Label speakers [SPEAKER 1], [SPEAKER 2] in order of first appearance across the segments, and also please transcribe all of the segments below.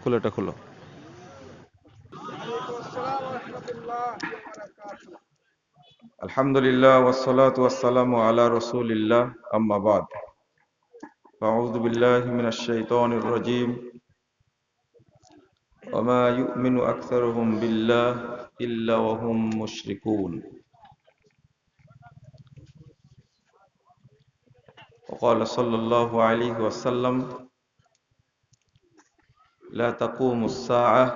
[SPEAKER 1] খুলো, এটা খুলো। আলহামদুলিল্লাহ ওয়াসসালাতু ওয়াসসালামু আলা রাসূলিল্লাহ, আম্মা বাদ। আউযু বিল্লাহি মিনাশ শাইতানির রাজীম। ওয়া মা ইউমিনু আকসারুহুম বিল্লাহি ইল্লা ওয়া হুম মুশরিকুন। ওয়া ক্বালা সাল্লাল্লাহু আলাইহি ওয়াসাল্লাম, লা তাকুমুস সাআহ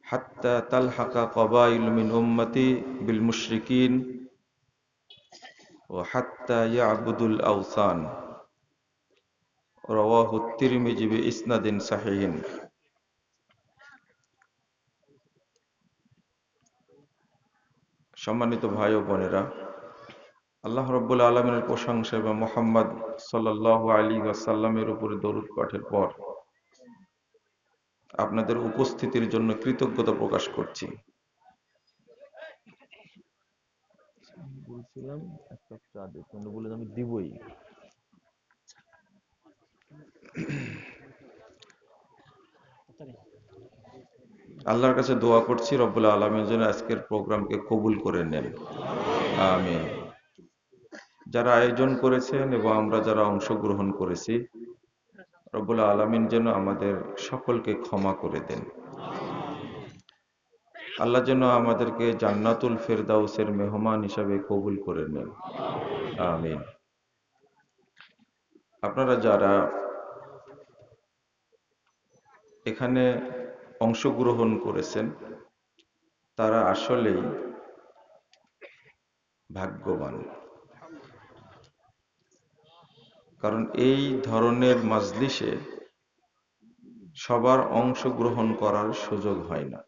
[SPEAKER 1] হাত্তা তালহাকা কাবাইলু মিন উম্মতি বিল মুশরিকিন ওয়া হাত্তা ইয়া'বুদুল আওসান। রাওয়াহু তিরমিজি বিইসনাদিন সাহিহিন। সম্মানিত ভাই ও বোনেরা, আল্লাহ রাব্বুল আলামিনের প্রশংসা এবং মুহাম্মদ সাল্লাল্লাহু আলাইহি ওয়াসাল্লামের উপরে দরুদ পাঠের পর আপনাদের উপস্থিতির জন্য কৃতজ্ঞতা প্রকাশ করছি। বলছিলাম এক কাপ চা দিতে, উনি বললেন আমি দিবই। আল্লাহর কাছে দোয়া করছি রব্বুল আলামিন যেন আজকের প্রোগ্রামকে কবুল করে নেন, আমিন। যারা আয়োজন করেছেন এবং আমরা যারা অংশগ্রহণ করেছি, রব্বুল আলামিন যেন আমাদের সকলকে ক্ষমা করে দেন। আল্লাহ যেন আমাদেরকে জান্নাতুল ফেরদাউসের মেহমান হিসাবে কবুল করে নেন, আমিন। আপনারা যারা এখানে অংশগ্রহণ করেছেন তারা আসলেই ভাগ্যবান, কারণ এই ধরনের মাজলিসে সবার অংশগ্রহণ করার সুযোগ হয় না।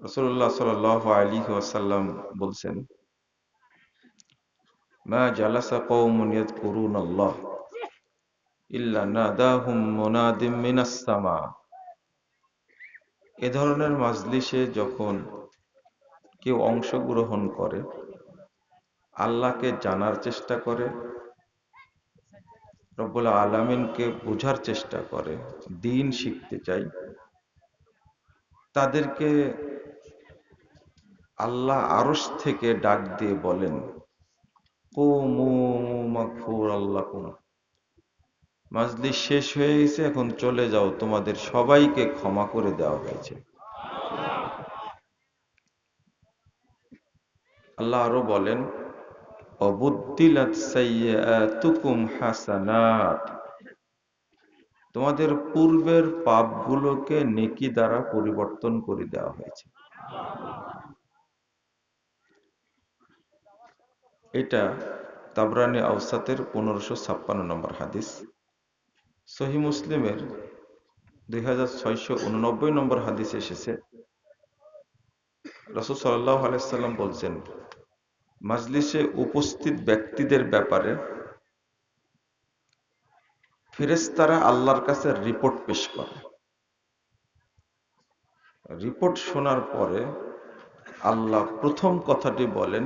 [SPEAKER 1] রাসূলুল্লাহ সাল্লাল্লাহু আলাইহি ওয়াসাল্লাম বলছেন, মা জালাসা কওমুন ইয়াযকুরুনাল্লাহ ইল্লা নাদাহুম মুনাদিম মিনাস সামা। এ ধরনের মাজলিসে যখন কেউ অংশগ্রহণ করে, আল্লাহকে জানার চেষ্টা করে, রব্বুল আলামিনকে বোঝার চেষ্টা করে, দ্বীন শিখতে চাই, তাদেরকে আল্লাহ আরশ থেকে ডাক দিয়ে বলেন, কুমু মাগফুরাল লাকুম। মাজলিস শেষ হয়ে গেছে, এখন চলে যাও, তোমাদের সবাইকে ক্ষমা করে দেওয়া হয়েছে। আল্লাহ আরো বলেন, অবুদ্দিলাত সাইয়্যাতুকুম হাসানাত। তোমাদের পূর্বের পাপগুলোকে নেকি দ্বারা পরিবর্তন করে দেওয়া হয়েছে। এটা তাবরানী আওসাতের 1556 নম্বর হাদিস। সহিহ মুসলিমের 2689 নম্বর হাদিস এসেছে, রাসূল সাল্লাল্লাহু আলাইহি সাল্লাম বলছেন, মাজলিসে উপস্থিত ব্যক্তিদের ব্যাপারে ফেরেশতারা আল্লাহর কাছে রিপোর্ট পেশ করে। রিপোর্ট শোনার পরে আল্লাহ প্রথম কথাটি বলেন,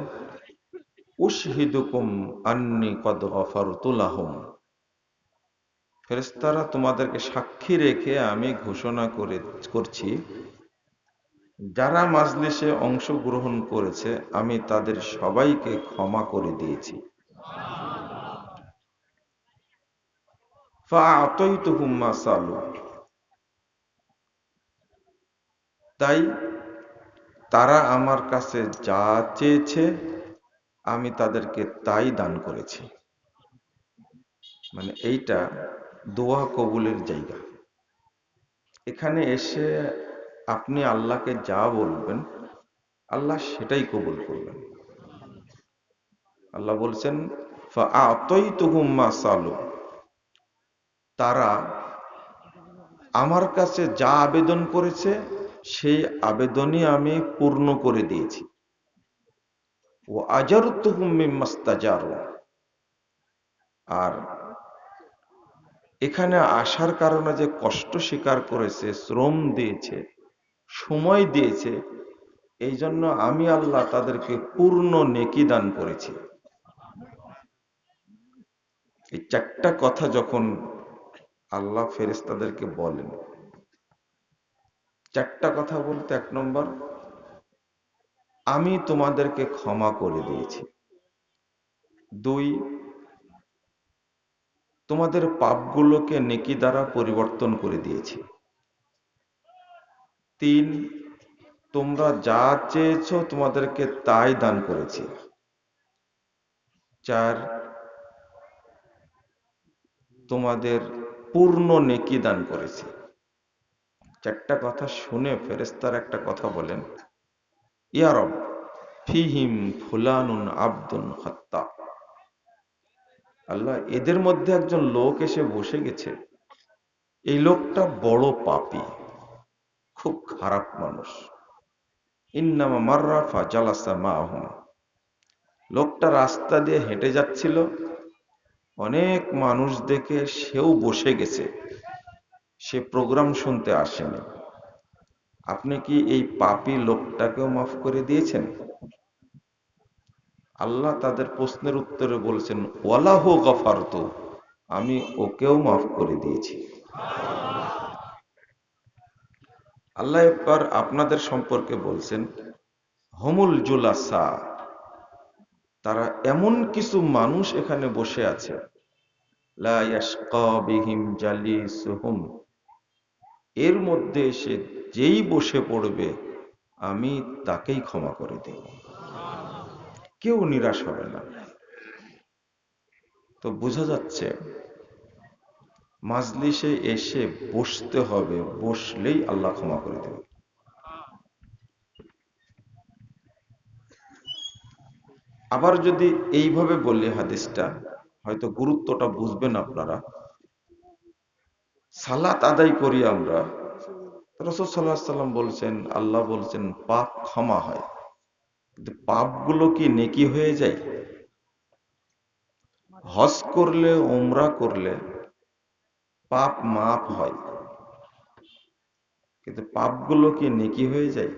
[SPEAKER 1] উশহিদুকুম আন্নী কদ গফারতু লাহুম। ফেরেশতারা তোমাদেরকে সাক্ষী রেখে আমি ঘোষণা করছি, যারা মাজলিসে অংশগ্রহণ করেছে আমি তাদের সবাইকে ক্ষমা করে দিয়েছি। ফাআতাইতুহুম মা সালু। তাই তারা আমার কাছে যা চেয়েছে আমি তাদেরকে তাই দান করেছি। মানে এইটা দোয়া কবুলের জায়গা। এখানে এসে আপনি আল্লাহকে যা বলবেন আল্লাহ সেটাই কবুল করবেন। আল্লাহ বলছেন, ফাআতাইতুহুম মা সালু। তারা আমার কাছে যা আবেদন করেছে সেই আবেদনই আমি পূর্ণ করে দিয়েছি। ও আজারতুহুম মিম্মাস্তাজারু। আর এখানে আসার কারণে যে কষ্ট স্বীকার করেছে, শ্রম দিয়েছে, সময় দিয়েছে, এই জন্য আমি আল্লাহ তাদেরকে পূর্ণ নেকি দান করেছি। এই চারটা কথা যখন আল্লাহ ফেরেশতাদেরকে বলেন চারটা কথা বলতে, 1 নম্বর, আমি তোমাদেরকে ক্ষমা করে দিয়েছি। 2, তোমাদের পাপগুলোকে নেকি দ্বারা পরিবর্তন করে দিয়েছি। 3, তোমরা যা চেয়েছো তোমাদেরকে তাই দান করেছি। 4, তোমাদের পূর্ণ নেকি দান করেছি। চারটা কথা শুনে ফেরেশতারা একটা কথা বলেন, ইয়া রব, ফিহিম ফুলানুন আব্দুন খাত্তা। আল্লাহ, এদের মধ্যে একজন লোক এসে বসে গেছে, এই লোকটা বড় পাপী, খুব খারাপ মানুষ। ইন্নামা মাররা ফাজালাসা মাআহুম। লোকটা রাস্তা দিয়ে হেঁটে যাচ্ছিল, অনেক মানুষ দেখে সেও বসে গেছে, সে প্রোগ্রাম শুনতে আসেনি। আপনি কি এই পাপী লোকটাকেও মাফ করে দিয়েছেন? আল্লাহ তাদের প্রশ্নের উত্তরে বলছেন, ওয়ালাহু গফারতু, আমি ওকেও মাফ করে দিয়েছি। আল্লাহ এবার আপনাদের সম্পর্কে বলছেন, হুমুল জুলাসা, তারা এমন কিছু মানুষ এখানে বসে আছে, লা ইয়াশকা বিহিম জালিসুহুম, এর মধ্যে সে যেই বসে পড়বে আমি তাকেই ক্ষমা করে দেব, কেউ নিরাশ হবে না। তো বোঝা যাচ্ছে মাজলিসে এসে বসতে হবে, বসলেই আল্লাহ ক্ষমা করে দেবে। আবার যদি এইভাবে বললে হাদিসটা হয়তো গুরুত্বটা বুঝবেন আপনারা। সালাত আদায় করি আমরা, রাসূল সাল্লাল্লাহু আলাইহি সাল্লাম বলছেন, আল্লাহ বলছেন পাপ ক্ষমা হয়, কিন্তু পাপগুলো কি নেকি হয়ে যায়? হজ করলে, উমরা করলে পাপ মাফ হয়, কিন্তু পাপগুলো কি নেকি হয়ে যায়?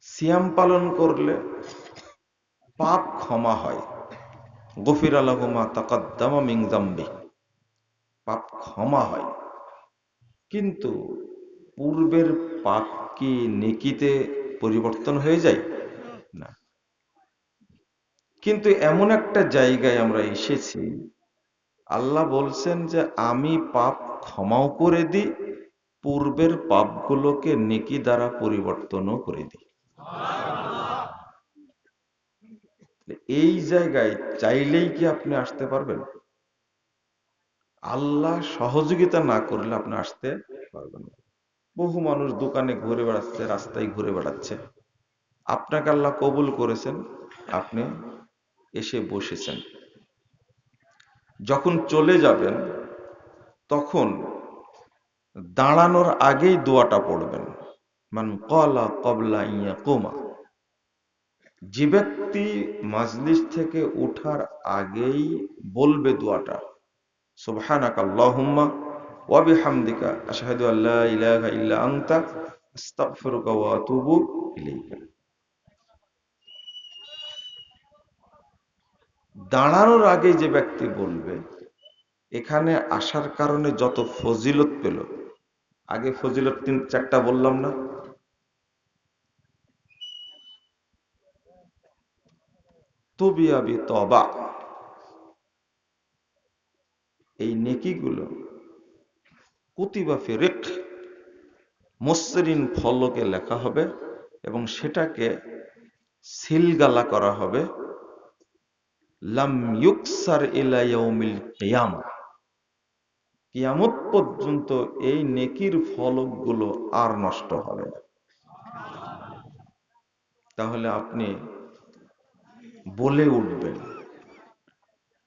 [SPEAKER 1] সিয়াম পালন করলে পাপ ক্ষমা হয়, গফিরা লাহু মা তাকাদ্দামা মিন যামবি, পাপ ক্ষমা হয়, কিন্তু পূর্বের পাপ কি নেকিতে পরিবর্তন হয়ে যায়? না। কিন্তু এমন একটা জায়গায় আমরা এসেছি, আল্লাহ বলছেন যে আমি পাপ ক্ষমাও করে দিই, পূর্বের পাপগুলোকে নেকি দ্বারা পরিবর্তনও করে দিই। এই জায়গায় চাইলেই কি আপনি আসতে পারবেন? আল্লাহ সহযোগিতা না করলে আপনি আসতে পারবেন না। বহু মানুষ দোকানে ঘুরে বেড়াচ্ছে, রাস্তায় ঘুরে বেড়াচ্ছে, আপনাকে আল্লাহ কবুল করেছেন, আপনি এসে বসেছেন। যখন চলে যাবেন তখন দাঁড়ানোর আগেই দোয়াটা পড়বেন, মান ক্বালা ক্বাবলা ইয়াকুমা। যে ব্যক্তি মাজলিস থেকে ওঠার আগেই বলবে দোয়াটা, সুবহানাকা আল্লাহুম্মা ওয়া বিহামদিকা আশহাদু আল্লা ইলাহা ইল্লা আনতা আস্তাগফিরুকা ওয়া আতুবু ইলাইকা। দাঁড়ানোর আগে যে ব্যক্তি বলবে, এখানে আসার কারণে যত ফজিলত পেল, আগে ফজিলত 3-4টা বললাম না? তুবিয়া বিতবা, এই নেকিগুলো কুতিবা ফি রিক, মসৃণ ফলকে লেখা হবে এবং সেটাকে সিলগালা করা হবে, লাম ইউকসার ইলা ইয়াউমিল কিয়ামা, কিয়ামত পর্যন্ত এই নেকির ফলকগুলো আর নষ্ট হবে না। তাহলে আপনি বলে উঠবেন।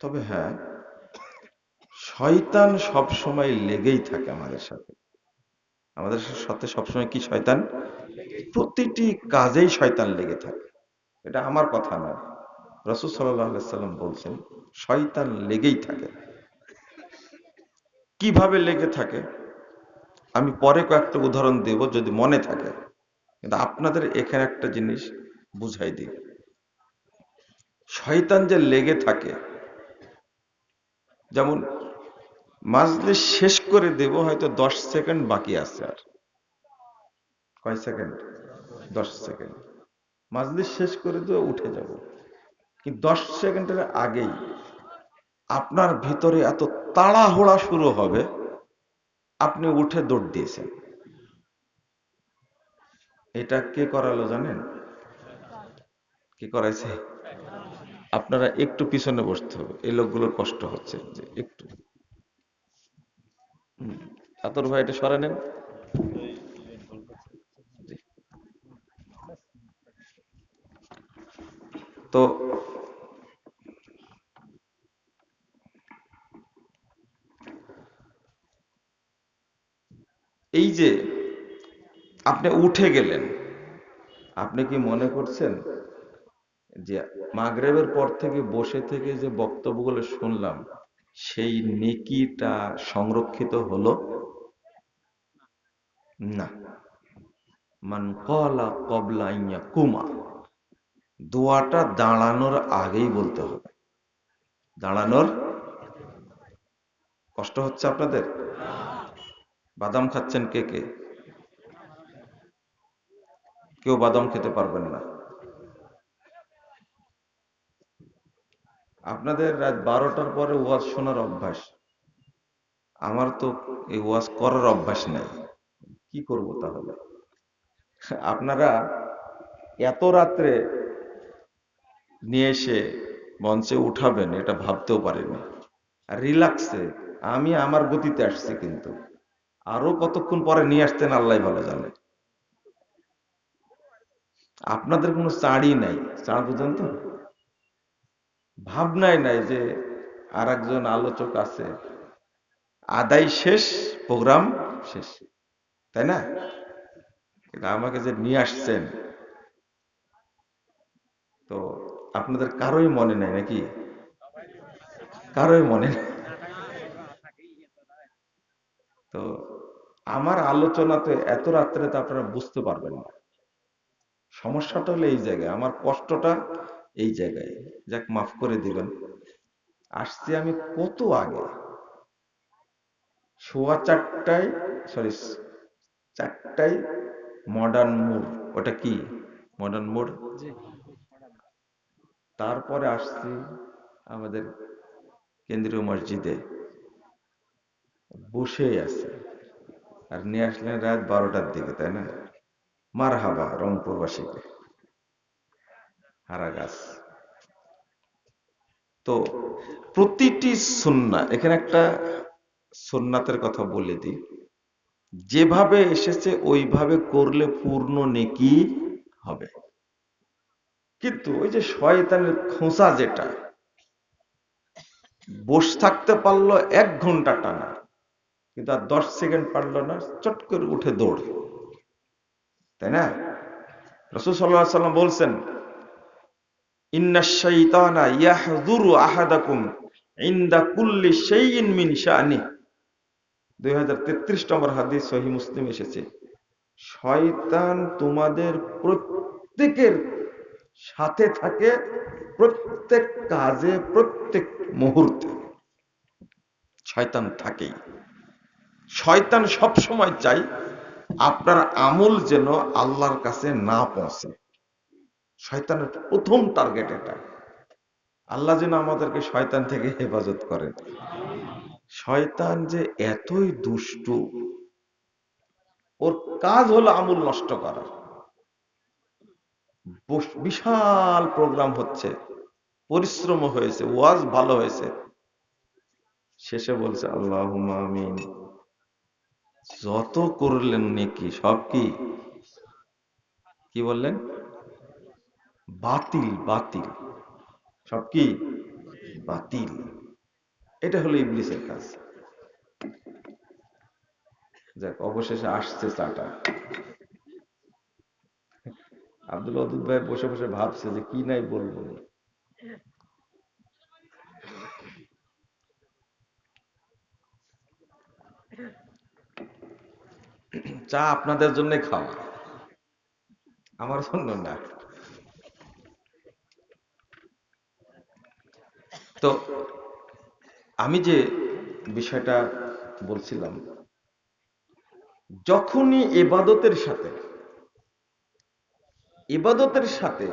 [SPEAKER 1] তবে হ্যাঁ, শয়তান সব সময় লেগেই থাকে আমাদের সাথে, আমাদের সাথে সবসময় কি শয়তান? প্রতিটি কাজেই শয়তান লেগে থাকে। এটা আমার কথা না, রাসূল সাল্লাল্লাহু আলাইহি সাল্লাম বলছেন শয়তান লেগেই থাকে। কিভাবে লেগে থাকে আমি পরে কয়েকটা উদাহরণ দেব যদি মনে থাকে, কিন্তু আপনাদের এখানে একটা জিনিস বুঝাই দিই। শয়তান যে লেগে থাকে, যেমন মাজলিস শেষ করে দেব, হয়তো 10 সেকেন্ড বাকি আছে। আর কয় সেকেন্ড? 10 সেকেন্ড। মাজলিস শেষ করে দেব, উঠে যাব। কিন্তু 10 সেকেন্ডের আগেই আপনার ভিতরে এত তাড়াহুড়া শুরু হবে, আপনি উঠে দৌড় দিয়েছেন। এটা কে করালো জানেন? কি করাইছে? আপনারা একটু পিছনে বসতে হবে, এই লোকগুলোর কষ্ট হচ্ছে যে একটু। আতর ভাই এটা সরে নেন। তো এই যে আপনি উঠে গেলেন, আপনি কি মনে করছেন যে মাগরিবের পর থেকে বসে থেকে যে বক্তব্যগুলো শুনলাম সেই নেকিটা সংরক্ষিত হলো? না। মান ক্বালা ক্বাবলা আন ইয়াকুমা, দোয়াটা দাঁড়ানোর আগেই বলতে হবে। দাঁড়ানোর কষ্ট হচ্ছে আপনাদের? বাদাম খাচ্ছেন কে কে? কেউ বাদাম খেতে পারবেন না। আপনাদের রাত 12টার পরে ওয়াজ শোনার অভ্যাস, আমার তো এই ওয়াজ করার অভ্যাস নাই। কি করব তাহলে? আপনারা এত রাত্রে নিয়ে এসে মঞ্চে উঠাবেন এটা ভাবতেও পারিনি। আর রিল্যাক্সে আমি আমার গতিতে আসছি, কিন্তু আরো কতক্ষণ পরে নিয়ে আসতেন আল্লাহ ভালো জানে। আপনাদের কোনো চাড়ই নাই, চাড় বুঝেন তো, ভাবনাই নাই যে আর একজন আলোচক আছে, আদায় শেষ, প্রোগ্রাম শেষ, তাই না? এটা আমাকে যে নিয়ে আসছেন, তো আপনাদের কারোই মনে নাই নাকি? কারোই মনে নেই। তো আমার আলোচনা তো এত রাত্রে তো আপনারা বুঝতে পারবেন না। সমস্যাটা হলো এই জায়গায়, আমার কষ্টটা এই জায়গায়। যাক, মাফ করে দিবেন। আসছি আমি কত আগে, 4:15, সরি 4টায় মডার্ন মোড়, ওটা কি মডার্ন মোড়, তারপরে আসছি আমাদের কেন্দ্রীয় মসজিদে, বসে আছে। আর নিয়ে আসলেন রাত 12টার দিকে, তাই না? মার হাবা রংপুরবাসীকে, হারা গাছ। তো প্রতিটি সুন্নাহ, এখানে একটা সুন্নাতের কথা বলে দিই, যেভাবে এসেছে ওইভাবে করলে পূর্ণ নেকি হবে। কিন্তু ওই যে শয়তানের খোঁচা, যেটা বসে থাকতে পারলো 1 ঘন্টা টানা, কিন্তু আর 10 সেকেন্ড পারলো না, চট করে উঠে দৌড়, তাই না? রাসূল সাল্লাল্লাহু আলাইহি ওয়াসাল্লাম বলছেন, ইন্নাশ শাইতানা ইয়াহযুরু আহাদাকুম ইনদা কুল্লি শাইইন মিন শা'নি। 2033 নম্বর হাদিস, সহিহ মুসলিম এসেছে। শয়তান তোমাদের প্রত্যেকের সাথে থাকে, প্রত্যেক কাজে, প্রত্যেক মুহূর্তে শয়তান থাকেই। শয়তান সব সময় চাই আপনার আমল যেন আল্লাহর কাছে না পৌঁছে। শয়তানের প্রথম টার্গেট এটা। আল্লাহ যেন আমাদেরকে শয়তান থেকে হেফাজত করেন। শয়তান যে এতই দুষ্টু, ওর কাজ হলো আমল নষ্ট করা। বিশাল প্রোগ্রাম হচ্ছে, পরিশ্রম হয়েছে, ওয়াজ ভালো হয়েছে, শেষে বলছে আল্লাহুম্মা আমিন, যত করলেন নেকি সব কি কি বললেন? বাতিল, বাতিল, সব কি বাতিল। এটা হলো ইবলিসের কাজ। যাক, অবশেষে আসছে চাটা। আব্দুল ওদুদ ভাই বসে বসে ভাবছে যে কি নাই বলবো। চা আপনাদের জন্য খাওয়া, আমার জন্য না। তো আমি যে বিষয়টা বলছিলাম, যখনই ইবাদতের সাথে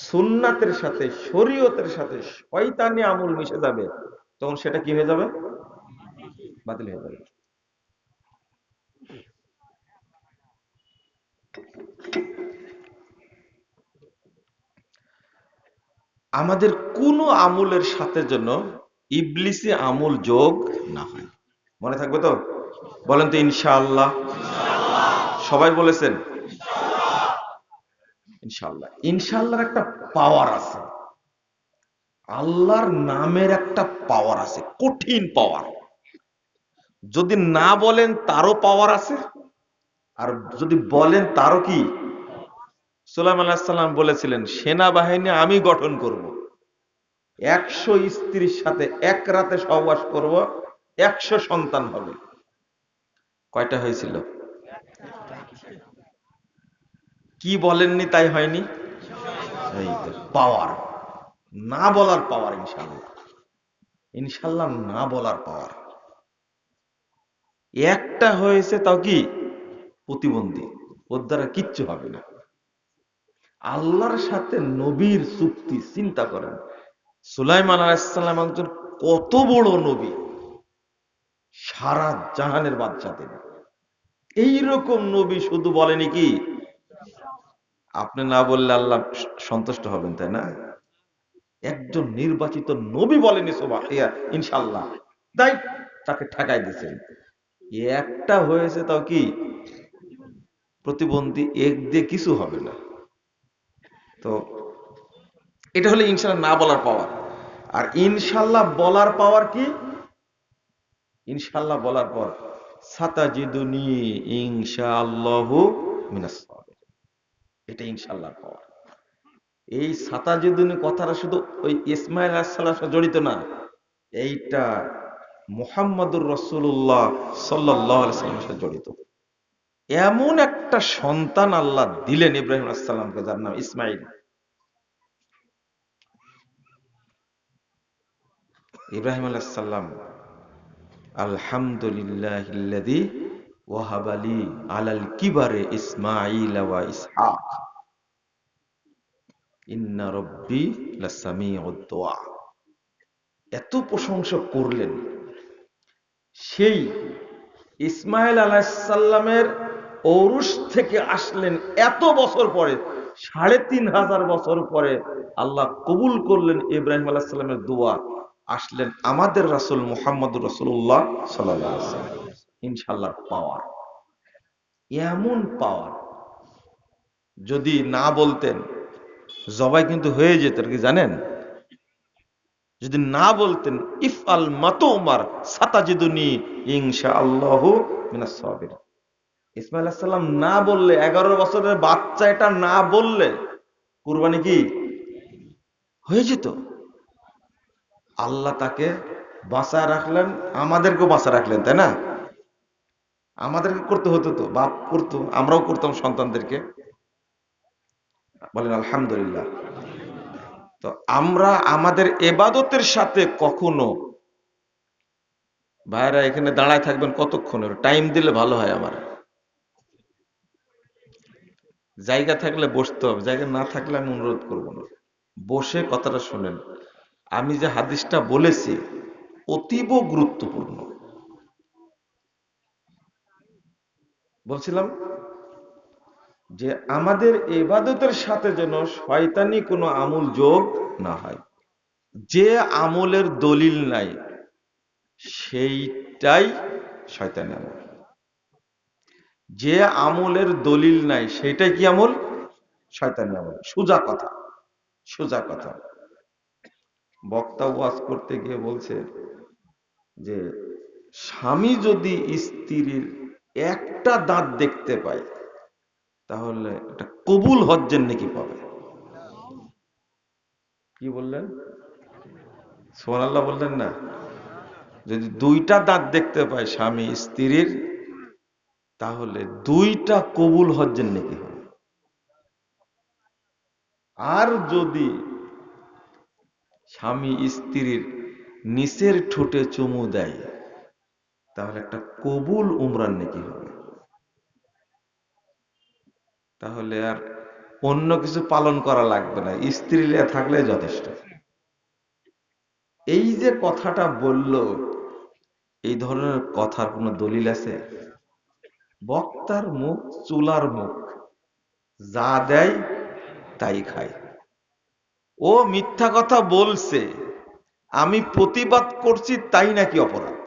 [SPEAKER 1] সুন্নাতের সাথে শরীয়তের সাথে শয়তানি আমল মিশে যাবে, তখন সেটা কি হয়ে যাবে? বাতিল হয়ে যাবে। আমাদের কোন আমলের সাথে যেন ইবলিসি আমল যোগ না হয়। মনে থাকবে তো? বলেন তো ইনশাআল্লাহ। সবাই বলেছেন ইনশাআল্লাহ। ইনশাআল্লাহর একটা পাওয়ার আছে, আল্লাহর নামের একটা পাওয়ার আছে, কঠিন পাওয়ার। যদি না বলেন তারও পাওয়ার আছে, আর যদি বলেন তারও কি। সুলাইমান আলাইহিস সালাম বলেছিলেন, সেনাবাহিনী আমি গঠন করব, 100 স্ত্রীর সাথে এক রাতে সহবাস করব, 100 সন্তান হবে। কয়টা হয়েছিল? কি বলেননি তাই হয়নি? এই তো পাওয়ার, না বলার পাওয়ার। ইনশাআল্লাহ, ইনশাআল্লাহ না বলার পাওয়ার। একটা হয়েছে তাও কি প্রতিবন্ধী, ওর দ্বারা কিচ্ছু হবে না। আল্লাহর সাথে নবীর চুক্তি চিন্তা করেন। সুলাইমান আলাইহিস সালাম একজন কত বড় নবী, সারা জাহানের বাদশা তিনি। এইরকম নবী শুধু বলেনি কি, আপনি না বললে আল্লাহ সন্তুষ্ট হবেন, তাই না? একজন নির্বাচিত নবী বলেনি ইনশাআল্লাহ, তাই তাকে ঠেকাই দিয়েছেন। একটা হয়েছে তাও কি প্রতিবন্ধী, এক দিয়ে কিছু হবে না। তো এটা হলো ইনশাআল্লাহ না বলার পাওয়ার। আর ইনশাআল্লাহ বলার পাওয়ার কি? ইনশাআল্লাহ বলার পর সাতাজিদুনি ইনশাআল্লাহু মিনাস সাবিরিন, এটা ইনশাআল্লাহ পাওয়ার। এই সাতাজিদুনি কথাটা শুধু ওই ইসমাইল আলাইহিস সালামের সাথে জড়িত না, এইটা মুহাম্মদুর রাসূলুল্লাহ সাল্লাল্লাহু আলাইহি ওয়াসাল্লামের সাথে জড়িত। এমন একটা সন্তান আল্লাহ দিলেন ইব্রাহিম আলাইহিস সালামকে, যার নাম ইসমাইল। ইব্রাহিম আলাইহিস সালাম, আলহামদুলিল্লাহিল্লাযী ওয়াহাবা লি আলাল কিবারে ইসমাঈল ওয়া ইসহাক ইন্না রাব্বি লাসামিউদ দুআ। এত প্রশংসা করলেন। সেই ইসমাইল আলাইহিস সালামের ঔরস থেকে আসলেন এত বছর পরে, ৩৫০০ বছর পরে আল্লাহ কবুল করলেন ইব্রাহিম আলাইহিস সালামের দোয়া। আসলেন আমাদের রাসূল মুহাম্মদুর রাসূলুল্লাহ সাল্লাল্লাহু আলাইহি ওয়াসাল্লাম। ইনশাআল্লাহ পাওয়ার, এমন পাওয়ার। যদি না বলতেন জবাই কিন্তু হয়ে যেত, কি জানেন? যদি না বলতেন ইফআল মাতুমার সাতাজিদুনি ইনশাআল্লাহু মিনাস সাবিরিন, ইসমাইল আলাইহিস সালাম না বললে, 11 বছরের বাচ্চা এটা না বললে কুরবানি কি হয়ে যেত। আল্লাহ তাকে বাঁচা রাখলেন, আমাদেরকেও বাঁচা রাখলেন, তাই না? আমাদেরকে করতে হতো, তো বাপ করতো, আমরাও করতাম সন্তানদেরকে। বলেন আলহামদুলিল্লাহ। তো আমরা আমাদের ইবাদতের সাথে কখনো, ভাইরা এখানে দাঁড়ায় থাকবেন কতক্ষণ? টাইম দিলে ভালো হয়। আমার জায়গা থাকলে বসতে হবে, জায়গা না থাকলে আমি অনুরোধ করব না, বসে কথাটা শুনেন। আমি যে হাদিসটা বলেছি অতীব গুরুত্বপূর্ণ। বলছিলাম যে আমাদের ইবাদতের সাথে যেন শয়তানি কোনো আমল যোগ না হয়। যে আমলের দলিল নাই সেইটাই শয়তানি আমল। যে আমলের দলিল নাই সেইটাই কি আমল? শয়তানি আমল। সোজা কথা, সোজা কথা। বক্তা ওয়াজ করতে গিয়ে বলছে যে স্বামী যদি স্ত্রীর একটা দাঁত দেখতে পায় তাহলে এটা কবুল হজ্জের নাকি পাবে। কি বললেন? সুবহানাল্লাহ বললেন না? যদি দুইটা দাঁত দেখতে পায় স্বামী স্ত্রীর, তাহলে দুইটা কবুল হজ্জের নাকি হবে। আর যদি স্বামী স্ত্রীর নিচের ঠোঁটে চুমু দেয়, তাহলে একটা কবুল উমরার নেকি হবে। তাহলে আর অন্য কিছু পালন করা লাগবে না, স্ত্রী থাকলে যথেষ্ট। এই যে কথাটা বলল, এই ধরনের কথার কোনো দলিল আছে? বক্তার মুখ চুলার মুখ, যা দেয় তাই খায়। ও মিথ্যা কথা বলছে, আমি প্রতিবাদ করছি, তাই নাকি অপরাধ?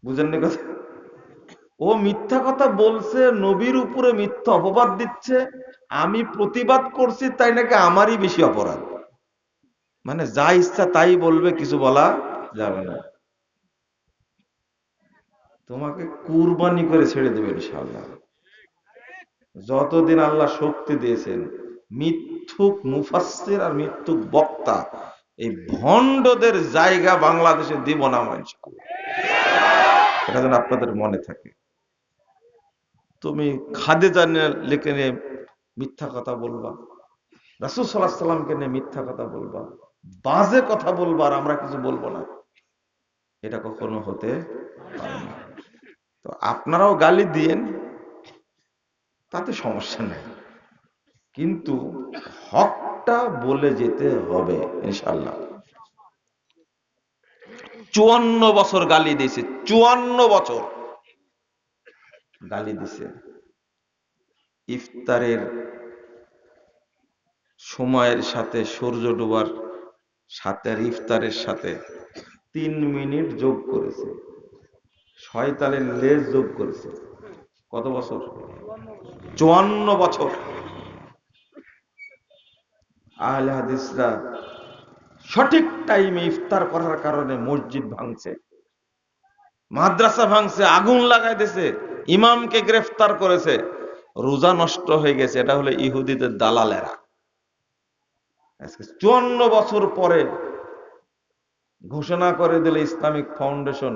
[SPEAKER 1] বুঝেননি কথা? ও মিথ্যা কথা বলছে, নবীর উপরে মিথ্যা অপবাদ দিচ্ছে, আমি প্রতিবাদ করছি, তাই নাকি আমারই বেশি অপরাধ। মানে যা ইচ্ছা তাই বলবে, কিছু বলা যাবে না। তোমাকে কুরবানি করে ছেড়ে দেবে ইনশাআল্লাহ। যতদিন আল্লাহ শক্তি দিয়েছেন, মিথ্যুক মুফাসসির আর মিথ্যুক বক্তা, এই ভণ্ডদের জায়গা বাংলাদেশে দিব না আমরা ইনশাআল্লাহ। এটা যেন আপনাদের মনে থাকে। তুমি খাদিজা লিখে নিয়ে মিথ্যা কথা বলবা, রাসূল সাল্লাল্লাহু আলাইহি সাল্লামকে নিয়ে মিথ্যা কথা বলবা, বাজে কথা বলবা, আর আমরা কিছু বলবো না, এটা কখনো হতে পারে না। তো আপনারাও গালি দিয়েন, তাতে সমস্যা নেই, কিন্তু হকটা বলে যেতে হবে ইনশাআল্লাহ। 54 বছর গালি দিয়েছে, 54 বছর গালি দিছে। ইফতারের সময়ের সাথে, সূর্য ডোবার সাথে আর ইফতারের সাথে 3 মিনিট যোগ করেছে, শয়তানের লেজ যোগ করেছে। কত বছর? 54 বছর। আহলে হাদিসরা সঠিক টাইমে ইফতার করার কারণে মসজিদ ভাঙছে, মাদ্রাসা ভাঙছে, আগুন লাগাই দিয়েছে, ইমামকে গ্রেফতার করেছে, রোজা নষ্ট হয়ে গেছে। এটা হলো ইহুদিদের দালালেরা। আজকে 54 বছর পরে ঘোষণা করে দিল ইসলামিক ফাউন্ডেশন,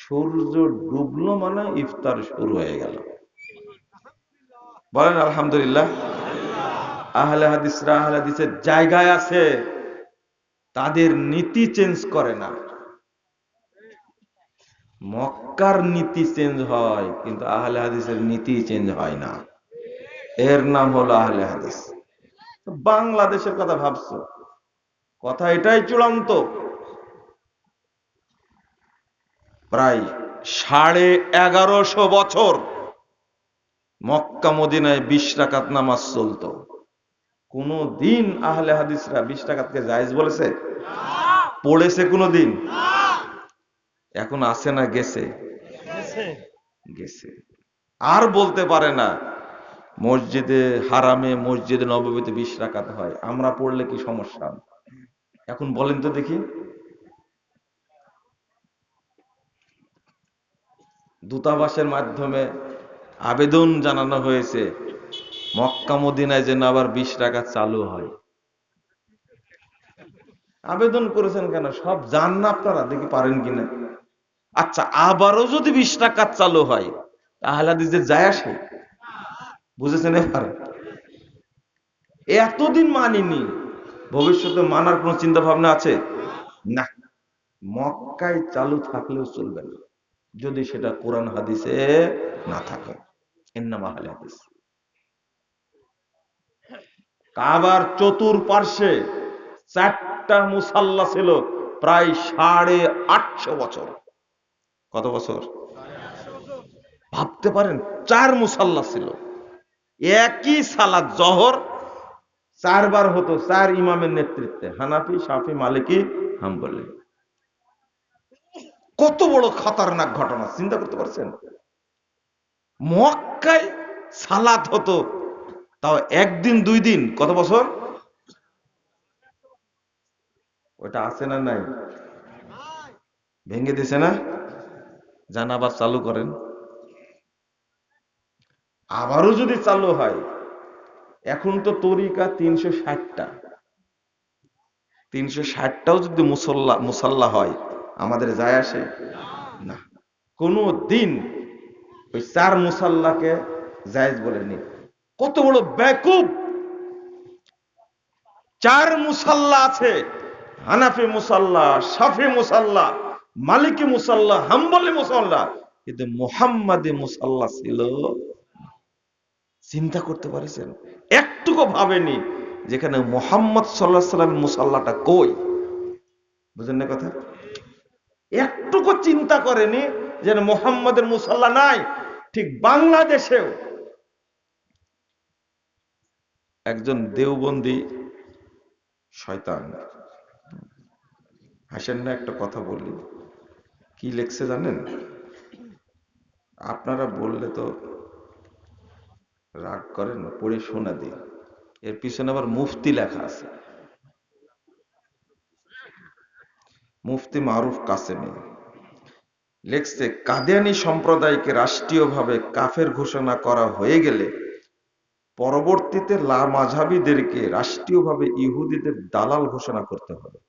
[SPEAKER 1] সূর্য ডুবলো মানে ইফতার শুরু হয়ে গেল। বলেন আলহামদুলিল্লাহ। আহলে হাদিসরা আহলে হাদিসের জায়গায় আছে, তাদের নীতি চেঞ্জ করে না। মক্কার নীতি চেঞ্জ হয়, কিন্তু আহলে হাদিসের নীতি চেঞ্জ হয় না। এর নাম হলো আহলে হাদিস। বাংলাদেশের কথা ভাবছো, কথা এটাই চূড়ান্ত। প্রায় 1150 বছর মক্কা মদিনায় 20 রাকাত নামাজ চলতো। কোন দিন আহলে হাদিসরা 20 রাকাতকে জায়েজ বলেছে? পড়েছে কোন দিন? এখন আছে না গেছে? গেছে। আর বলতে পারে না মসজিদে হারামে, মসজিদে নববীতে 20 রাকাত হয়, আমরা পড়লে কি সমস্যা? এখন বলেন তো দেখি। দূতাবাসের মাধ্যমে আবেদন জানানো হয়েছে মক্কা মদিনায় যেন আবার 20 রাকাত চালু হয়। আবেদন করেছেন কেন? সব জান না আপনারা, দেখি পারেন কিনা। আচ্ছা, আবারও যদি 20 রাকাত চালু হয়, আহলে হাদিসদের যায় আসে? বুঝেছেন এবার? এতদিন মানিনি, ভবিষ্যতে মানার কোন চিন্তা ভাবনা আছে না? মক্কায় চালু থাকলেও চলবে না যদি সেটা কোরআন হাদিসে না থাকে। ইন্নামা আহলে হাদিস। কাবার চতুর্পার্শ্বে 4টা মুসাল্লা ছিল, প্রায় 850 বছর। কত বছর? ভাবতে পারেন, 4 মুসাল্লা ছিল, একই সালাত জোহর 4 বার হতো, 4 ইমামের নেতৃত্বে, হানাফি, শাফি, মালিকি, হাম্বলি। কত বড় খতরনাক ঘটনা চিন্তা করতে পারছেন? মক্কায় সালাত হতো, তাও একদিন 2 দিন। কত বছর? ওটা আছে না নাই? ভেঙে দিছে না? জান আবার চালু করেন। আবারও যদি চালু হয়, এখন তো তরিকা 360টা, 360টাও যদি মুসাল্লা হয়, আমাদের যায় আসে না। কোনো দিন ওই 4 মুসাল্লাকে জায়েজ বলেনি। কত বড় বেকুব! 4 মুসাল্লা আছে, হানাফি মুসাল্লা, শাফি মুসাল্লা, মালিকি মুসাল্লা, হাম্বলি মুসাল্লা, কিন্তু মুহাম্মাদি মুসাল্লা ছিল। চিন্তা করতে পারছেন? একটুকু ভাবেনি যেখানে মুহাম্মদ সাল্লাল্লাহু আলাইহি সাল্লামের মুসাল্লাটা কই। বুঝেন না কথা? একটুকু চিন্তা করেনি যে মুহাম্মাদের মুসাল্লা নাই। ঠিক বাংলাদেশেও একজন দেওবন্দি শয়তান, হাসেন না, একটা কথা বলি, কি লেখছে জানেন? আপনারা বললে তো রাগ করেন না, পড়ে শোনা দিই। এর পিছনে আবার মুফতি লেখা আছে, মুফতি মারুফ কাসেমি লেখছে, কাদিয়ানী সম্প্রদায়কে রাষ্ট্রীয়ভাবে কাফের ঘোষণা করা হয়ে গেলে পরবর্তীতে লামাঝাবিদেরকে রাষ্ট্রীয়ভাবে ইহুদিদের দালাল ঘোষণা করতে হবে।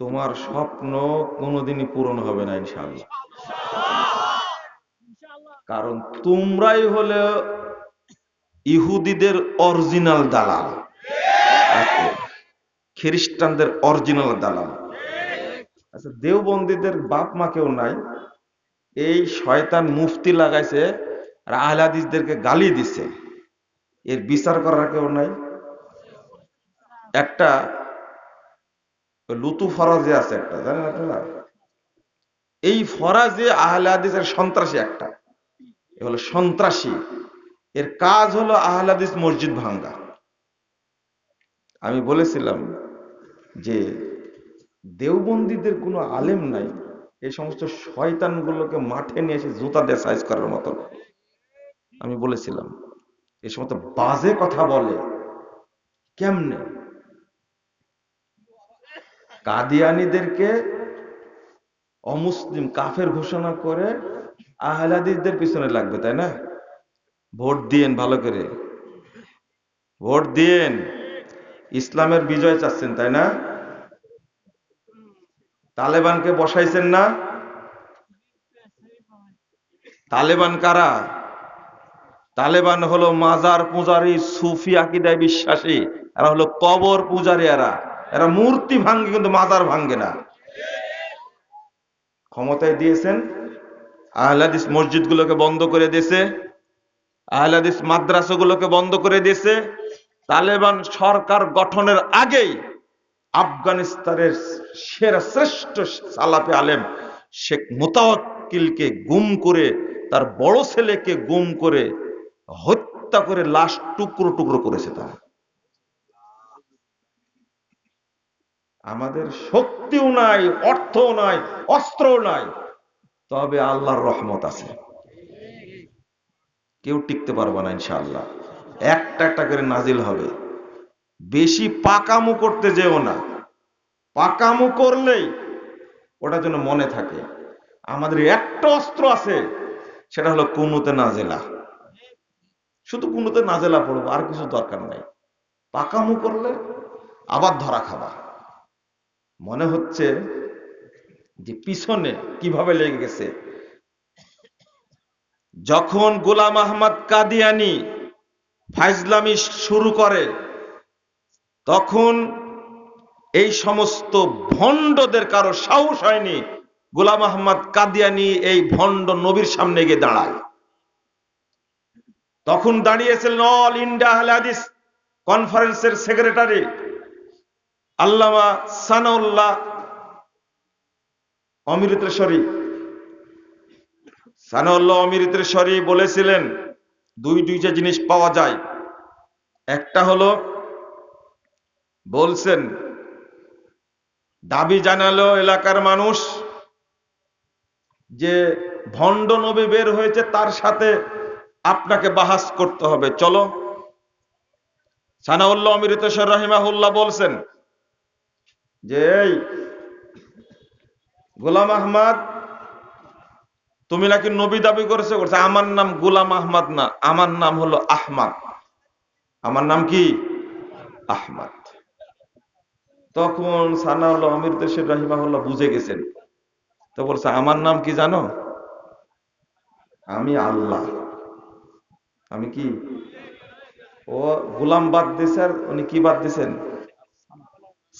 [SPEAKER 1] তোমার স্বপ্ন কোনোদিনই পূরণ হবে না ইনশাআল্লাহ। কারণ তোমরাই হলে ইহুদিদের অরিজিনাল দালাল, খ্রিস্টানদের অরিজিনাল দালাল। আচ্ছা, দেওবন্দীদের বাপ মা কেউ নাই, এই শয়তান মুফতি লাগাইছে আর আহলে হাদিসদেরকে গালি দিছে, এর বিচার করার কেউ নাই। একটা লুতু ফরাজে আছে একটা, জানেন আপনারা? এই ফরাজে আহলে হাদিসের সন্ত্রাসী একটা, এ হলো সন্ত্রাসী। এর কাজ হলো আহলে হাদিস মসজিদ ভাঙ্গা। আমি বলেছিলাম যে দেওবন্দীদের কোনো আলেম নাই, এই সমস্ত শয়তানগুলোকে মাঠে নিয়ে এসে জুতা দিয়ে সাইজ করার মতো। আমি বলেছিলাম এই সমস্ত বাজে কথা বলে কেমনে? কাদিয়ানীদেরকে অমুসলিম কাফের ঘোষণা করে আহলে হাদিসদের পিছনে লাগবে, তাই না? ভোট দিয়েন, ভালো করে ভোট দিয়েন, ইসলামের বিজয় চাচ্ছেন, তাই না? তালেবানকে বসাইছেন না? তালেবান কারা? তালেবান হলো মাজার পূজারী, সুফি আকিদায় বিশ্বাসী। এরা হলো কবর পূজারী। এরা মূর্তি ভাঙ্গে কিন্তু মাজার ভাঙ্গে না। ক্ষমতায় দিয়েছেন, আহলে হাদিস মসজিদগুলোকে বন্ধ করে দিয়েছে, আহলে হাদিস মাদ্রাসাগুলোকে বন্ধ করে দিয়েছে। তালেবান সরকার গঠনের আগেই আফগানিস্তানের সেরা শ্রেষ্ঠ সালাফি আলেম শেখ মুতাওয়াক্কিলকে গুম করে, তার বড় ছেলেকে গুম করে হত্যা করে লাশ টুকরো টুকরো করেছে তারা। আমাদের শক্তিও নাই, অর্থও নাই, অস্ত্রও নাই, তবে আল্লাহর রহমত আছে। কেউ টিকতে পারবে না ইনশাআল্লাহ। একটা একটা করে নাজিল হবে। বেশি পাকামো করতে যেও না, পাকামো করলেই ওটা যেন মনে থাকে। আমাদের একটা অস্ত্র আছে, সেটা হলো কুনুতে নাজেলা। শুধু কুনুতে নাজেলা পড়বো, আর কিছু দরকার নাই। পাকামো করলে আবার ধরা খাবা। মনে হচ্ছে যে পিছনে কিভাবে লেগে গেছে। যখন গোলাম আহমদ কাদিয়ানী ফাইজলামি শুরু করে, তখন এই সমস্ত ভণ্ডদের কারো সাহস হয়নি গোলাম আহমদ কাদিয়ানী এই ভণ্ড নবীর সামনে গিয়ে দাঁড়ায়। তখন দাঁড়িয়েছিলেন অল ইন্ডিয়া আহলে হাদিস কনফারেন্সের সেক্রেটারি আল্লামা সানাউল্লাহ অমৃতসরী। সানাউল্লাহ অমৃতসরী বলেছিলেন দুইটা জিনিস পাওয়া যায়। একটা হলো, বলছেন, দাবি জানালো এলাকার মানুষ যে ভণ্ড নবী বের হয়েছে, তার সাথে আপনাকে বাহাস করতে হবে, চলো। সানাউল্লাহ অমৃতসর রাহিমাহুল্লাহ বলছেন যে এই গোলাম আহমদ, তুমি নাকি নবী দাবি করেছো। করছে আমার নাম গোলাম আহমদ না, আমার নাম হলো আহমদ। আমার নাম কি? আহমদ। তখন সানাউল্লাহ অমৃতসর রাহিমাহুল্লাহ বুঝে গেছেন। তো বলছে আমার নাম কি জানো? আমি আল্লাহ। আমি কি? ও গোলাম বাদ দিয়েছে, আর উনি কি বাদ দিয়েছেন?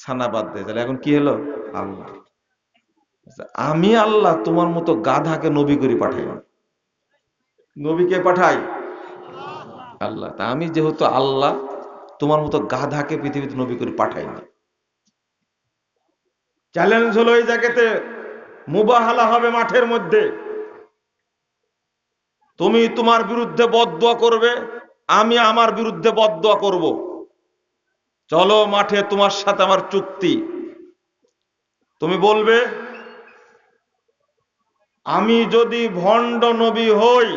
[SPEAKER 1] সানা বাদ দিয়েছে। এখন কি হলো? আল্লাহ। আমি আল্লাহ তোমার মতো গাধাকে নবী করে পাঠাই না। নবীকে পাঠাই আল্লাহ। তা আমি যেহেতু আল্লাহ, তোমার মতো গাধাকে পৃথিবীতে নবী করে পাঠাই না। চ্যালেঞ্জ হলো এই জায়গাতে মুবাহালা হবে মাঠের মধ্যে। তুমি তোমার বিরুদ্ধে বদদুয়া করবে, আমি আমার বিরুদ্ধে বদদুয়া করব। চলো মাঠে, তোমার সাথে আমার চুক্তি। তুমি বলবে আমি যদি ভণ্ড নবী হই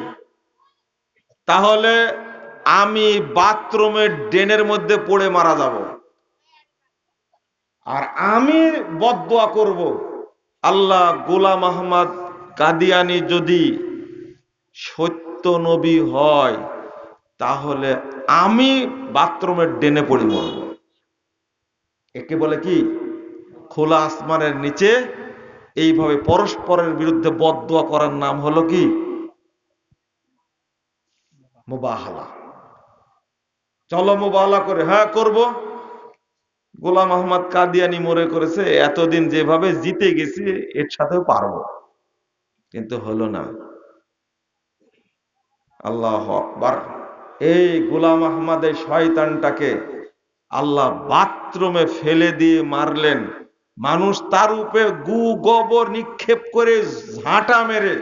[SPEAKER 1] তাহলে আমি বাথরুমের ড্রেনের মধ্যে পড়ে মারা যাব। আর আমি বদদুয়া করব, আল্লাহ গোলাম আহমদ কাদিয়ানী যদি সত্য নবী হয় তাহলে আমি বাথরুমের ড্রেনে পড়ে মরব। একে বলে কি? খোলা আসমানের নিচে এইভাবে পরস্পরের বিরুদ্ধে বদদুয়া করার নাম হলো কি? মুবাহালা। চলো মুবাহালা করে, হ্যাঁ করব। গোলাম আহমদ কাদিয়ানী মনে করেছে এতদিন যেভাবে জিতে গেছি এর সাথেও পারবো, কিন্তু হলো না। আল্লাহু আকবার। এই গোলাম আহমদের শয়তানটাকে আল্লাহ বাথরুমে ফেলে দিয়ে মারলেন। মানুষ তার উপরে গু গোবর নিক্ষেপ করে ঝাঁটা মেরে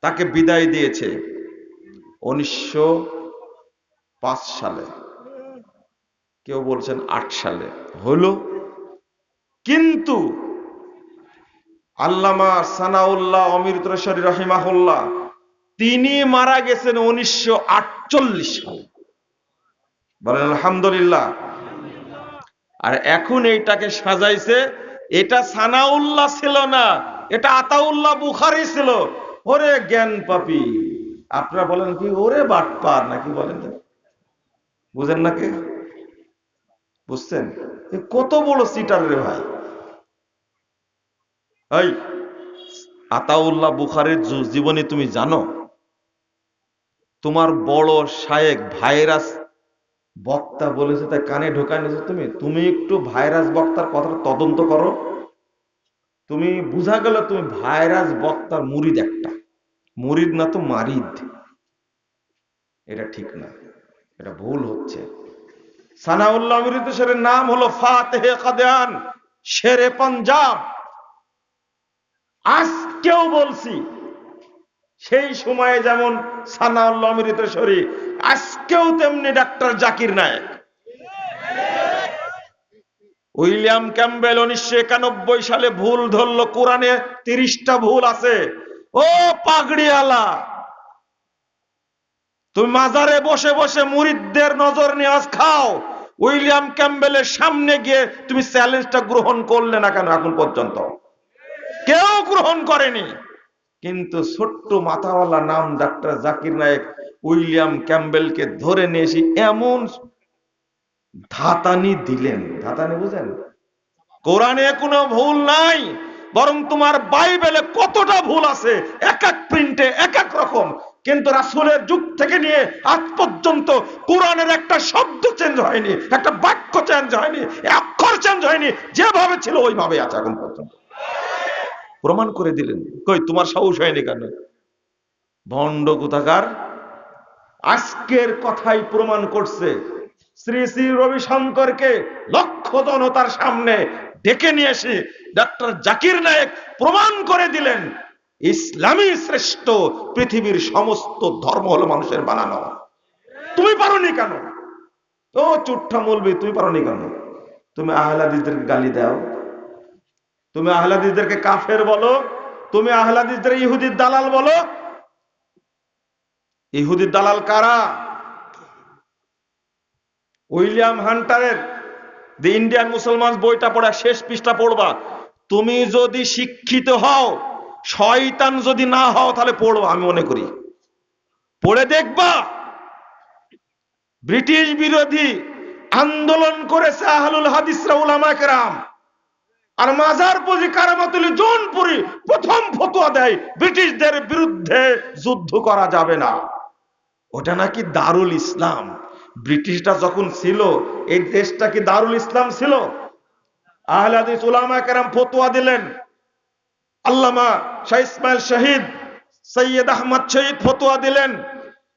[SPEAKER 1] তাকে বিদায় দিয়েছে 1905 সালে, কেউ বলছেন 8 সালে হলো। কিন্তু আল্লামা সানাউল্লাহ অমৃতসরী রহিমাহুল্লাহ তিনি মারা গেছেন 1948 সালে। বলেন আলহামদুলিল্লাহ। আর এখন এইটাকে সাজাইছে, এটা সানাউল্লাহ ছিল না, এটা আতাউল্লাহ বুখারী ছিল। ওরে জ্ঞান পাপী, আপনারা বলেন কি ওরে বাটপার নাকি বলেন? বুঝেন না কে? বুঝছেন? কত বড় সিটার রে ভাই। এই আতাউল্লাহ বুখারীর জীবনী তুমি জানো? তোমার বড় শায়েখ ভাইরাস বক্তা বলেছে তাই কানে ঢোকায় নিয়েছো তুমি। তুমি একটু ভাইরাস বক্তার কথা তদন্ত করো। তুমি বুঝা গেল তুমি ভাইরাস বক্তার মুরিদ একটা, মুরিদ না তো মারিদ। এটা ঠিক না, এটা ভুল হচ্ছে। সানাউল্লাহ অমৃতসরের নাম হলো ফাতেহে কাদিয়ান, শেরে পাঞ্জাব। আজকেও বলছি, সেই সময়ে যেমন সানাউল্লাহ অমৃতসরী, আজকেও তেমনি doctor Zakir Naik. William Campbell 1991 সালে ভুল ধরলো, কোরআনে 30টা ভুল আছে। ও পাগড়িওয়ালা, তুমি মাজারে বসে বসে মুরিদদের নজর নিয়াজ খাও, উইলিয়াম ক্যাম্বেলের সামনে গিয়ে তুমি চ্যালেঞ্জটা গ্রহণ করলে না কেন? এখন পর্যন্ত কেউ গ্রহণ করেনি। কিন্তু ছোট্ট মাথাওয়ালা নাম ডাক্তার জাকির নায়েক উইলিয়াম ক্যাম্বেলকে ধরে নিয়ে এসে এমন ধাতানি দিলেন। ধাতানি বুঝেন? কোরআনে কোনো ভুল নাই, বরং তোমার বাইবেলে কতটা ভুল আছে, এক এক প্রিন্টে এক এক রকম। কিন্তু রাসূলের যুগ থেকে নিয়ে আজ পর্যন্ত কোরআনের একটা শব্দ চেঞ্জ হয়নি, একটা বাক্য চেঞ্জ হয়নি, অক্ষর চেঞ্জ হয়নি, যেভাবে ছিল ওইভাবে আছে এখন পর্যন্ত। প্রমাণ করে দিলেন। কই তোমার সাহস হয়নি কেন? ভণ্ড কোথাকার। আজকের কথাই প্রমাণ করছে। শ্রী শ্রী রবিশঙ্করকে লক্ষ জনতার সামনে ডেকে নিয়ে এসে ডাক্তার জাকির নায়েক প্রমাণ করে দিলেন ইসলামই শ্রেষ্ঠ, পৃথিবীর সমস্ত ধর্ম হলো মানুষের বানানো। তুমি পারোনি কেন? ও চুট্টা মৌলবি, তুমি পারোনি কেন? তুমি আহলে হাদিসদেরকে গালি দাও, তুমি আহলে হাদিসদেরকে কাফের বলো, তুমি আহলে হাদিসদের ইহুদির দালাল বলো। ইহুদির দালাল কারা? উইলিয়াম হান্টারের দি ইন্ডিয়ান মুসলমান বইটা পড়া, শেষ পৃষ্ঠা পড়বা। তুমি যদি শিক্ষিত হও, শয়তান যদি না হও, তাহলে পড়বা। আমি মনে করি পড়ে দেখবা। ব্রিটিশ বিরোধী আন্দোলন করেছে আহলুল হাদিসরা, উলামায়ে কেরাম। আর মাজারপুরি কারামাতুল জৌনপুরি প্রথম ফতোয়া দেয় ব্রিটিশদের বিরুদ্ধে যুদ্ধ করা যাবে না। ওটা নাকি দারুল ইসলাম। ব্রিটিশরা যখন ছিল এই দেশটা কি দারুল ইসলাম ছিল? আহলে হাদিস উলামায়ে কেরাম ফতোয়া দিলেন। আল্লামা শাহ ইসমাইল শহীদ, সৈয়দ আহমদ শহীদ ফতোয়া দিলেন,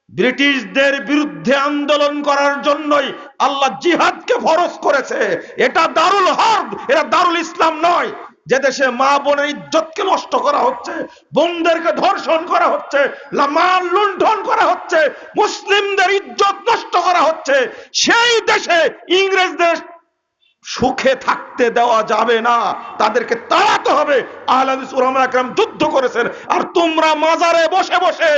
[SPEAKER 1] ব্রিটিশদের বিরুদ্ধে আন্দোলন করার জন্যই আল্লাহ জিহাদকে ফরজ করেছে। এটা দারুল হার্ব, এটা দারুল ইসলাম নয়। যে দেশে মা বোনের ইজ্জতকে নষ্ট করা হচ্ছে, বোনদেরকে ধর্ষণ করা হচ্ছে, মাল লুণ্ঠন করা হচ্ছে, মুসলিমদের ইজ্জত নষ্ট করা হচ্ছে, সেই দেশে ইংরেজদের সুখে থাকতে দেওয়া যাবে না, তাদেরকে তাড়াতে হবে। আহলে হাদিস উলামায়ে কেরাম যুদ্ধ করেছেন। আর তোমরা মাজারে বসে বসে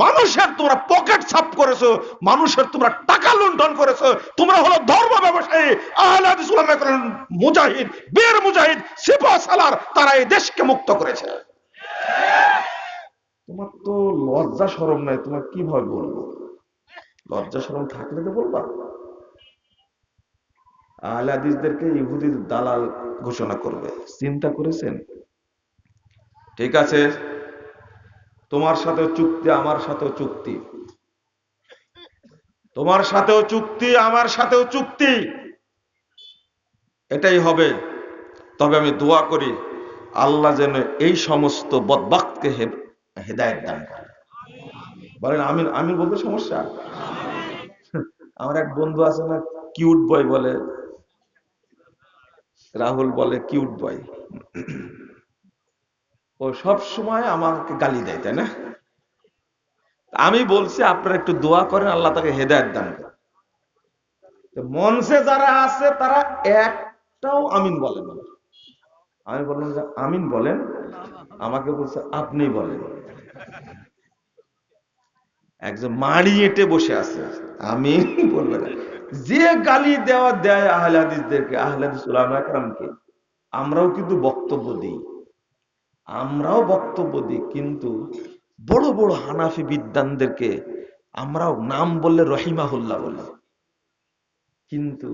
[SPEAKER 1] মানুষের তোমরা পকেট সাফ করেছো, মানুষের তোমরা টাকা লুণ্ঠন করেছো, তোমরা হলো ধর্ম ব্যবসায়ী। আহলে হাদিস উলামায়ে কেরাম মুজাহিদ, বীর মুজাহিদ, সিপাহ সালার, তারা এই দেশকে মুক্ত করেছে। তোমার তো লজ্জা শরম নাই, তোমার কিভাবে বলবো? লজ্জা শরম থাকলে তো বলবা। আহলে হাদিসদেরকে ইহুদির দালাল ঘোষণা করবে, চিন্তা করেছেন? ঠিক আছে, তোমার সাথেও চুক্তি, আমার সাথেও চুক্তি, তোমার সাথেও চুক্তি, আমার সাথেও চুক্তি, এটাই হবে। তবে আমি দোয়া করি আল্লাহ যেন এই সমস্ত বদবক্তকে হেদায়েত দান করে। বলেন আমিন। আমিন বলতে সমস্যা? আমার এক বন্ধু আছে না, কিউট বয় বলে, রাহুল বলে কিউট বয়, ও সব সময় আমাকে গালি দেয়, তাই না? আমি বলছি আপনারা একটু দোয়া করেন, আল্লাহ তাকে হেদায়েত দান করেন। মঞ্চে যারা আছে তারা একটাও আমিন বলেন না। আমি বললাম যে আমিন বলেন, আমাকে বলছে আপনি বলেন। একজন মাড়ি এঁটে বসে আছে, আমিন বলবে না। যে গালি দেওয়া দেয় আহলে হাদিসদেরকে, আহলে হাদিস উলামায়ে কেরামকে, আমরাও কিন্তু বক্তব্য দিই, আমরাও বক্তব্য দিই, কিন্তু বড় বড় হানাফি বিদ্বানদেরকে আমরাও নাম বললে রহিমাহুল্লাহ বলি। কিন্তু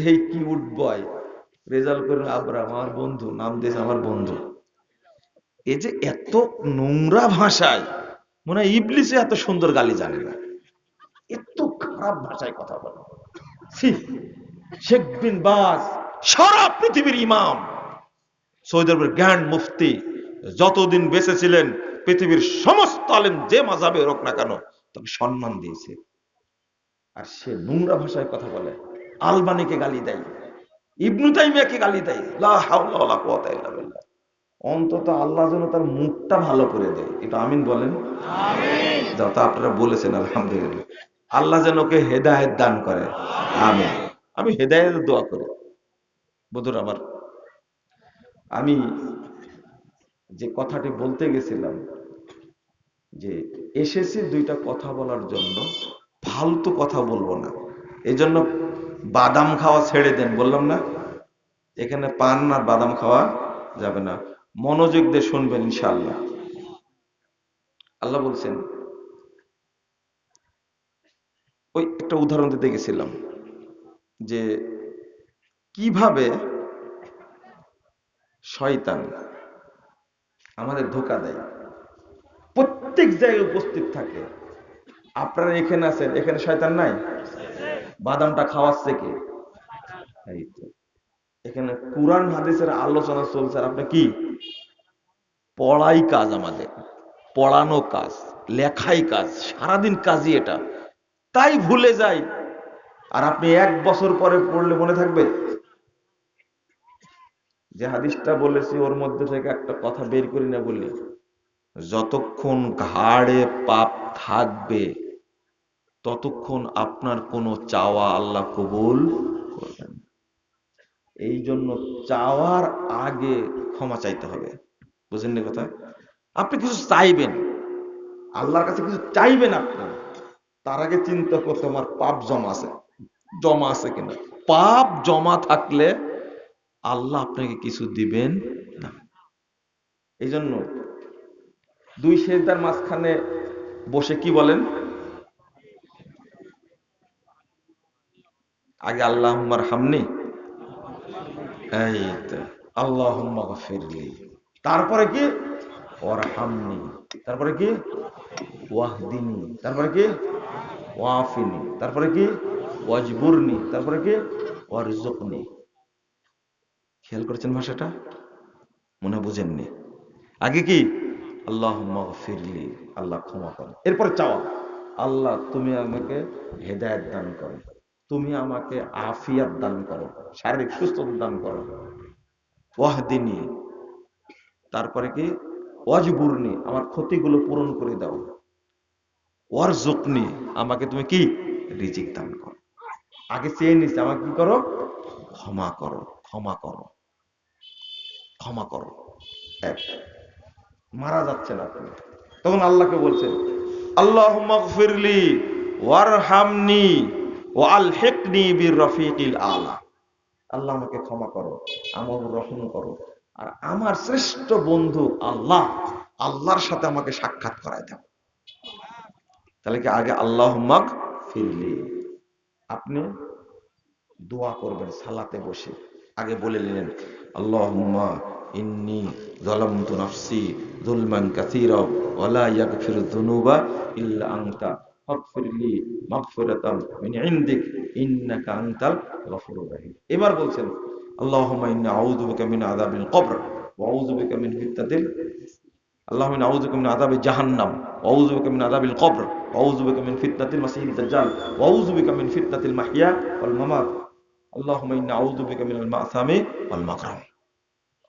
[SPEAKER 1] এই কিউট বয় রেজাল্ট করে আবরাম, আমার বন্ধু, নাম দিয়েছে আমার বন্ধু, এই যে এত নোংরা ভাষায়, মনে হয় ইবলিসে এত সুন্দর গালি জানে না, এত খারাপ ভাষায় কথা বলে। শেখ বিন বাজ সারা পৃথিবীর ইমাম, সৌদি আরবের গ্র্যান্ড মুফতি, যতদিন বেঁচে ছিলেন পৃথিবীর সমস্ত আলেম যে মাযহাবে হোক না কেন তাকে সম্মান দিয়েছে। আর সে নোংরা ভাষায় কথা বলে, আলবানীকে গালি দেয়, ইবনু তাইমিয়াকে গালি দেয়। লা হাওলা ওয়ালা কুওয়াতা ইল্লা বিল্লাহ। অন্তত আল্লাহ যেন তার মুখটা ভালো করে দেয়, এটা আমিন বলেন। আমিন। যা তা আপনারা বলেছেন আলহামদুলিল্লাহ। আল্লাহ যেন ওকে হেদায়েত দান করে, আমিন। আমি হেদায়েতের দোয়া করি। বন্ধুরা আমার, আমি যে কথাটি বলতে গেছিলাম, যে এসেছি দুইটা কথা বলার জন্য, ফালতু কথা বলবো না। এজন্য বাদাম খাওয়া ছেড়ে দেন, বললাম না? এখানে পান আর বাদাম খাওয়া যাবে না। মনোযোগ দিয়ে শুনবেন ইনশাআল্লাহ। আল্লাহ বলছেন, ওই একটা উদাহরণ দিতে গেছিলাম যে কিভাবে শয়তান আমাদের ধোঁকা দেয়, প্রত্যেক জায়গায় উপস্থিত থাকে। আপনারা এখানে আছেন, এখানে শয়তান নাই? বাদামটা খাওয়াচ্ছে কে? এই তো। এখানে কুরআন হাদিসের আলোচনা চলছে, আর আপনি কি পড়াই কাজ, আমাদের পড়ানো কাজ, লেখাই কাজ, সারাদিন কাজই এটা, তাই ভুলে যাই। আর আপনি 1 বছর পরে পড়লে মনে থাকবে? যে হাদিসটা বলেছি ওর মধ্যে থেকে একটা কথা বের করি না বললি, যতক্ষণ ঘাড়ে পাপ থাকবে ততক্ষণ আপনার কোনো চাওয়া আল্লাহ কবুল করবেন। এই জন্য চাওয়ার আগে ক্ষমা চাইতে হবে। বুঝেন না কথা? আপনি কিছু চাইবেন, আল্লাহর কাছে কিছু চাইবেন, আপনি তার আগে চিন্তা করতে আমার পাপ জমা আছে কিনা। পাপ জমা থাকলে আল্লাহ আপনাকে কিছু দিবেন না। এই জন্য 2 সেজদার মাঝখানে বসে কি বলেন? আগে আল্লাহুম্মা আরহামনি, এই তো আল্লাহুম্মা গফিরলি, তারপরে কি ওয়ারহামনি, তারপরে কি ওয়াহদিনি, তারপরে কি ওয়াফিনি, তারপরে কি ওয়াজবুরনি, তারপরে কি ওয়ারজুকনি। খেয়াল করেছেন ভাষাটা? মনে হয় বুঝেননি। আগে কি আল্লাহুম্মা গফিরলি, আল্লাহ ক্ষমা করো, এরপরে চাওয়া আল্লাহ তুমি আমাকে হেদায়েত দান করো, তুমি আমাকে আফিয়াত দান করো, শারীরিক সুস্থতা দান করো, ওয়াহদিনী, তারপরে কি ওয়াজবুরনি, আমার ক্ষতিগুলো পূরণ করে দাও, ওয়ারজুকনি, আমাকে তুমি কি রিজিক দান করো। আগে চেয়ে নিচ্ছে আমাকে কি করো, ক্ষমা করো, ক্ষমা করো, ক্ষমা করো। এক, মারা যাচ্ছেন আপনি, তখন আল্লাহকে বলছেন আল্লাহুম্মা গফিরলি ওয়ারহামনি ওয়ালহিকনি বিররফিকিল আলা, আল্লাহ আমাকে ক্ষমা করো, আমার রহম করো, আর আমার শ্রেষ্ঠ বন্ধু আল্লাহ, আল্লাহর সাথে আমাকে সাক্ষাৎ করায় দাও। তাহলে কি আগে আল্লাহুম্মা গফিরলি, আপনি দোয়া করবেন সালাতে বসে, আগে বলে নিলেন আল্লাহুম্মা ইন্নী যালামতু নাফসি যুলমান কাসীরা ওয়া লা ইয়াগফিরুয যুনুবা ইল্লা আনতা ফাগফিরলি মাগফিরাতাম মিন ইনদিক ইন্নাকা আনতাল গফুরুর রহিম। এবার বলছেন আল্লাহুম্মা ইন্নী আউযু বিকা মিন আযাবিল কবর ওয়া আউযু বিকা মিন ফিতনাতিল, আল্লাহুম্মা ইন্নী আউযু বিকা মিন আযাবি জাহান্নাম ওয়া আউযু বিকা মিন আযাবিল কবর ওয়া আউযু বিকা মিন ফিতনাতিল মাসিহিদ দাজ্জাল ওয়া আউযু বিকা মিন ফিতনাতিল মাহইয়া ওয়াল মামাত আল্লাহুম্মা ইন্নী আউযু বিকা মিনাল মাসামি ওয়াল মাকরাম।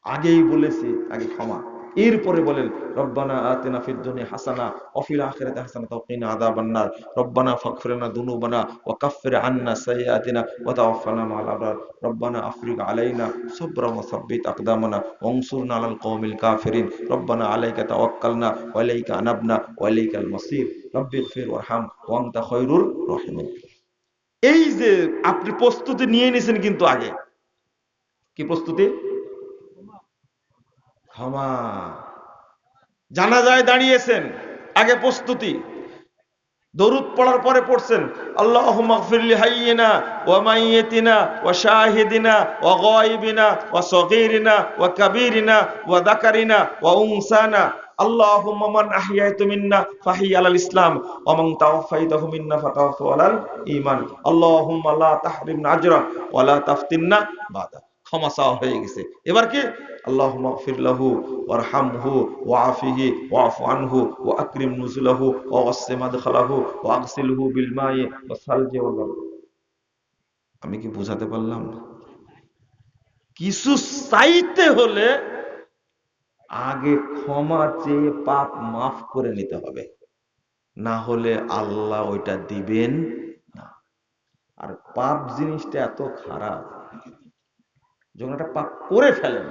[SPEAKER 1] আগেই বলেছি আগে ক্ষমা, এরপরে বলেন রব্বানা আতিনা ফিদ দুনিয়া হাসানা ওয়া ফিল আখিরাতি হাসানাতাও ওয়া কিনা আযাবান নার রব্বানা ফাগফির লানা যুনুবানা ওয়া কাফফির আন্না সাইয়্যাতিনা ওয়া তাওয়াফানা মা'আল আবরার রব্বানা আফরিগ আলাইনা সাবরান ওয়া সাব্বিত আকদামানা ওয়ানসুরনা আলাল কওমিল কাফিরিন রব্বানা আলাইকা তাওয়াক্কালনা ওয়া ইলাইকা আনাবনা ওয়া ইলাইকাল মাসির রব্বিগফির ওয়ারহাম ওয়া আনতা খায়রুর রাহিমিন। এই যে আপনি প্রস্তুতি নিয়ে নিয়েছেন, কিন্তু আগে কি প্রস্তুতি? ক্ষমা। জানাজায় দাঁড়িয়েছেন, আগে প্রস্তুতি। দরুদ পড়ার পরে পড়ছেন আল্লাহুম্মা গফিরলি হাইয়িনা ওয়া মাইয়িতিনা ওয়া শাহিদিনা ওয়া গায়িবিনা ওয়া সগীরিনা ওয়া কাবীরিনা ওয়া যাকারিনা ওয়া উনসানা আল্লাহুম্মা মান আহইয়াইতু মিন্না ফাহিয় আলাল ইসলাম ওয়া মান তাওয়াফাইতাহু মিন্না ফাতাওয়াফাহু আলাল ঈমান আল্লাহুম্মা লা তাহরিমনা আজরা ওয়া লা তাফতিননা বাদা। ক্ষমা চাওয়া হয়ে গেছে, এবার কি আল্লাহুম্মা গফির লাহু ওয়ারহামহু ওয়াআফিহি ওয়াফু আনহু ওয়া আকরিম নুজুলাহু ওয়া ওয়াসসি মাদখালাহু ওয়া আগসিলহু বিল মাই ওয়াস সালজি ওয়াল বারদ। আমি কি বুঝাতে পারলাম? কিছু চাইতে হলে আগে ক্ষমা চেয়ে পাপ মাফ করে নিতে হবে, না হলে আল্লাহ ওইটা দিবেন না। আর পাপ জিনিসটা এত খারাপ, যখন একটা পাপ করে ফেলেন,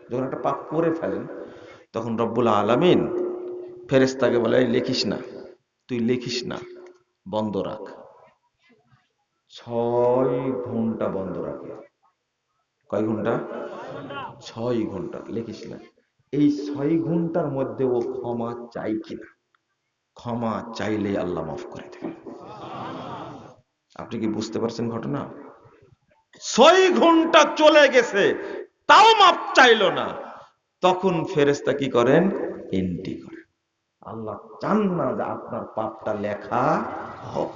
[SPEAKER 1] যখন একটা পাপ করে ফেলেন তখন রব্বুল আলামিন ফেরেশতাকে বলে লিখিস না, তুই লিখিস না, বন্ধ রাখ, 6 ঘন্টা বন্ধ রাখে। কয় ঘন্টা? 6 ঘন্টা লিখিস না। এই 6 ঘন্টার মধ্যে ও ক্ষমা চাই কিনা, ক্ষমা চাইলে আল্লাহ মাফ করে দেবেন। আপনি কি বুঝতে পারছেন ঘটনা? 6 ঘন্টা চলে গেছে, তাও মাফ চাইলো না, তখন ফেরেশতা কি করেন? এন্ট্রি করেন। আল্লাহ চান না যে আপনার পাপটা লেখা হোক।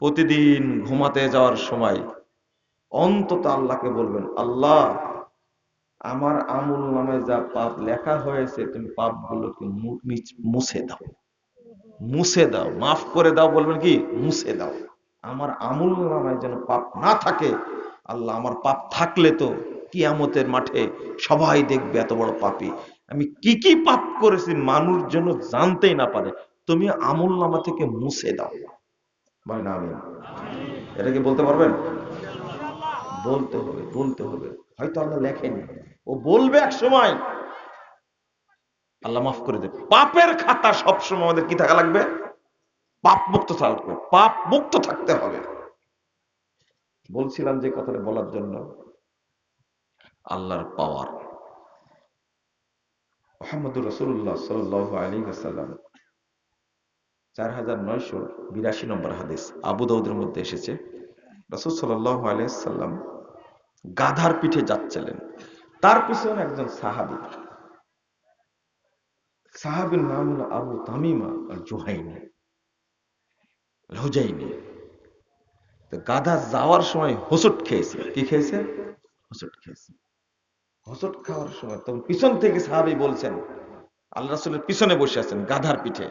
[SPEAKER 1] প্রতিদিন ঘুমাতে যাওয়ার সময় অন্তত আল্লাহকে বলবেন, আল্লাহ আমার আমল নামে যা পাপ লেখা হয়েছে তুমি পাপগুলোকে মুছে দাও, মুছে দাও, মাফ করে দাও। বলবেন কি? মুছে দাও, আমার আমল নামায় যেন পাপ না থাকে। আল্লাহ আমার পাপ থাকলে তো কিয়ামতের মাঠে সবাই দেখবে এত বড় পাপী, আমি কি কি পাপ করেছি মানুষ যেন জানতেই না পারে, তুমি আমল নামা থেকে মুছে দাও। ভাই না আমি এটা কি বলতে পারবেন? বলতে হবে, বলতে হবে। হয়তো আল্লাহ লেখেনি, ও বলবে এক সময়, আল্লাহ মাফ করে দেবে। পাপের খাতা সবসময় আমাদের কি থাকা লাগবে? পাপ মুক্ত থাকবে, পাপ মুক্ত থাকতে হবে। বলছিলাম যে কথাটা বলার জন্য, আল্লাহর পাওয়ার। মুহাম্মদুর রাসূলুল্লাহ সাল্লাল্লাহু আলাইহি ওয়াসাল্লাম 4982 নম্বর হাদিস, আবু দাউদের মধ্যে এসেছে, রাসূল সাল্লাল্লাহু আলাইহি ওয়াসাল্লাম গাধার পিঠে যাচ্ছিলেন, তার পিছনে একজন সাহাবী, সাহাবীর নাম হলো আবু তামিমা আল জুহাইনি হুজাইনি। তো গাধা যাওয়ার সময় হোঁচট খেয়েছে। কি খেয়েছে? হোঁচট খেয়েছে। হোঁচট খাওয়ার সময় তখন পিছন থেকে সাহাবী বলছেন, আল্লাহ রাসূলের পিছনে বসে আছেন গাধার পিঠে,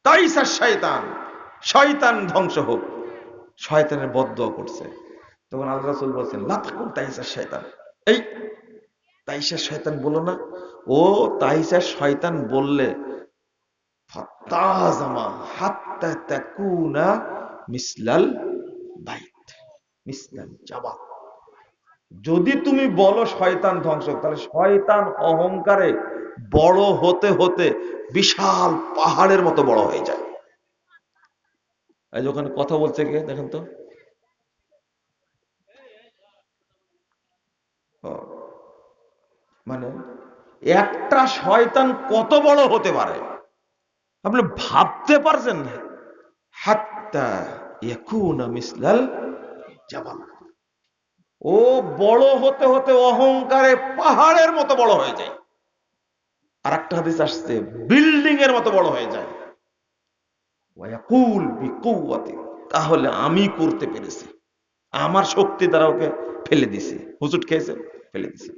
[SPEAKER 1] তাইসা শয়তান, শয়তান ধ্বংস হোক, শয়তানের বদদোয়া করছে। তখন আল্লাহ রাসূল বলছেন, লা তাকুল তাইসা শয়তান, এই তাইসা শয়তান বলো না। ও তাইসা শয়তান বললে ফাত্তাজামা হাত্তা তাকুনা মিসলাল বাইত, মিসলাল জাবাল। যদি তুমি বলো শয়তান ধ্বংস, তাহলে শয়তান অহংকারে বড় হতে হতে বিশাল পাহাড়ের মতো বড় হয়ে যায়। এই যে ওখানে কথা বলছে কে দেখেন তো। ও, মানে একটা শয়তান কত বড় হতে পারে আপনি ভাবতে পারছেন না। হাত্তা ইয়াকুনা মিসলাল জাবাল, ও বড় হতে হতে অহংকারে পাহাড়ের মতো বড় হয়ে যায়। আর একটা হাদিস আসছে বিল্ডিং এর মতো বড় হয়ে যায়। ওয়ায়াকুল বিকুওয়াতি, তাহলে আমি করতে পেরেছি, আমার শক্তি দ্বারা ওকে ফেলে দিছি, হুজুট খেয়েছে ফেলে দিছি।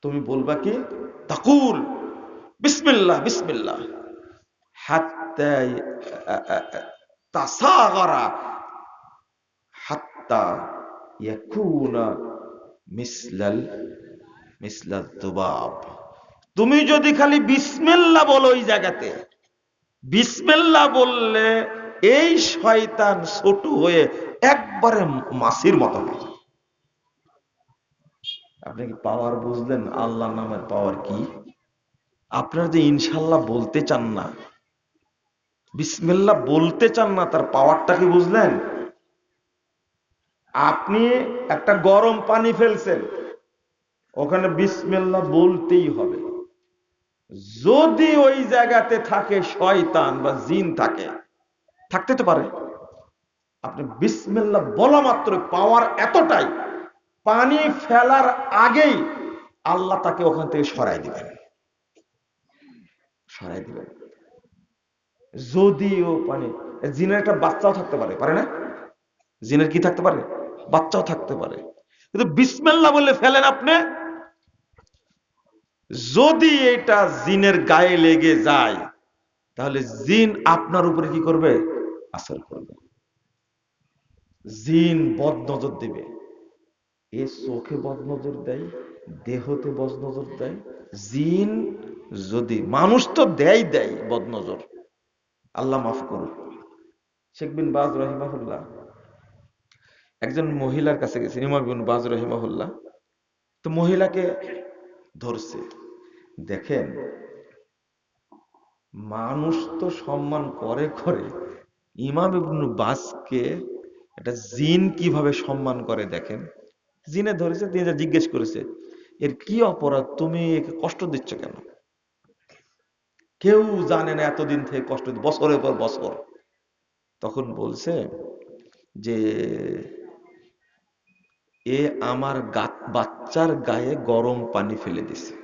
[SPEAKER 1] তুমি বলবা কি, তাকুল বিসমিল্লাহ বিসমিল্লাহ হাত্তা তাসাগারা হাত্তা ইয়াকুনা মিসলাল মিসলাল যুবাব। তুমি যদি খালি বিসমিল্লাহ বলো ওই জায়গাতে, বিসমিল্লাহ বললে এই শয়তান ছোট হয়ে একবারে মাছির মতো হয়ে যায়। আপনি কি পাওয়ার বুঝলেন? আল্লাহ নামের পাওয়ার কি? আপনারা যে ইনশাল্লাহ বলতে চান না, বিসমিল্লাহ বলতে চান না, তার পাওয়ারটা কি বুঝলেন? আপনি একটা গরম পানি ফেলছেন, ওখানে বিসমিল্লাহ বলতেই হবে। যদি ওই জায়গাতে থাকে শয়তান বা জিন থাকে, থাকতে তো পারে, আপনি বিসমিল্লাহ বলা মাত্র পাওয়ার এতটাই, পানি ফেলার আগেই আল্লাহ তাকে ওখান থেকে সরাই দিবেন, সরাই দিবেন। যদিও পানি, জিনের একটা বাচ্চাও থাকতে পারে, পারে না? জিনের কি থাকতে পারে? বাচ্চাও থাকতে পারে। কিন্তু বিসমিল্লাহ বলে ফেলেন আপনি, যদি এটা জিনের গায়ে লেগে যায়, তাহলে জিন আপনার উপরে কি করবে? আসর করবে। জিন বদনজর দিবে। এ চোখে বদনজর দেয়, দেহতে বদনজর দেয়। জিন যদি, মানুষ তো দেয় দেয় বদনজর, আল্লাহ মাফ করুন। শেখ বিন বাজ রহিমাহুল্লাহ একজন মহিলার কাছে গেছেন, ইমাম বিন বাজ রহিমাহুল্লাহ। তো মহিলাকে ধরছে। দেখেন, মানুষ তো সম্মান করে করে, ইমাম ইবনে বাজকে একটা জিন কিভাবে সম্মান করে দেখেন। জিনে ধরেছে, তিনি যা জিজ্ঞেস করেছে, এর কি অপরাধ, তুমি একে কষ্ট দিচ্ছ কেন? কেউ জানে না এতদিন থেকে কষ্ট, বছরের পর বছর। তখন বলছে যে এ আমার বাচ্চার গায়ে গরম পানি ফেলে দিছে,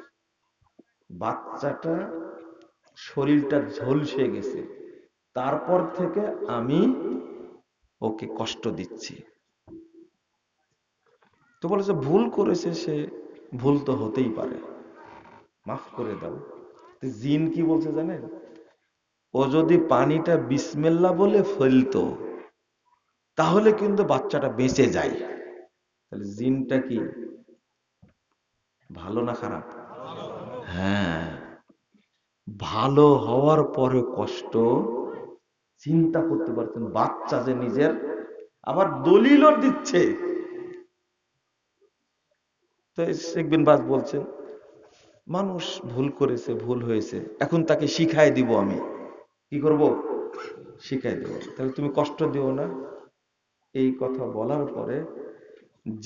[SPEAKER 1] বাচ্চাটা শরীরটা ঝলসে গেছে, তারপর থেকে আমি ওকে কষ্ট দিচ্ছি। তো বলেছে ভুল করেছে সে, ভুল তো হতেই পারে, মাফ করে দাও। জিন কি বলছে জানেন? ও যদি পানিটা বিসমিল্লাহ বলে ফেলতো, তাহলে কিন্তু বাচ্চাটা বেঁচে যায়। তাহলে জিনটা কি ভালো না খারাপ? হ্যাঁ, ভালো হওয়ার পরে কষ্ট। চিন্তা করতে পারছেন, বাচ্চা যে নিজের, আবার দলিলও দিচ্ছে। তো শেখ বিন বাজ বলছেন, মানুষ ভুল করেছে, ভুল হয়েছে, এখন তাকে শিখাই দিব। আমি কি করব? শিখাই দেব। তাহলে তুমি কষ্ট দিও না। এই কথা বলার পরে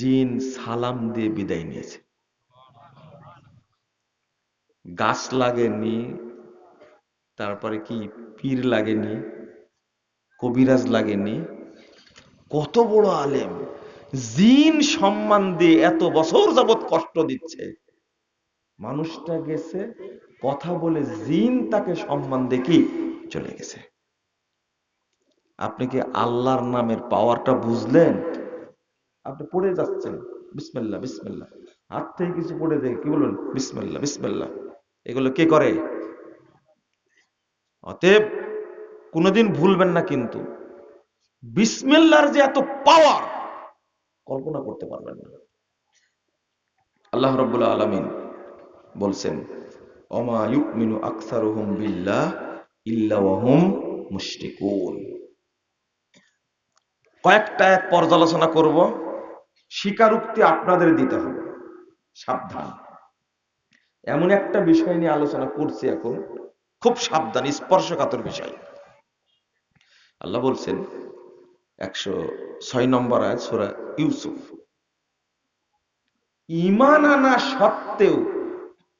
[SPEAKER 1] জিন সালাম দিয়ে বিদায় নিয়েছে। গাছ লাগেনি, তারপরে কি পীর লাগেনি, কবিরাজ লাগেনি, কত বড় আলেম, জিন সম্মান দিয়ে এত বছর যাবৎ কষ্ট দিচ্ছে, মানুষটা গেছে কথা বলে, জিন তাকে সম্মান দিয়ে কি চলে গেছে। আপনি কি আল্লাহর নামের পাওয়ারটা বুঝলেন? আপনি পড়ে যাচ্ছেন, বিসমিল্লাহ বিসমিল্লাহ, হাত থেকে কিছু পড়ে যায় কি বলুন বিসমিল্লাহ বিসমিল্লাহ, এগুলো কে করে? অতএব কোনোদিন ভুলবেন না, কিন্তু বিসমিল্লাহর যে এত পাওয়ার কল্পনা করতে পারবেন না। আল্লাহ রাব্বুল আলামিন বলছেন, ওমা ইউমিনু আকসারুহুম বিল্লাহ ইল্লা ওয়া হুম মুশরিকুন। কয়েকটা এক পর্যালোচনা করব, স্বীকারোক্তি আপনাদের দিতে হবে, সাবধান। এমন একটা বিষয় নিয়ে আলোচনা করছি এখন, খুব সাবধান, স্পর্শকাতর বিষয়। আল্লাহ বলছেন 106 নম্বর আয়াত সূরা ইউসুফ, ঈমান আনা সত্ত্বেও,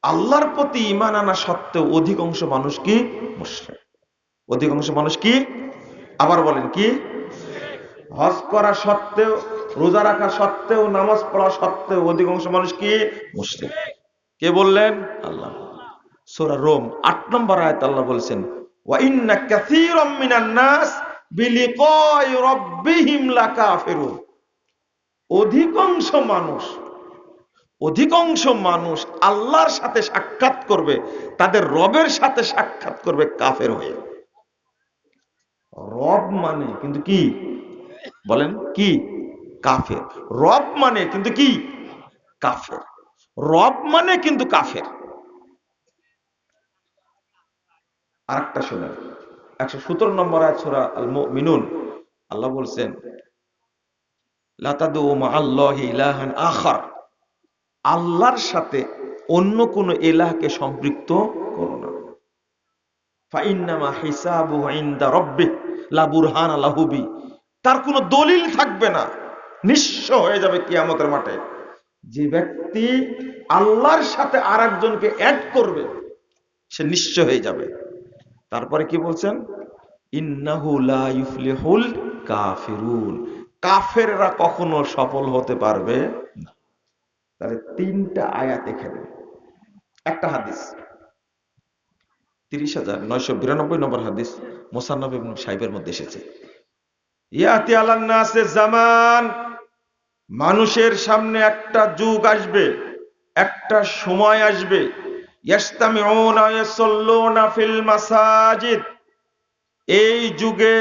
[SPEAKER 1] আল্লাহর প্রতি ঈমান আনা সত্ত্বেও অধিকাংশ মানুষ কি মুশরিক। অধিকাংশ মানুষ কি? আবার বলেন কি? হজ করা সত্ত্বেও, রোজা রাখা সত্ত্বেও, নামাজ পড়া সত্ত্বেও অধিকাংশ মানুষ কি মুশরিক। কে বললেন? আল্লাহ। সূরা রোম 8 নম্বর আয়াত আল্লাহ বলছেন, ওয়া ইন্না কাসীরাম মিনান নাস বিলিকাই রাব্বিহিম লাকাফিরুন। অধিকাংশ মানুষ আল্লাহর সাথে সাক্ষাৎ করবে, তাদের রবের সাথে সাক্ষাৎ করবে কাফের হয়ে। রব মানে কিন্তু কি বলেন? কি? কাফের। রব মানে কিন্তু কি? কাফের। রব মানে কিন্তু কাফের। আরেকটা শুনেন, 117 নম্বর আয়াত সূরা আল মুমিনুন, আল্লাহ বলছেন, লা তাদউ মাআল্লাহি ইলাহান আখার। আল্লাহর সাথে অন্য কোন ইলাহকে সম্পৃক্ত করো না। ফাইন্নামা হিসাবুহু ইনদা রাব্বিহ লা বুরহানা লাহু বি। তার কোনো দলিল থাকবে না, নিঃস্ব হয়ে যাবে কিয়ামতের মাঠে। যে ব্যক্তি আল্লাহর সাথে আরেকজনকে অ্যাড করবে, সে নিঃস্ব হয়ে যাবে। তারপরে কি বলছেন? ইন্নাহু লা ইউফলিহুল কাফিরুন। কাফেররা কখনো সফল হতে পারবে না। তাহলে 3টা আয়াত এখানে, একটা হাদিস, 30,992 নম্বর হাদিস মুসান্নাফ ইবনে সাহিবের মধ্যে এসেছে, ইয়াতি আলান নাসে জামান, মানুষের সামনে একটা যুগ আসবে, একটা সময় আসবে, ইয়াস্তামিউনা ইয়াসাল্লুনা ফিল মাসাজিদ। এই যুগে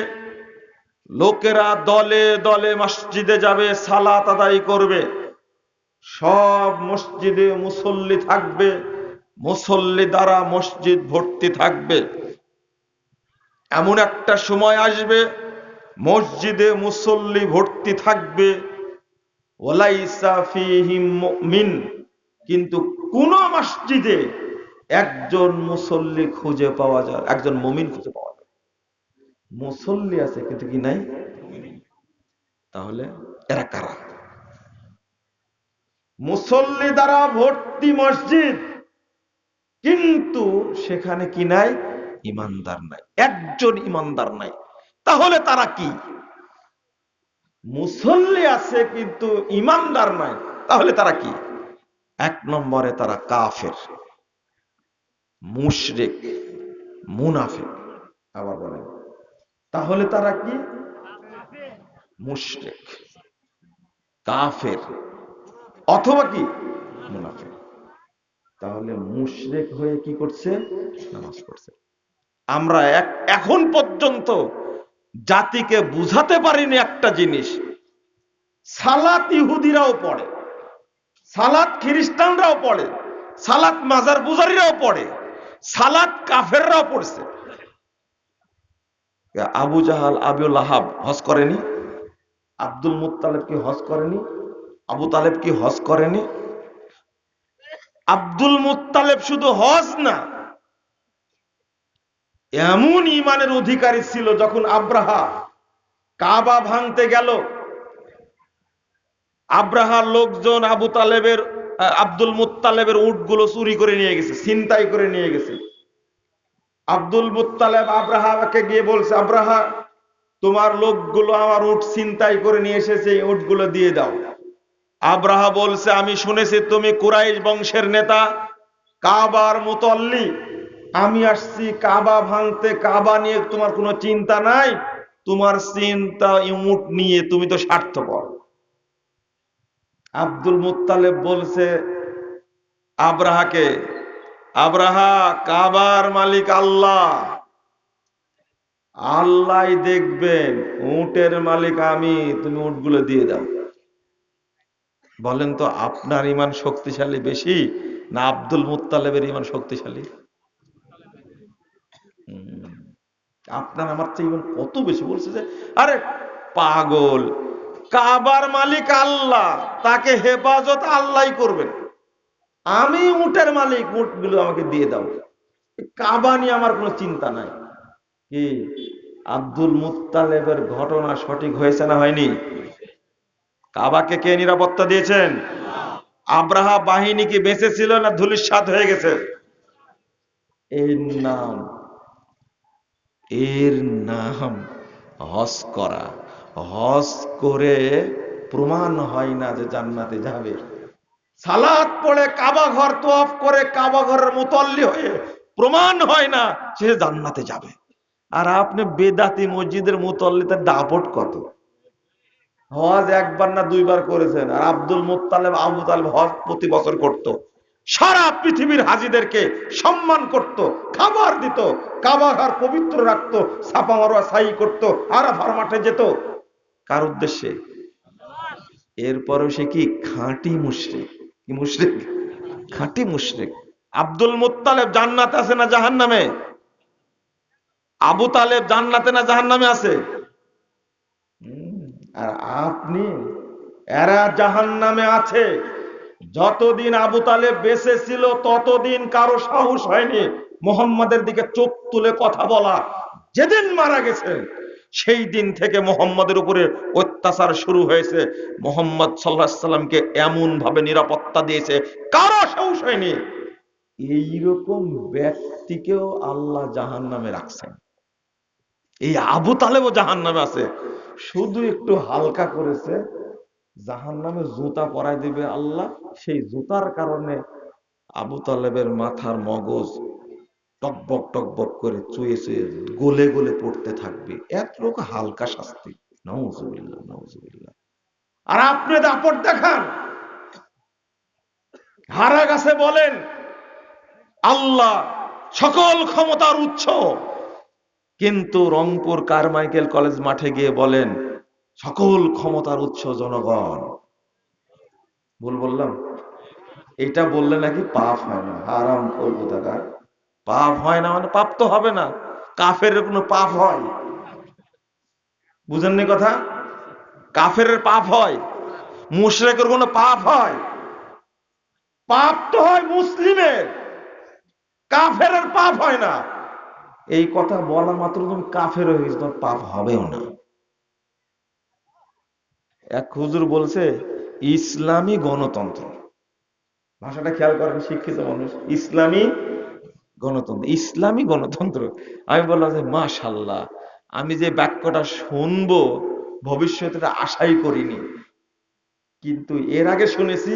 [SPEAKER 1] লোকেরা দলে দলে মসজিদে যাবে, সালাত আদায় করবে। সব মসজিদে মুসল্লি থাকবে, মুসল্লি দ্বারা মসজিদ ভর্তি থাকবে। এমন একটা সময় আসবে, মসজিদে মুসল্লি ভর্তি থাকবে, ওয়ালাইসা ফীহিম মুমিন, কিন্তু কোন মসজিদে একজন মুসল্লি খুঁজে পাওয়া যায়, একজন মুমিন খুঁজে পাওয়া যায়। মুসল্লি আছে কিন্তু কি নাই? তাহলে এরা কারা? মুসল্লি দ্বারা ভর্তি মসজিদ, কিন্তু সেখানে কি নাই? ইমানদার নাই, একজন ইমানদার নাই। তাহলে তারা কি? মুসল্লি আছে কিন্তু ইমানদার নাই, তাহলে তারা কি? 1 নম্বরে তারা কাফের, মুশরিক, মুনাফিক। আবার বলেন, তাহলে তারা কি? মুশরিক, কাফের, অথবা কি মুনাফিক। তাহলে মুশরিক হয়ে কি করছে? নামাজ পড়ছে। আমরা এখন পর্যন্ত জাতিকে বুঝাতে পারিনি একটা জিনিস, সালাত ইহুদিরাও পড়ে, সালাত খ্রিস্টানরাও পড়ে, সালাত মাজার পূজারীরাও পড়ে, সালাত কাফেররাও পড়ছে। আবু জাহাল, আবু লাহাব হজ করেনি? আব্দুল মুত্তালিব কি হজ করেনি? আবু তালেব কি হজ করেনি? আব্দুল মুত্তালিব শুধু হজ না, এমন ইমানের অধিকারী ছিল, যখন আব্রাহা কাবা ভাঙতে গেল, আব্রাহার লোকজন আব্দুল মুত্তালিবের উটগুলো চুরি করে নিয়ে গেছে, ছিনতাই করে নিয়ে গেছে। আব্দুল মুত্তালিব আব্রাহাকে গিয়ে বলছে, আব্রাহা, তোমার লোকগুলো আমার উট ছিনতাই করে নিয়ে এসেছে, এই উটগুলো দিয়ে দাও। আব্রাহা বলছে, আমি শুনেছি তুমি কুরাইশ বংশের নেতা, কাবার মুতল্লি, আমি আসছি কাবা ভাঙতে, কাবা নিয়ে তোমার কোনো চিন্তা নাই, তোমার চিন্তা উট নিয়ে, তুমি তো স্বার্থপর। আব্দুল মুত্তালেব বলছে আব্রাহাকে, আব্রাহা, কাবার মালিক আল্লাহ, আল্লাহ দেখবেন, উটের মালিক আমি, তুমি উটগুলো দিয়ে দাও। বলেন তো আপনার ইমান শক্তিশালী বেশি না আব্দুল মুত্তালেবের ইমান শক্তিশালী? আপনার আমার চেয়ে ইমান কত বেশি। বলছে যে আরে পাগল, কাবার মালিক আল্লাহ, তাকে হেফাজত আল্লাহই করবেন, আমি উটের মালিক, উটগুলো আমাকে দিয়ে দাও, কাবা নিয়ে আমার কোনো চিন্তা নাই। কি আব্দুল মুত্তালেবের ঘটনা সঠিক হয়েছে না হয়নি? কাবাকে কে নিরাপত্তা দিয়েছেন? আব্রাহা বাহিনী কি বেঁচে ছিল না ধূলিসাৎ হয়ে গেছে? এর নাম, এর নাম হজ করা। হজ করে প্রমাণ হয় না যে জান্নাতে যাবে। সালাত পড়ে কাবা ঘর তওয়াফ করে কাবা ঘরের মুতাল্লি হয়ে প্রমাণ হয় না সে জান্নাতে যাবে। আর আপনি বেদাতি মসজিদের মুতাল্লিতে দাপট কত? হজ একবার না দুইবার করেছেন। আর আব্দুল মুত্তালেব, আবু তালেব হজ প্রতি বছর করত, সারা পৃথিবীর হাজীদেরকে সম্মান করত, খাবার দিত, কাবা ঘর পবিত্র রাখত, ছাপা মারোয়া সাই করত, আরাফার মাঠে যেত। কার উদ্দেশ্যে? এরপরও সে কি খাঁটি মুশরিক? কি মুশরিক? খাঁটি মুশরিক। আব্দুল মুত্তালেব জান্নাতে আছে না জাহান্নামে? আবু তালেব জান্নাতে না জাহান্নামে আছে? আর আপনি, এরা জাহান্নামে আছে। যতদিন আবু তালেব বেঁচে ছিল ততদিন কারো সাহস হয়নি মুহাম্মাদের দিকে চোখ তুলে কথা বলা। যেদিন মারা গেছে সেই দিন থেকে মুহাম্মাদের উপরে অত্যাচার শুরু হয়েছে। মুহাম্মদ সাল্লাল্লাহু আলাইহি সাল্লামকে এমন ভাবে নিরাপত্তা দিয়েছে কারো সাহস হয়নি। এইরকম ব্যক্তিকেও আল্লাহ জাহান্নামে রাখছেন। এই আবু তালেবও জাহান্নামে আছে, শুধু একটু হালকা করেছে, জাহান্নামে জুতা পরাই দিবে আল্লাহ। সেই জুতার কারণে আবু তালেবের মাথার মগজ টকবক টকবক করে চুয়ে চুয়ে গলে গলে পড়তে থাকবে। এত লোক হালকা শাস্তি। নাউজুবিল্লাহ, নাউজুবিল্লাহ। আর আপনি দাপট দেখান, হারা গাছে বলেন আল্লাহ সকল ক্ষমতার উৎস, কিন্তু রংপুর কারমাইকেল কলেজ মাঠে গিয়ে বলেন সকল ক্ষমতার উৎস জনগণ। ভুল বললাম? এটা বললে নাকি পাপ হয় না। হারাম করবো টাকা। পাপ হয় না মানে পাপ তো হবে না। কাফের কোনো পাপ হয়? বুঝেননি কথা? কাফের পাপ হয়? মুশরিকের কোনো পাপ হয়? পাপ তো হয় মুসলিমের, কাফের পাপ হয় না। এই কথা বলা মাত্র তুমি কাফের হয়ে গেছো, তোমার পাপ হবেও না। এক হুজুর বলছে ইসলামী গণতন্ত্র, ভাষাটা খেয়াল করেন শিক্ষিত মানুষ, ইসলামী গণতন্ত্র, ইসলামী গণতন্ত্র। আমি বললাম যে মাশাআল্লাহ, আমি যে বাক্যটা শুনবো ভবিষ্যতে আশাই করিনি, কিন্তু এর আগে শুনেছি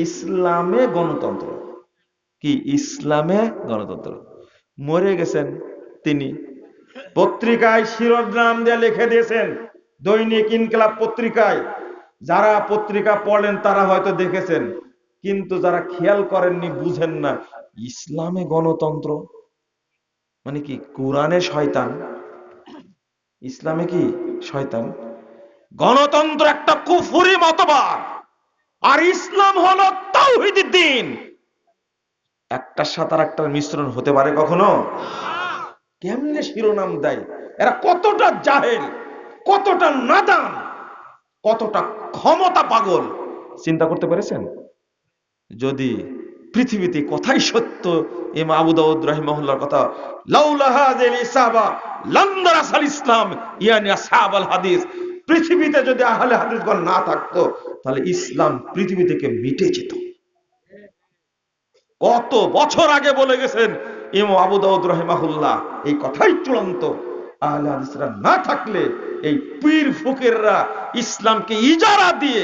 [SPEAKER 1] ইসলামে গণতন্ত্র। কি ইসলামে গণতন্ত্র? মরে গেছেন তিনি, পত্রিকায় শিরোনাম দিয়ে লিখে দিয়েছেন, দৈনিক ইনকিলাব পত্রিকায়। যারা পত্রিকা পড়েন তারা হয়তো দেখেছেন, কিন্তু যারা খেয়াল করেননি বুঝেন না। ইসলামে গণতন্ত্র মানে কি? কোরআনে শয়তান, ইসলামে কি শয়তান? গণতন্ত্র একটা কুফরি মতবাদ, আর ইসলাম হলো তাওহীদের দ্বীন। একটার সাথে আর একটার মিশ্রণ হতে পারে কখনো? কেমনে শিরোনাম দেয় এরা! কতটা জাহেল, কতটা নাদান, কতটা ক্ষমতা পাগল, চিন্তা করতে পেরেছেন? যদি পৃথিবীতে কথাই সত্য, ইমাম আবু দাউদ রাহিমাহুল্লাহর কথা, লাউলা হাযিল ইসাবা লাম দারাসাল ইসলাম ইয়ানি আসহাবুল হাদিস। পৃথিবীতে যদি আহলে হাদিসগণ না থাকতো তাহলে ইসলাম পৃথিবী থেকে মিটে যেত। কত বছর আগে বলে গেছেন ইমাম আবু দাউদ রাহিমাহুল্লাহ, এই কথাই চূড়ান্ত। আহলে হাদিসরা না থাকলে এই পীর ফকিররা ইসলামকে ইজারা দিয়ে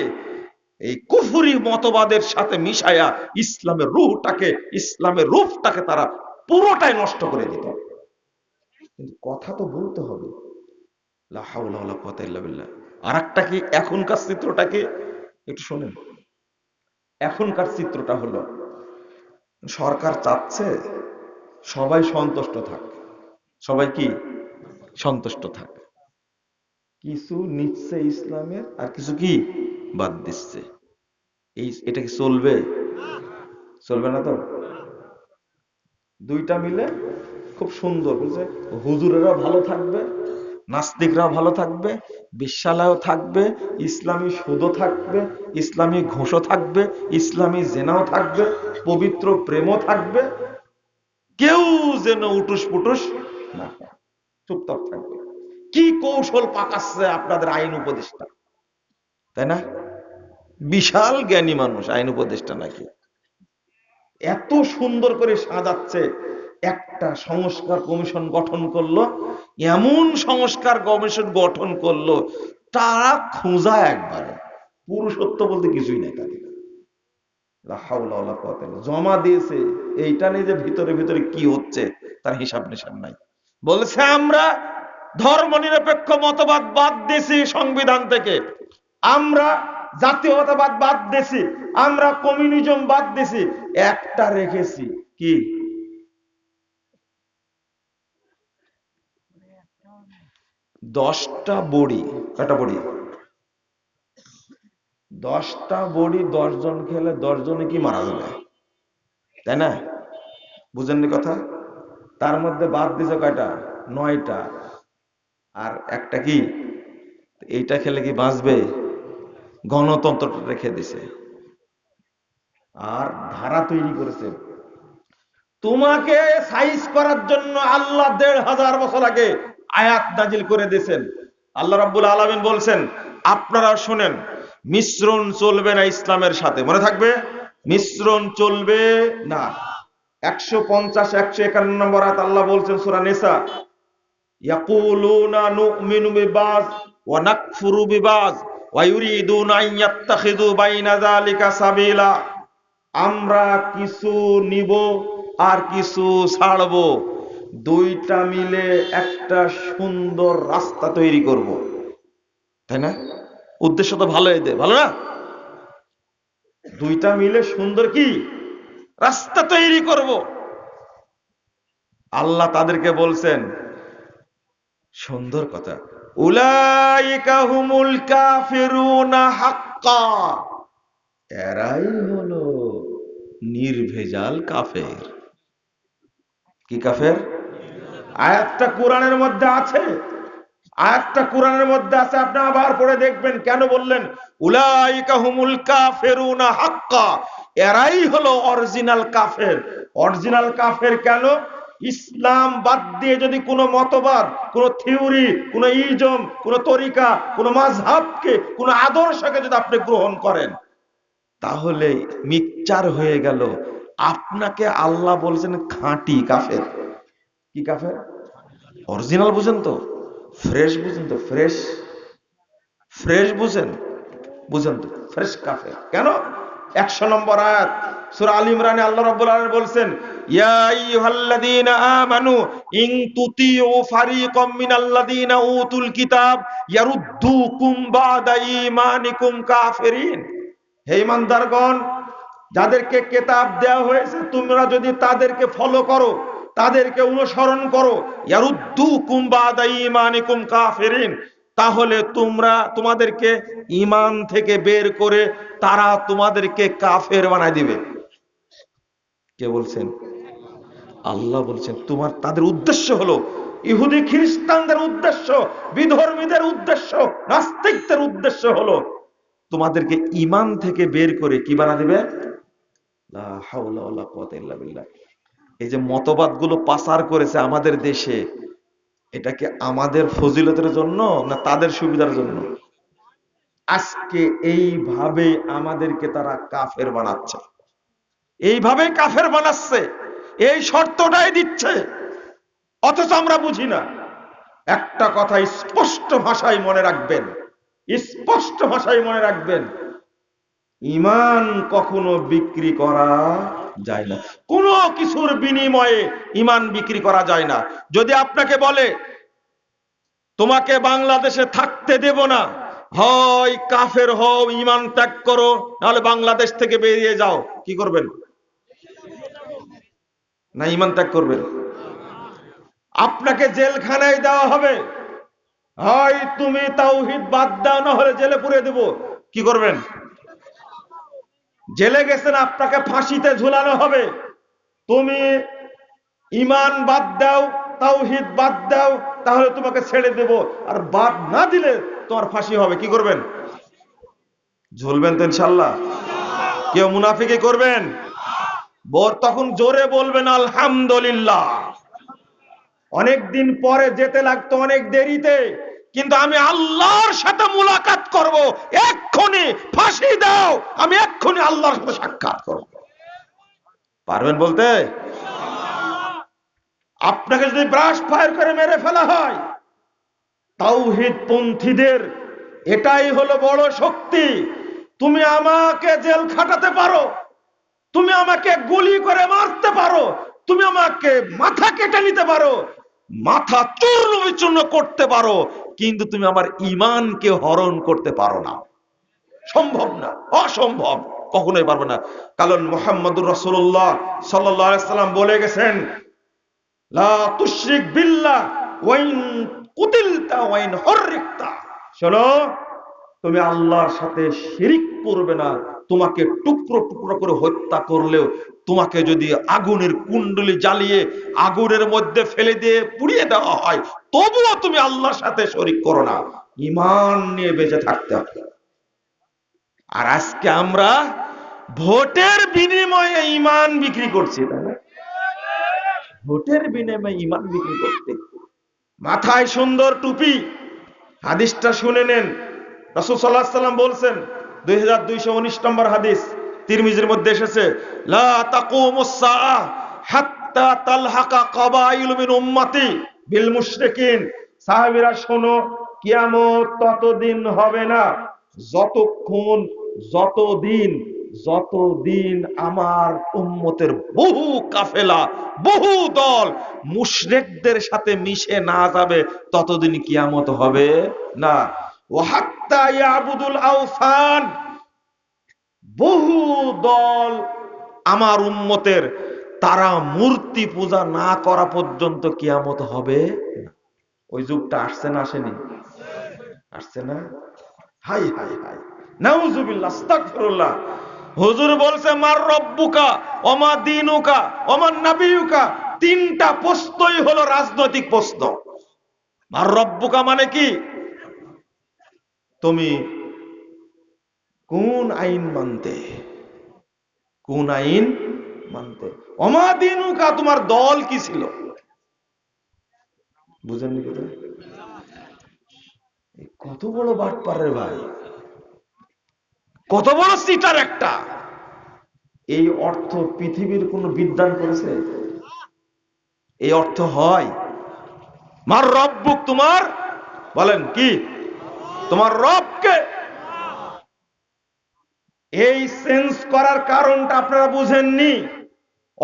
[SPEAKER 1] এই কুফরি মতবাদের সাথে মিশায়া ইসলামের রূহটাকে, ইসলামের রূপটাকে তারা পুরোটাই নষ্ট করে দিত। কিন্তু কথা তো বলতে হবে। লা হাওলা ওয়ালা কুওয়াতা ইল্লা বিল্লাহ। আর একটা কি এখনকার চিত্রটাকে একটু শোনেন। এখনকার চিত্রটা হলো সরকার চাচ্ছে সবাই সন্তুষ্ট থাক, সবাই কি সন্তুষ্ট থাক, কিছু নিচ্ছে ইসলামের আর কিছু কি বাদ দিচ্ছে। এটা কি চলবে? চলবে না তো। দুইটা মিলে খুব সুন্দর বুঝছে, হুজুরেরা ভালো থাকবে, নাস্তিকরা ভালো থাকবে, বিশ্বালয়ও থাকবে, ইসলামী সুদও থাকবে, ইসলামী ঘোষও থাকবে, ইসলামী জেনাও থাকবে, পবিত্র প্রেমও থাকবে, কেউ যেন উটুস পুটুস না, চুপচাপ থাকবে। কি কৌশল পাকাচ্ছে আপনাদের আইন উপদেষ্টা, তাই না? বিশাল জ্ঞানী মানুষ আইন উপদেষ্টা নাকি, এত সুন্দর করে সাজাচ্ছে। একটা সংস্কার কমিশন গঠন করলো, এমন সংস্কার কমিশন গঠন করলো তারা খোঁজা একবারে, পুরুষত্ব বলতে কিছুই নাই তাদের। জমা দিয়েছে, এইটা নিয়ে যে ভিতরে ভিতরে কি হচ্ছে তার হিসাব নিসাব নাই। বলছে আমরা ধর্মনিরপেক্ষ মতবাদ বাদ দিয়েছি সংবিধান থেকে, আমরা জাতীয়তাবাদ বাদ দিয়েছি, আমরা কমিউনিজম বাদ দিয়েছি, একটা রেখেছি কি 10টা বড়ি। কটা বড়ি? 10টা বড়ি 10 জন খেলে 10 জনে কি মারা যাবে, তাই না? বুঝেননি কথা? তার মধ্যে বাদ দিছে কয়টা? 9টা। আর একটা কি, এইটা খেলে কি বাঁচবে? গণতন্ত্রটা রেখে দিছে। আর ধারা তৈরি করেছে তোমাকে সাইজ করার জন্য। আল্লাহ 1500 বছর আগে আয়াত নাজিল করে দিয়েছেন। আল্লাহ রাব্বুল আলামিন বলছেন আপনারা শুনেন, মিশ্রণ চলবে না ইসলামের সাথে, মনে থাকবে, মিশ্রণ চলবে না। 150 151 নম্বর আয়াত আল্লাহ বলছেন সূরা নিসা, ইয়াকুলুনা নুমিনু বিবাজ ওয়া নাকফুরু বিবাজ ওয়া ইউরিদুনা আন ইয়াত্তাখিযু বাইনা যালিকা সাবিলা। আমরা কিছু নিব আর কিছু ছাড়বো, দুইটা মিলে একটা সুন্দর রাস্তা তৈরি করব, তাই না? উদ্দেশ্য তো ভালো, এদের ভালো না? দুইটা মিলে সুন্দর কি রাস্তা তৈরি করব। আল্লাহ তাদেরকে বলছেন সুন্দর কথা, উলাইকা হুমুল কাফিরুনা হাক্কা, এরাই হলো নির্ভেজাল কাফের। কি কাফের? আয়াতটা কোরআনের মধ্যে আছে, আয়াতটা কোরআনের মধ্যে আছে, আপনি আবার পড়ে দেখবেন। কেন বললেন উলাইকা হুমুল কাফিরুনা হাক্কা, এরাই হলো অরিজিনাল কাফের। অরিজিনাল কাফের কেন? ইসলাম বাদ দিয়ে যদি কোনো মতবাদ, কোনো থিওরি, কোনো ইজম, কোনো তরিকা, কোনো মাযহাবকে, কোনো আদর্শকে যদি আপনি গ্রহণ করেন, তাহলে মিক্সচার হয়ে গেল। আপনাকে আল্লাহ বলছেন খাঁটি কাফের। কি কাফের? অরিজিনাল বুঝেন তো, ফ্রেশ বুঝেন তো, ফ্রেশ ফ্রেশ বুঝেন, বুঝেন তো, ফ্রেশ কাফের। কেন? 100 নম্বর আয়াত সূরা আল ইমরানে আল্লাহ রাব্বুল আলামিন বলছেন, ইয়া আইয়ুহাল্লাযীনা আমানু ইন তুতিউ ফারীকাম মিনাল্লাযীনা উতুল কিতাব ইয়ারুদ্দুকুম বা'দা ঈমানিকুম কাফিরিন। হে ঈমানদারগণ, যাদেরকে কিতাব দেওয়া হয়েছে তোমরা যদি তাদেরকে ফলো করো, তাদেরকে অনুসরণ করো, ইয়ারুদ্দুকুম বা'দা ঈমানিকুম কাফিরিন, তাহলে তোমাদেরকে ঈমান থেকে বের করে তারা তোমাদেরকে কাফের বানায় দিবে। কে বলছেন? আল্লাহ বলছেন। তাদের উদ্দেশ্য হলো, ইহুদি খ্রিস্টানদের উদ্দেশ্য, বিধর্মীদের উদ্দেশ্য, নাস্তিকদের উদ্দেশ্য হলো তোমাদেরকে ঈমান থেকে বের করে কি বানা দিবে? লা হাওলা ওয়ালা কুওয়াতা ইল্লা বিল্লাহ। এই যে মতবাদগুলো পাচার করেছে আমাদের দেশে, এটা কি আমাদের ফজিলতের জন্য না তাদের সুবিধার জন্য? আজকে এইভাবে আমাদেরকে তারা কাফের বানাচ্ছে, এইভাবে কাফের বানাচ্ছে, এই শর্তটাই দিচ্ছে, অথচ আমরা বুঝি না। একটা কথা স্পষ্ট ভাষায় মনে রাখবেন, স্পষ্ট ভাষায় মনে রাখবেন, ঈমান কখনো বিক্রি করা যায় না। কোনো কিছুর বিনিময়ে ঈমান বিক্রি করা যায় না। যদি আপনাকে বলে তোমাকে বাংলাদেশে থাকতে দেব না, হয় কাফের হও, ঈমান ত্যাগ করো, নাহলে বাংলাদেশ থেকে বেরিয়ে যাও। কি করবেন? না ঈমান ত্যাগ করবেন? আপনাকে জেলখানায় দেওয়া হবে। হয় তুমি তাওহীদ বাদ দাও, না হলে জেলে পুরে দেব। কি করবেন? জেলে গেছেন, আপনাকে ফাঁসিতে ঝুলানো হবে। তুমি ঈমান বাদ দাও, তাওহীদ বাদ দাও, তাহলে তোমাকে ছেড়ে দেব। আর বাদ না দিলে তোমার ফাঁসি হবে। কি করবেন? ঝুলবেন তো ইনশাআল্লাহ? কেউ মুনাফিকি করবেন? তখন জোরে বলবেন আলহামদুলিল্লাহ। অনেকদিন পরে যেতে লাগতো, অনেক দেরিতে, কিন্তু আমি আল্লাহর সাথে মুলাকাত করব। এক্ষুনি ফাঁসি দাও, আমি এক্ষুনি আল্লাহর সাথে সাক্ষাৎ করব। পারবেন বলতে? আপনাকে যদি ব্রাশ ফায়ার করে মেরে ফেলা হয়, তাওহীদ পন্থীদের এটাই হলো বড় শক্তি। তুমি আমাকে জেল খাটাতে পারো, তুমি আমাকে গুলি করে মারতে পারো, তুমি আমাকে মাথা কেটে নিতে পারো, মাথা চূর্ণ বিচূর্ণ করতে পারো, কিন্তু তুমি আমার ঈমানকে হরণ করতে পারো না। সম্ভব না, অসম্ভব, কখনোই পারবে না। কারণ মুহাম্মদুর রাসূলুল্লাহ সাল্লাল্লাহু আলাইহি সাল্লাম বলে গেছেন, লা তুশরিক বিল্লাহ ওয়া ইন কুতিলতা ওয়া ইন হুররিকতা। শোনো, তুমি আল্লাহর সাথে শিরিক করবে না। তোমাকে টুকরো টুকরো করে হত্যা করলেও, তোমাকে যদি আগুনের কুণ্ডলি জ্বালিয়ে আগুনের মধ্যে ফেলে দিয়ে পুড়িয়ে দেওয়া হয়, তবুও তুমি আল্লাহর সাথে শরিক করো না। ঈমান নিয়ে বেঁচে থাকতে হবে। আর আজকে আমরা ভোটের বিনিময়ে ঈমান বিক্রি করছি, তাই না? ভোটের বিনিময়ে ঈমান বিক্রি করতে। মাথায় সুন্দর টুপি। হাদিসটা শুনে নেন। রাসূল সাল্লাল্লাহু আলাইহি সাল্লাম বলছেন, 2219 নম্বর হাদিস, তিরমিজির মধ্যে এসেছে, লা তাকুমুস সাআহ হাত্তা তালহাকা কাবাইল মিন উম্মতি বিল মুশরিকিন। সাহাবীরা শোনো, কিয়ামত ততদিন হবে না যতদিন আমার উম্মতের বহু কাফেলা, বহু দল মুশরিকদের সাথে মিশে না যাবে, ততদিন কিয়ামত হবে না। ওয়াহাত্তা ইয়াবুদুল আওসান, বহু দল আমার উম্মতের, তারা মূর্তি পূজা না করা পর্যন্ত কিয়ামত হবে না। ওই যুগটা আসছে না আসেনি? আসছে না? হাই হাই হাই, নাউজুবিল্লাহ, আস্তাগফিরুল্লাহ। হুজুর বলছে, মার রব্বুকা ওমা দীনুকা ওমা নাবিয়ুকা। তিনটা প্রশ্নই হলো রাজনৈতিক প্রশ্ন। মার রব্বুকা মানে কি? তুমি কোন আইন মানতে, কোন আইন মানতে। ওমা দীনুকা, তোমার দল কি ছিল। বুঝেননি কথা? কত বড় বাটপারের ভাই, কত বড় সিটার একটা। এই অর্থ পৃথিবীর কোন বিদ্বান করেছে? এই অর্থ হয়? মার রব্বুক, তোমার বলেন কি, তোমার রবকে। এই চেঞ্জ করার কারণটা আপনারা বুঝেননি।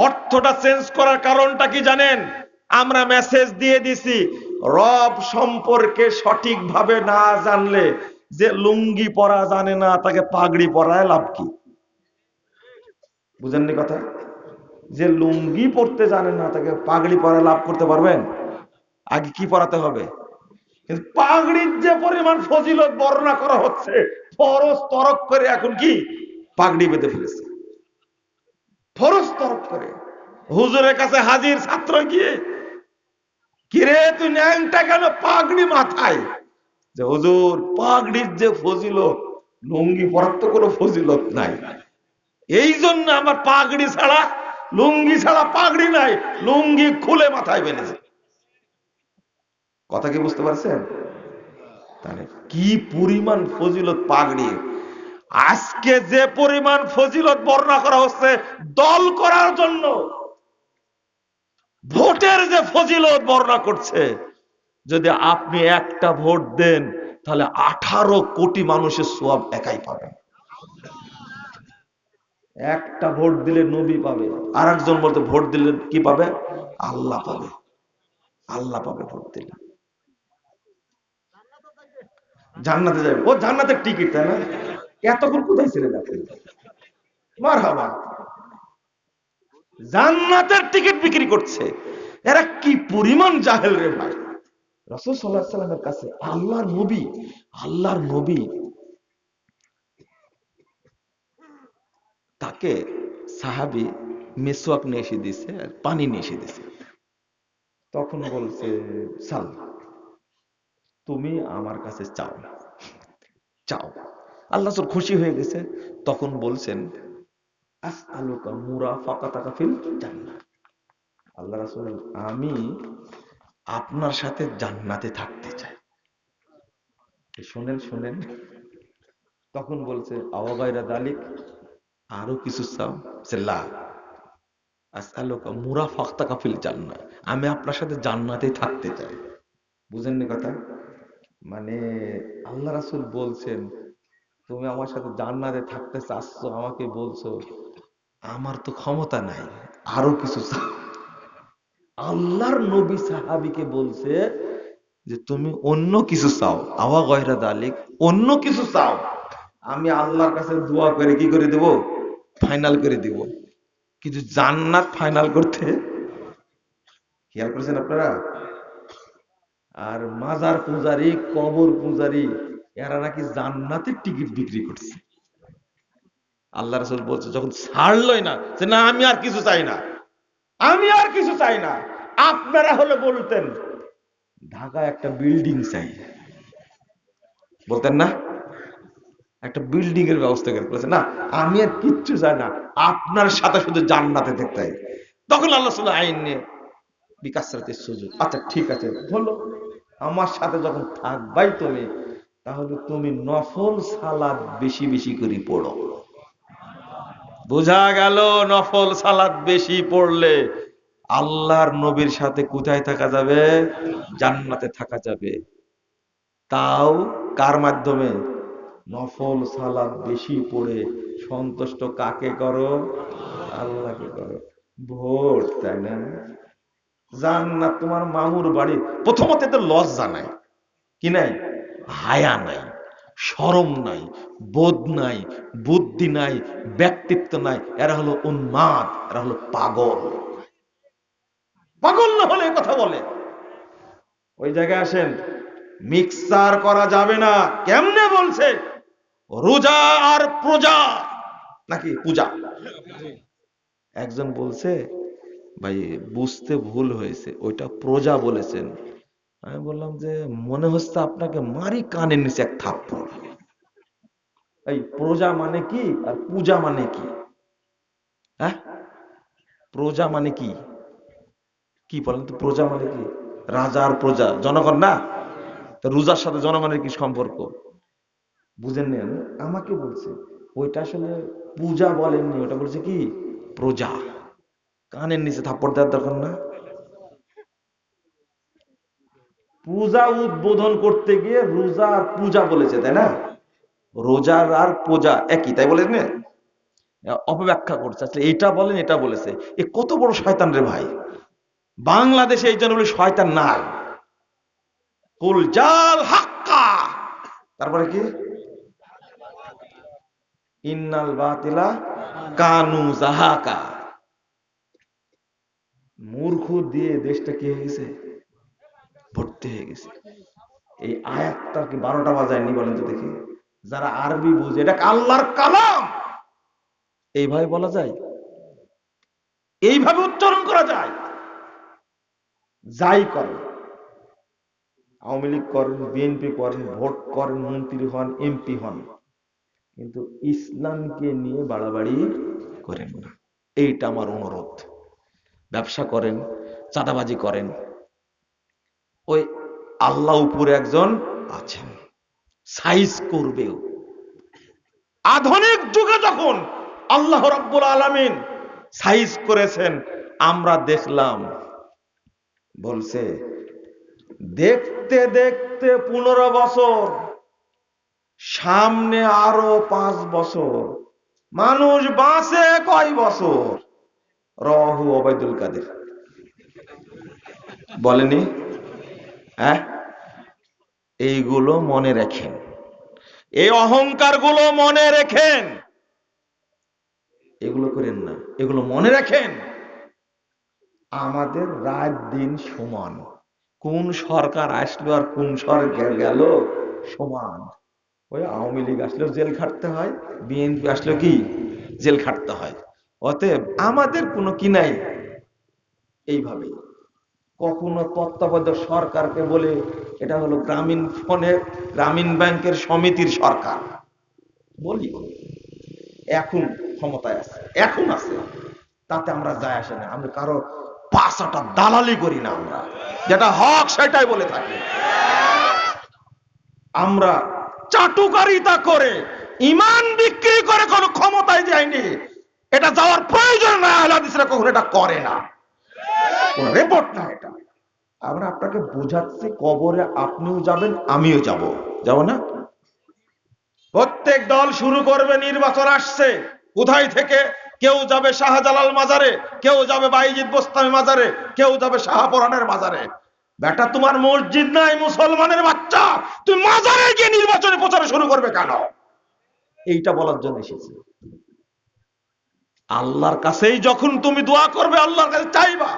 [SPEAKER 1] অর্থটা চেঞ্জ করার কারণটা কি জানেন? আমরা মেসেজ দিয়ে দিছি, রব সম্পর্কে সঠিকভাবে না জানলে, যে লুঙ্গি পরা জানে না তাকে পাগড়ি পরায় লাভ কি? বুঝেননি কথা? যে লুঙ্গি পরতে জানে না তাকে পাগড়ি পরায় লাভ করতে পারবেন? আগে কি পরাতে হবে? কিন্তু পাগড়ির যে পরিমাণ ফজিলত বর্ণনা করা হচ্ছে, ফরজ তরক করে এখন কি পাগড়ি বেঁধে ফেলেছে। ফরজ তরক করে হুজুরের কাছে হাজির ছাত্র গিয়ে, কিরে তুই ন্যাংটা কেন, পাগড়ি মাথায়। যে হুজুর, পাগড়ির যে ফজিলত, লুঙ্গি পরার তো কোনো ফজিলত নাই, এই জন্য আমার পাগড়ি ছাড়া, লুঙ্গি ছাড়া পাগড়ি নাই, লুঙ্গি খুলে মাথায় বেঁধেছে। কথা কি বুঝতে পারছেন? তাহলে কি পরিমাণ ফজিলত পাগড়ি। আজকে যে পরিমাণ ফজিলত বর্ণনা করা হচ্ছে দল করার জন্য, ভোটের যে ফজিলত বর্ণনা করছে, যদি আপনি একটা ভোট দেন তাহলে 18 কোটি মানুষের সওয়াব একাই পাবেন। একটা ভোট দিলে নবী পাবে, আর একজন বলতে ভোট দিলে কি পাবে? আল্লাহ পাবে। আল্লাহ পাবে ভোট দিলে। জান্নাতে যাবে, ও জান্নাতের টিকিট, তাই না? এতক্ষণ কোথায় ছিলেন আপনি? মারহাবা, জান্নাতের টিকিট বিক্রি করছে। এরা কি পরিমাণ জাহেল রে ভাই! রাসূল সাল্লাল্লাহু আলাইহি সাল্লামের কাছে আল্লাহর নবী তাকে সাহাবী মেসওয়াক নিয়ে এসে দিছে আর পানি নিয়ে এসে দিছে। তখন বলছে, সাল, তুমি আমার কাছে চাও, চাও। আল্লাহ রাসূল খুশি হয়ে গেছে। তখন বলছেন, আসআলুকা মুরাফাকাতাকা ফিল জান্নাহ। আল্লাহ রাসূল, আমি আপনার সাথে জান্নাতে থাকতে চাই। শোনেন শোনেন, তখন বলছে, আওয়া গায়রা যালিক, আরো কিছু চাও? বলছে, লা, আসআলুকা মুরাফাকাতাকা ফিল জান্নাহ, আমি আপনার সাথে জান্নাতেই থাকতে চাই। বুঝেননি কথা? মানে আল্লাহ রাসূল বলছেন, তুমি আমার সাথে জান্নাতে থাকতে চাচ্ছ, আমাকে বলছো, আমার তো ক্ষমতা নাই, আরো কিছু চাও। আল্লাহর নবী সাহাবীকে বলছে যে তুমি অন্য কিছু চাও, আওয়া গয়রা দালিক, অন্য কিছু চাও, আমি আল্লাহর কাছে দোয়া করে কি করে দেব, ফাইনাল করে দিব। কিন্তু জান্নাত ফাইনাল করতে, খেয়াল করেছেন আপনারা? আর মাজার পূজারি, কবর পূজারি, এরা নাকি জান্নাতের টিকিট বিক্রি করছে। আল্লাহ রাসূল বলছে, যখন ছাড়লই না যে না আমি আর কিছু চাই না, আমি আর কিছু চাই না, আপনারা হলে বলতেন ঢাকায় একটা বিল্ডিং চাই, বলতেন না? একটা বিল্ডিং এর ব্যবস্থা করে বলেছে, না আমি আর কিচ্ছু চাই না, আপনার সাথে শুধু জান্নাতে থাকতে চাই। তখন আল্লাহ সাল্লাল্লাহু আলাইহি আইন নিয়ে বিকাশরাতের সুযোগ, আচ্ছা ঠিক আছে, হলো, আমার সাথে যখন থাকবাই তুমি, তাহলে তুমি নফল সালাত বেশি বেশি করে পড়ো। বোঝা গেল, নফল সালাত বেশি পড়লে আল্লাহর নবীর সাথে কোথায় থাকা যাবে? জান্নাতে থাকা যাবে। তাও কার মাধ্যমে? নফল সালাত বেশি পড়ে সন্তুষ্ট কাকে করো? আল্লাহকে করো। ভোট, তাই না? জান্নাত তোমার মামুর বাড়ি। প্রথমত এতে লজ্জা নাই, কি নাই? হায়া নাই, শরম নাই, বোধ নাই, বুদ্ধি নাই, ব্যক্তিত্ব নাই। এরা হলো উন্মাদ, এরা হলো পাগল। পাগল না হলে এ কথা বলে? ওই জায়গায় আসেন, মিক্সার করা যাবে না। কেমনে বলছে? রোজা আর প্রজা নাকি পূজা? একজন বলছে, ভাই বুঝতে ভুল হয়েছে, ওইটা প্রজা বলেছেন। আমি বললাম যে মনে হচ্ছে আপনাকে মারি কানের নিচে এক থাপ্পড়। এই প্রজা মানে কি আর পূজা মানে কি? হ্যাঁ, প্রজা মানে কি? কি বলেন তো, প্রজা মানে কি? রাজা আর প্রজা জনগণ না? তো রোজার সাথে জনগণের কি সম্পর্ক? বুঝেননি? আমাকে বলছে ওইটা আসলে পূজা বলেননি, ওটা বলছে কি, প্রজা। কানের নিচে থাপ্পড় দেওয়ার দরকার না? পূজা উদ্বোধন করতে গিয়ে রোজা আর পূজা বলেছে, তাই না? রোজার আর পূজা একই, তাই বলেন না? অপব্যাখ্যা করছে, আসলে এটা বলেন, এটা বলেছে। এ কত বড় শয়তান রে ভাই! বাংলাদেশে এই জন্য বলে শয়তান নাই। কুল জাল হাক্কা, তারপরে কি, ইন্নাল বাতিলা কানু জাহাকা। মূর্খ দিয়ে দেশটা কি হয়ে গেছে? ভর্তি হয়ে গেছে। এই আয়াতটা কি 12টা বাজায়নি বলেন তো দেখি? যারা আরবি বুঝে, এটা আল্লাহর কালাম, এইভাবে বলা যায়, এইভাবে উচ্চারণ করা যায়। যাই করেন, আওয়ামী লীগ করেন, বিএনপি করেন, ভোট করেন, মন্ত্রী হন, এমপি হন, কিন্তু ইসলামকে নিয়ে বাড়াবাড়ি করেন না। এইটা আমার অনুরোধ। ব্যবসা করেন, চাঁদাবাজি করেন, ওই আল্লাহ উপরে একজন আছেন, সাইজ করবেও। আধুনিক যুগে যখন আল্লাহ রাব্বুল আলামিন সাইজ করেছেন, আমরা দেখলাম, বলছে দেখতে দেখতে 15 বছর, সামনে আরো 5 বছর, মানুষ বাঁচে কয় বছর? রহু ওবায়দুল কাদের বলেনি? হ্যাঁ, এইগুলো মনে রাখেন। এই অহংকার গুলো মনে রেখেন, এগুলো করেন না, এগুলো মনে রাখেন। আমাদের রাত দিন সমান, কোন সরকার আসলো আর কোন সরকার গেল সমান। ওই আওয়ামী লীগ আসলেও জেল খাটতে হয়, বিএনপি আসলেও কি জেল খাটতে হয়। অতএব আমাদের কোনো কি নাই। এইভাবে কখনো তত্ত্বাবধায়ক সরকারকে বলে এটা হলো গ্রামীণ ফোনের, গ্রামীণ ব্যাংকের সমিতির সরকার বলি, এখন ক্ষমতায় আছে, এখন আছে, তাতে আমরা যায় আসে না। আমরা কারো পাশাটা দালালি করি না, আমরা যেটা হক সেটাই বলে থাকি। আমরা চাটুকারিতা করে ইমান বিক্রি করে কোনো ক্ষমতায় যায়নি, এটা যাওয়ার প্রয়োজন না। আহলে হাদিসরা কখনো এটা করে না, কোন রিপোর্ট না এটা। আমরা আপনাকে বোঝাচ্ছি, কবরে আপনিও যাবেন, আমিও যাব, যাব না? প্রত্যেক দল শুরু করবে, নির্বাচন আসছে, কোথায় থেকে কেউ যাবে শাহজালাল মাজারে, কেউ যাবে বাইজিদ বোস্তামি মাজারে, কেউ যাবে শাহপরানের মাজারে। বেটা, তোমার মসজিদ নাই, মুসলমানের বাচ্চা, তুমি মাজারে গিয়ে নির্বাচনে প্রচার শুরু করবে কেন? এইটা বলার জন্য এসেছি। আল্লাহর কাছেই যখন তুমি দোয়া করবে, আল্লাহর কাছে চাইবা,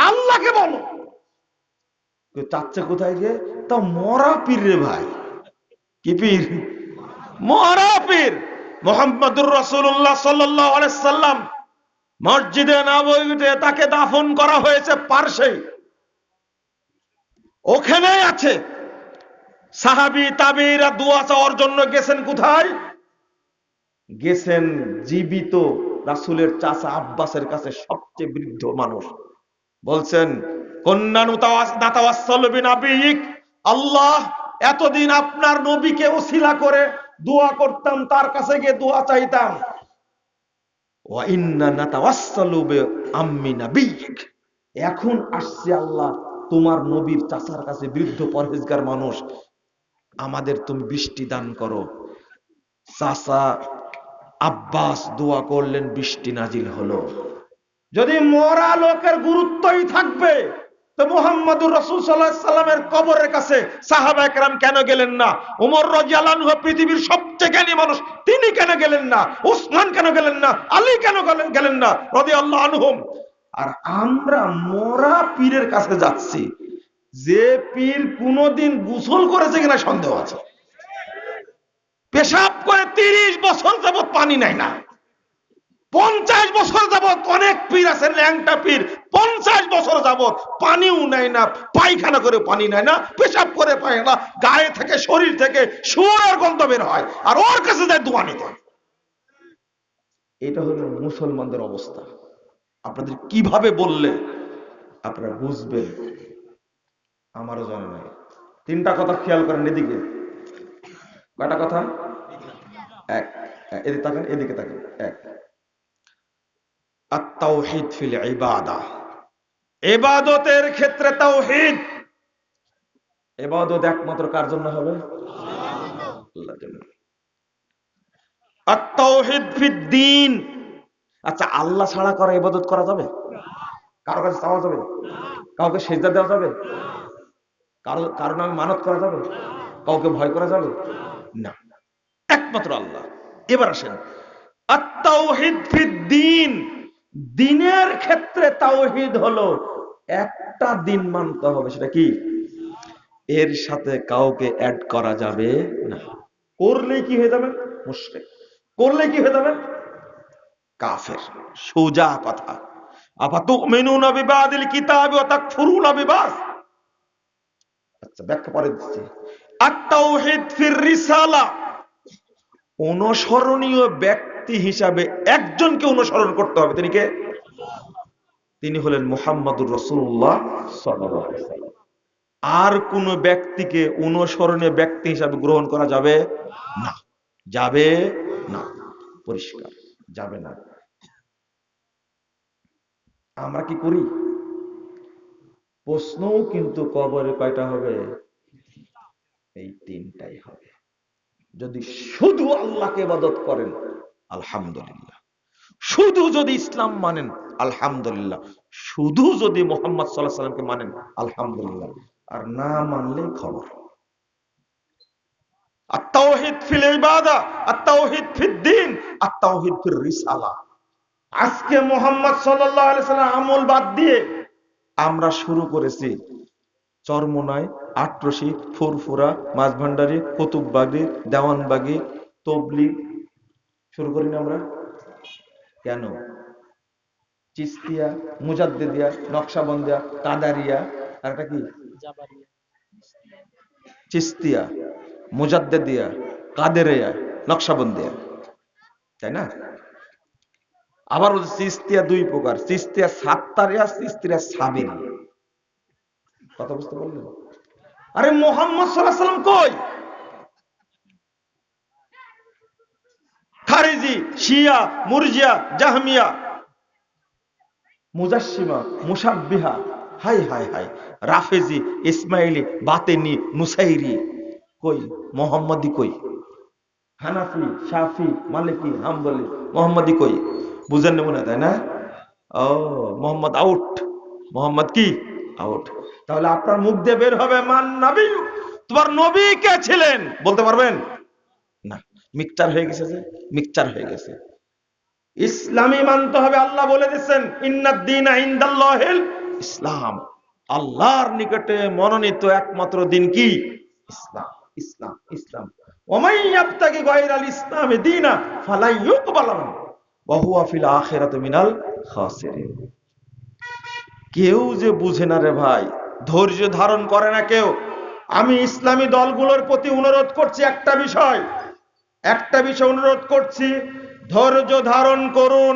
[SPEAKER 1] আল্লাহকে বলো। চাচ্ছে কোথায় গিয়ে? তা মরা পীর রে ভাই। কি পীর? মরা পীর। মুহাম্মদুর রাসূলুল্লাহ সাল্লাল্লাহু আলাইহি সাল্লাম মসজিদে নববীতে তাকে দাফন করা হয়েছে পার্শ্বে, ওখানেই আছে। সাহাবী তাবেঈরা দোয়া চাওয়ার জন্য গেছেন কোথায়? গেছেন জীবিত রাসূলের চাচা আব্বাসের কাছে, সবচেয়ে বৃদ্ধ মানুষ। বলছেন, কন্যা নাতাওয়াসসালু বিনাবিয়িক, আল্লাহ, এতদিন আপনার নবীকে ওসিলা করে দোয়া করতাম, তার কাছে গিয়ে দোয়া চাইতাম। ওয়া ইন্না নাতাওয়াসসালু বিআম্মি নাবিয়িক, এখন আসছে আল্লাহ তোমার নবীর চাচার কাছে, বৃদ্ধ পরহেজগার মানুষ, আমাদের তুমি বৃষ্টি দান করো। চাচা আব্বাস দোয়া করলেন, বৃষ্টি নাজিল হলো। যদি মরা লোকের গুরুত্বই থাকবে, তো মুহাম্মদুর রাসূল সাল্লাল্লাহু আলাইহি সাল্লামের কবরের কাছে সাহাবা একরাম কেন গেলেন না? ওমর রাদিয়াল্লাহু আনহু পৃথিবীর সবচেয়ে জ্ঞানী মানুষ, তিনি কেন গেলেন না? উসমান কেন গেলেন না? আলী কেন গেলেন না রাদিয়াল্লাহু আনহুম? আর আমরা মরা পীরের কাছে যাচ্ছি, যে পীর কোনদিন গোসল করেছে কিনা সন্দেহ আছে, পেশাব করে 30 বছর যাবত পানি নেয় না, 50 বছর যাবত অনেক পীর আছেন, ল্যাংটা পীর, 50 বছর যাবত পানিও নেয় না, পায়খানা করে পানি নেয় না, পেশাব করে পায় না, গায়ে থেকে শরীর থেকে শুয়োরের গন্ধ বের হয়, আর ওর কাছে যায় দোয়া নিতে। এটা হলো মুসলমানদের অবস্থা। আপনাদের কিভাবে বললে আপনারা বুঝবেন আমারও জানা নাই। 3টা কথা খেয়াল করেন, এদিকে কয়টা কথা? এক, এদিকে তাকান, এদিকে তাকান। এক, আত-তাওহীদ ফিল ইবাদা, ইবাদতের ক্ষেত্রে তাওহীদ। ইবাদত একমাত্র কার জন্য হবে? আল্লাহর জন্য। আত-তাওহীদ ফিদ-দ্বীন, আচ্ছা, আল্লাহ ছাড়া করা ইবাদত করা যাবে? কারো কাছে চাওয়া যাবে? কাউকে সিজদা দেওয়া যাবে? কারো নামে মানত করা যাবে? কাউকে ভয় করা যাবে না, একমাত্র আল্লাহ। এবার আসেন আত-তাওহীদ ফিদ-দ্বীন, দ্বীনের ক্ষেত্রে তাওহীদ হলো একটা দিন মানতে হবে, সেটা কি? এর সাথে কাউকে অ্যাড করা যাবে না। করলেই কি হয়ে যাবে? মুশরিক। করলেই কি হয়ে যাবে? কাফের। সোজা কথা। আফাতুমিনুনা বিবাদিল কিতাবি ওয়া তাকফুরুনা বিবাদ। আচ্ছা, ব্যাখ্যা পরে দিচ্ছি। আত-তাওহীদ ফির রিসালা, অনুসরণীয় ব্যক্তি হিসাবে একজনকে অনুসরণ করতে হবে, তিনি কে? তিনি হলেন মুহাম্মদুর রাসূলুল্লাহ সাল্লাল্লাহু আলাইহি ওয়াসাল্লাম। আর কোন ব্যক্তিকে অনুসরণীয় ব্যক্তি হিসাবে গ্রহণ করা যাবে না, যাবে না, পরিষ্কার যাবে না। আমরা কি করি? প্রশ্নও কিন্তু কবরে কয়টা হবে? এই 3টাই হবে। যদি শুধু আল্লাহকে ইবাদত করেন আলহামদুলিল্লাহ, শুধু যদি ইসলাম মানেন আলহামদুলিল্লাহ, শুধু যদি মুহাম্মদ সাল্লাল্লাহু আলাইহি ওয়াসাল্লামকে মানেন আলহামদুলিল্লাহ, আর না মানলে খবর। আত-তাওহীদ ফিল ইবাদা, আত-তাওহীদ ফিদ দ্বীন, আত-তাওহীদ ফির রিসালা। আজকে মুহাম্মদ সাল্লাল্লাহু আলাইহি সাল্লাম আমল বাদ দিয়ে আমরা শুরু করেছি চরমোনাই, আটরশি, ফুরফুরা, মাঝভান্ডারি, কুতুববাগি, দেওয়ানবাগি, তবলিগ শুরু করি না আমরা? কেন? চিস্তিয়া, মুজাদ্দিদিয়া, নকশাবন্দিয়া, কাদারিয়া, আর একটা কি, চিস্তিয়া, মুজাদ্দিদিয়া, কাদেরিয়া, নকশাবন্দিয়া, তাই না? আবার চিস্তিয়া দুই প্রকার, চিস্তিয়া সাত্তারিয়া, চিস্তিয়া সাবিরি। কথা বুঝতে পারলেন? আরে মুহাম্মদ সাল্লাল্লাহু আলাইহি সাল্লাম কই? খারিজি, শিয়া, মুরজিয়া, জাহমিয়া, মুজাসসিমা, মুশাব্বিহা, হাই হাই হাই, রাফেজি, ইসমাইলি, বাতেনি, নুসাইরি, কই? মোহাম্মদি কই? হানাফি, শাফি, মালিকি, হাম্বলি, মোহাম্মদি কই? বুঝেন না, তাই না? ও, মোহাম্মদ আউট। মোহাম্মদ কি? আউট। তাহলে আপনার মুখ দিয়ে বের হবে মান নবী, তোমার নবী কে ছিলেন বলতে পারবেন না? মিক্সচার হয়ে গেছে, যে মিক্সচার হয়ে গেছে। ইসলামী মানতে হবে। আল্লাহ বলে দিচ্ছেন ইন্নাদ দীনা ইনদাল্লাহিল ইসলাম, আল্লাহর নিকটে মনোনীত একমাত্র দিন কি? ইসলাম। ইসলাম, ইসলাম। ওয়ামান ইয়াবতাগি গায়রাল ইসলামি দীনা ফালা ইউকবাল মিনহু ওয়া হুয়া ফিল আখিরাতি মিনাল খাসিরিন। কেউ যে বুঝে না রে ভাই, ধৈর্য ধারণ করে না কেউ। আমি ইসলামী দলগুলোর প্রতি অনুরোধ করছি একটা বিষয় অনুরোধ করছি, ধৈর্য ধারণ করুন,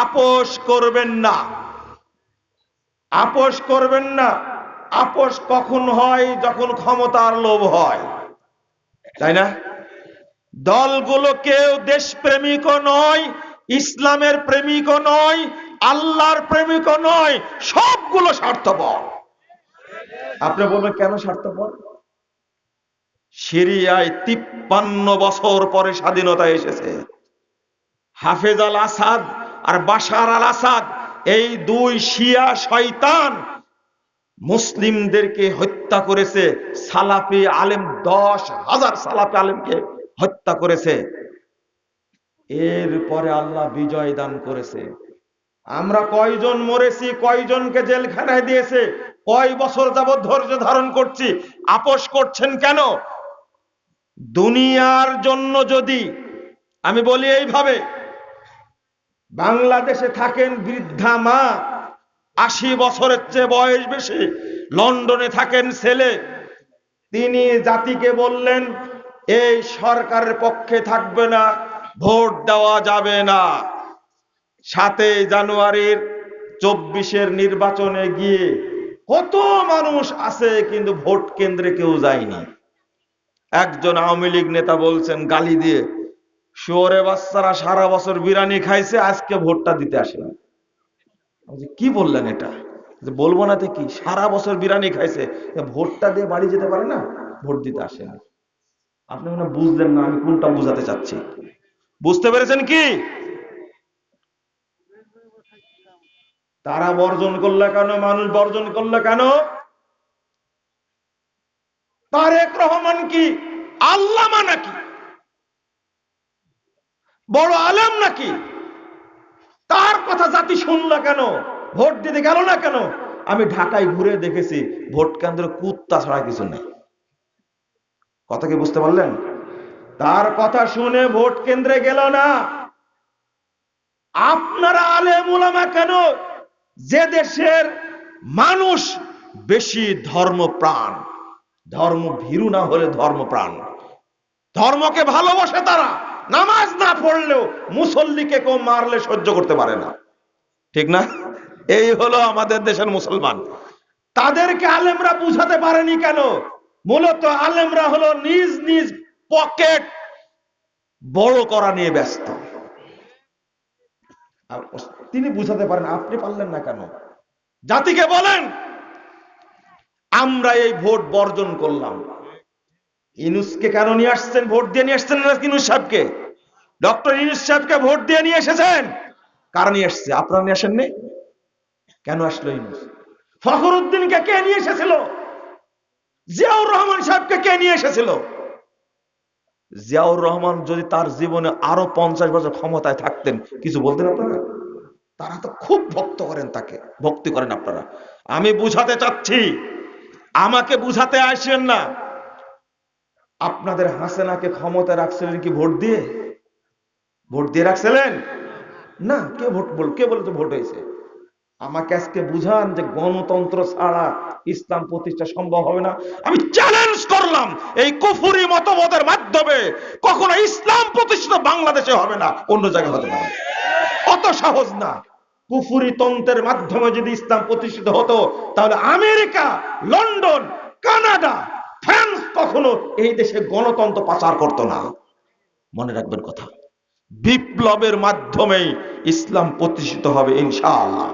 [SPEAKER 1] আপোষ করবেন না। আপোষ করবেন না। আপোষ কখন হয়? যখন ক্ষমতার লোভ হয়, তাই না? দলগুলো কেউ দেশপ্রেমিকও নয়, ইসলামের প্রেমিকও নয়, আল্লাহর প্রেমিকও নয়, সবগুলো স্বার্থপর। আপনি বলবেন কেন স্বার্থপর? সিরিয়ায় 53 বছর পরে স্বাধীনতা এসেছে। হাফেজ আল আসাদ আর বাশার আল আসাদ, এই দুই শিয়া শয়তান মুসলিমদেরকে হত্যা করেছে। সালাফি আলেম 10,000 সালাফি আলেমকে হত্যা করেছে। এরপরে আল্লাহ বিজয় দান করেছে। আমরা কয়জন মরেছি, কয়জনকে জেলখানায় দিয়েছে, কয় বছর যাবৎ ধৈর্য ধারণ করছি। আপোষ করছেন কেন? দুনিয়ার জন্য যদি, আমি বলি এইভাবে, বাংলাদেশে থাকেন বৃদ্ধা মা, 80 বছরের চেয়ে বয়স বেশি, লন্ডনে থাকেন ছেলে, তিনি জাতিকে বললেন এই সরকারের পক্ষে থাকবে না, ভোট দেওয়া যাবে না। 7 জানুয়ারির 24-এর নির্বাচনে গিয়ে কত মানুষ আছে, কিন্তু ভোট কেন্দ্রে কেউ যায়নি। একজন আওয়ামী লীগ নেতা বলছেন গালি দিয়ে, শুয়োরে বাচ্চারা সারা বছর বিরিয়ানি খাইছে, আজকে ভোটটা দিতে আসেনি। কি বললেন এটা? যে বলবো না তো কি, সারা বছর বিরিয়ানি খাইছে, ভোটটা দিয়ে বাড়ি যেতে পারে না, ভোট দিতে আসেনি। আপনি মনে বুঝলেন না আমি কোনটা বুঝাতে চাচ্ছি। বুঝতে পেরেছেন কি? তারা বর্জন করলে কেন? মানুষ বর্জন করলে কেন? তারেক রহমান কি আল্লামা নাকি? বড় আলেম নাকি? তার কথা জাতি শুনল কেন? ভোট দিতে গেল না কেন? আমি ঢাকায় ঘুরে দেখেছি, ভোট কেন্দ্রে কুত্তা ছাড়া কিছু নেই। কথা কি বুঝতে পারলেন? তার কথা শুনে ভোট কেন্দ্রে গেল না। আপনারা আলেম উলামা কেন? যে দেশের মানুষ বেশি ধর্মপ্রাণ, ধর্ম ভীরু না হলে ধর্মপ্রাণ, ধর্মকে ভালোবাসে, তারা নামাজ না পড়লেও মুসল্লিকে কেউ মারলে সহ্য করতে পারে না, ঠিক না? এই হলো আমাদের দেশের মুসলমান। তাদেরকে আলেমরা বুঝাতে পারেনি কেন? মূলত আলেমরা হলো নিজ নিজ পকেট বড় করা নিয়ে ব্যস্ত। তিনি বুঝাতে পারেন, আপনি পারলেন না কেন? জাতিকে বলেন আমরা এই ভোট বর্জন করলাম। ইউনূসকে কেন নিয়ে আসছেন? ভোট দিয়ে নিয়ে আসছেন না ইউনূস সাহেবকে? ডক্টর ইউনূস সাহেবকে ভোট দিয়ে নিয়ে এসেছেন। কারা নিয়ে আসছে? আপনারা নিয়ে আসেননি। কেন আসলো ইউনূস? ফখরুদ্দিনকে কে নিয়ে এসেছিল? জিয়াউর রহমান সাহেবকে কে নিয়ে এসেছিল? জিয়াউর রহমান যদি তার জীবনে আরো 50 বছর ক্ষমতায় থাকতেন, কিছু বলতেন আপনারা? তারা তো খুব ভক্ত করেন, তাকে ভক্তি করেন আপনারা। আমি বুঝাতে চাচ্ছি, আমাকে বুঝাতে আসেন না। আপনাদের হাসিনাকে ক্ষমতায় রাখছিলেন কি ভোট দিয়ে? ভোট দিয়ে রাখছিলেন না। কে বলেছে ভোট হয়েছে? আমাকে আজকে বুঝান যে গণতন্ত্র ছাড়া ইসলাম প্রতিষ্ঠা সম্ভব হবে না। আমি চ্যালেঞ্জ করলাম, এই কুফরি মতবাদের মাধ্যমে কখনো ইসলাম প্রতিষ্ঠিত বাংলাদেশে হবে না, অন্য জায়গায় হতে পারে। অত সহজ না। কুফরি তন্ত্রের মাধ্যমে যদি ইসলাম প্রতিষ্ঠিত হতো, তাহলে আমেরিকা, লন্ডন, কানাডা, ফ্রান্স কখনো এই দেশে গণতন্ত্র পাচার করতো না। মনে রাখবেন কথা। বিপ্লবের মাধ্যমেই ইসলাম প্রতিষ্ঠিত হবে ইনশাআল্লাহ।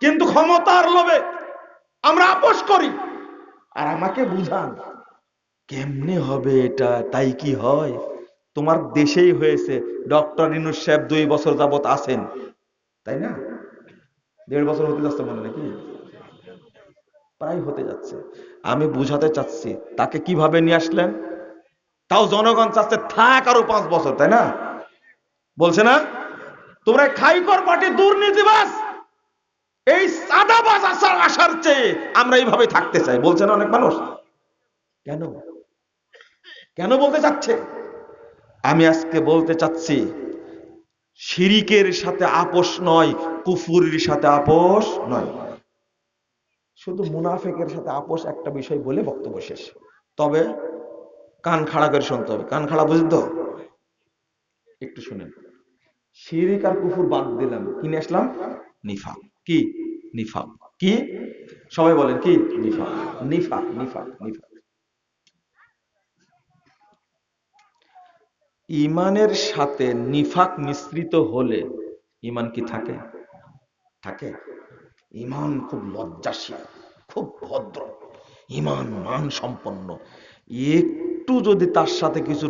[SPEAKER 1] কিন্তু ক্ষমতার লোভে আমরা আপোষ করি। আর আমাকে বুঝান কেমনে হবে এটা? তাই কি হয়? তোমার দেশেই হয়েছে। ডক্টর ইউনূস সাহেব 2 বছর যাবত আছেন, তাই না? 1.5 বছর হতে যাচ্ছে মনে নাকি, প্রায় হতে যাচ্ছে। আমি বুঝাতে চাচ্ছি তাকে কিভাবে নিয়ে আসলেন। তাও জনগণ চাচ্ছে থাক আরো 5 বছর, তাই না? বলছে না তোমরা খাইকর পার্টি দুর্নীতিবাজ, এই সাদাবাজ আসার চেয়ে আমরা এইভাবে থাকতে চাই, বলছে না অনেক মানুষ। কেন কেন বলতে চাচ্ছে? আমি আজকে বলতে চাচ্ছি, শিরিকের সাথে আপোষ নয়, কুফুরির সাথে আপোষ নয়। শুধু মুনাফেকের সাথে আপোষ একটা বিষয় বলে বক্তব্য শেষ। তবে কান খাড়া করে শুনতে হবে। কান খাড়া বুঝেন তো? একটু শুনেন। শিরিক আর কুফুর বাদ দিলাম, কি নিয়ে আসলাম? নিফাক। কি নিফাক? কি সবাই বলেন কি? নিফাক। নিফাক নিফাক নিফাক। ইমানের সাথে নিফাক মিশ্রিত হলে ইমান কি থাকে? থাকে। ইমান খুব লজ্জাশীল, খুব ভদ্র, ইমান মান সম্পন্ন। একটু যদি তার সাথে কিছু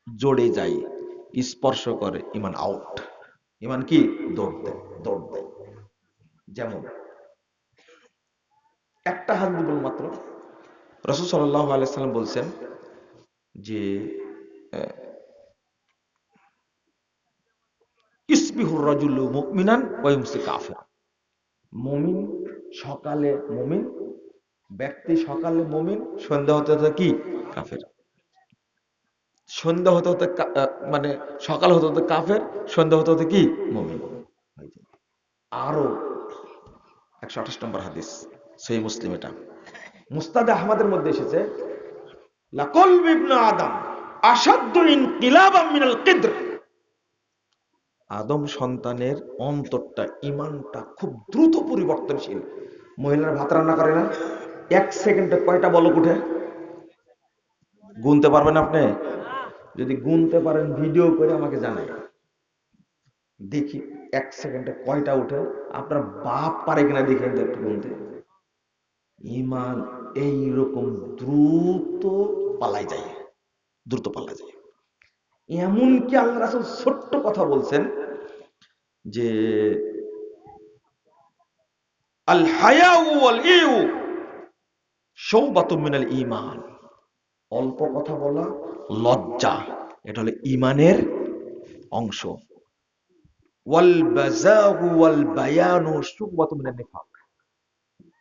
[SPEAKER 1] জড়ে যায়, স্পর্শ করে, ইমান আউট। ইমান কি? দৌড় দেয়, দৌড় দেয়। যেমন একটা হাদিস বল মাত্র। রাসূল সাল্লাল্লাহু আলাইহি সাল্লাম বলছেন যে ইসবিহুর রাজুলু মুমিনান ওয়া ইউমসি কাফির। মুমিন সকালে মুমিন, ব্যক্তি সকালে মুমিন, সন্ধ্যা হতে হতে কি? কাফের। সন্ধ্যা হতে হতে মানে সকাল হতে হতে কাফের, সন্ধ্যা হতে হতে কি? মুমিন। আরো 128 নম্বর হাদিস, সহিহ মুসলিম। এটা মুস্তাদ আহমদের মধ্যে এসেছে, লাকলবু ইবনে আদম আশাদ্দু ইনকিলাবাম মিনাল কিদ্র। আদম সন্তানের অন্তরটা, ইমানটা খুব দ্রুত পরিবর্তনশীল। মহিলারা ভাত রান্না করে না, 1 সেকেন্ডে কয়টা বলক উঠে? গুনতে পারবেন আপনি? যদি গুনতে পারেন ভিডিও করে আমাকে জানাই, দেখি 1 সেকেন্ডে কয়টা উঠে। আপনার বাপ পারে কিনা দেখেন তো একটু গুনতে। ইমান এইরকম দ্রুত পালাই যায়, দ্রুত পালা যায়। এমনকি আল্লাহ রাসূল ছোট্ট কথা বলছেন যে আল হায়াউ ওয়াল ইউ শুবাতুম মিনাল ঈমান। অল্প কথা বলা, লজ্জা, এটা হলো ঈমানের অংশ। ওয়াল বাযাগু ওয়াল বায়ানু শুবাতুম মিনান নিফাক।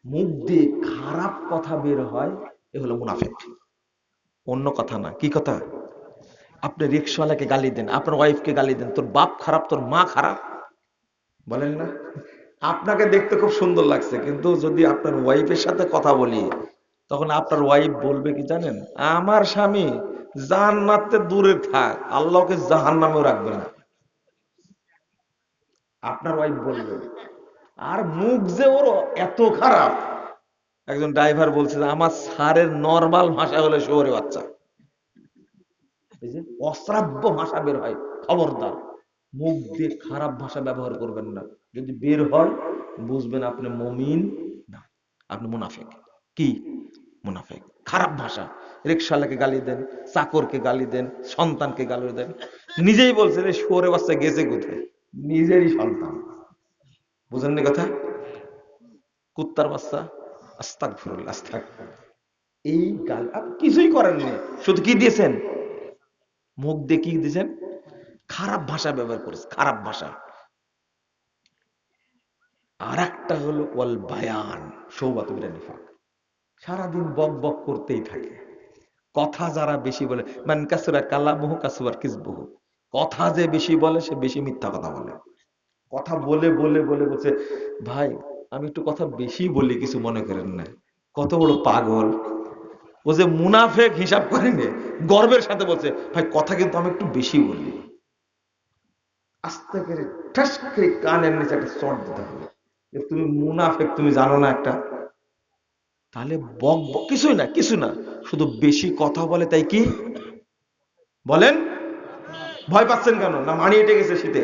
[SPEAKER 1] মুখ দিয়ে খারাপ কথা বের হয়, এ হলো মুনাফিক। অন্য কথা না। কি কথা? আপনি রিকশাওয়ালাকে গালি দেন, আপনার ওয়াইফকে গালি দেন, তোর বাপ খারাপ, তোর মা খারাপ, বলেন না? আপনাকে দেখতে খুব সুন্দর লাগছে, কিন্তু যদি আপনার ওয়াইফের সাথে কথা বলি, তখন আপনার ওয়াইফ বলবে কি জানেন? আমার স্বামী জান্নাতে দূরে থাক, আল্লাহকে জাহান্নামেও রাখবে না। আপনার ওয়াইফ বলবে। আর মুখ যে ওর এত খারাপ। একজন ড্রাইভার বলছে যে আমার স্যারের নরমাল ভাষা হলে শহরে বাচ্চা, এই যে অশ্রাব্য ভাষা বের হয়, খবরদার মুখ দিয়ে খারাপ ভাষা ব্যবহার করবেন না। যদি বের হয় বুঝবেন আপনি মুমিন না, আপনি মুনাফিক। কি? মুনাফিক। খারাপ ভাষা, রিকশাওয়ালাকে গালি দেন, চাকরকে গালি দেন, সন্তানকে গালি দেন। নিজেই বলছেন এই শুয়োরে বাচ্চা গেছে কোথায়, নিজেরই সন্তান। বুঝেননি কথা? কুত্তার বাচ্চা, আস্তাগফিরুল্লাহ, আস্তাগফিরুল্লাহ। এই গাল আপনি কিছুই করেননি, শুধু কি দিয়েছেন?
[SPEAKER 2] মুখ দিয়ে কি দিয়েছেন? খারাপ ভাষা ব্যবহার করেছে, খারাপ ভাষা। আর একটা হলো ওয়াল বায়ান শৌবাত বিল নিফাক, সারাদিন বক বক করতেই থাকে। কথা যারা বেশি বলে, মান কাসুরা কালামুহু কাসুরার কিসবুহু, কথা যে বেশি বলে সে বেশি মিথ্যা কথা বলে। কথা বলে বলে বলে বলছে, ভাই আমি একটু কথা বেশি বলি, কিছু মনে করেন না। কত বড় পাগল ও, যে মুনাফেক হিসাব করেনি, গর্বের সাথে বলছে, ভাই কথা কিন্তু আমি একটু বেশি বলি। আস্তে করে ঠাস করে কানের নিচে একটা চট দিতে হবে, যে তুমি মুনাফেক, তুমি জানো না একটা। তাহলে বক বক কিছুই না, কিছু না, শুধু বেশি কথা বলে, তাই কি বলেন? ভয় পাচ্ছেন কেন? না মানিয়ে এটে গেছে শীতে?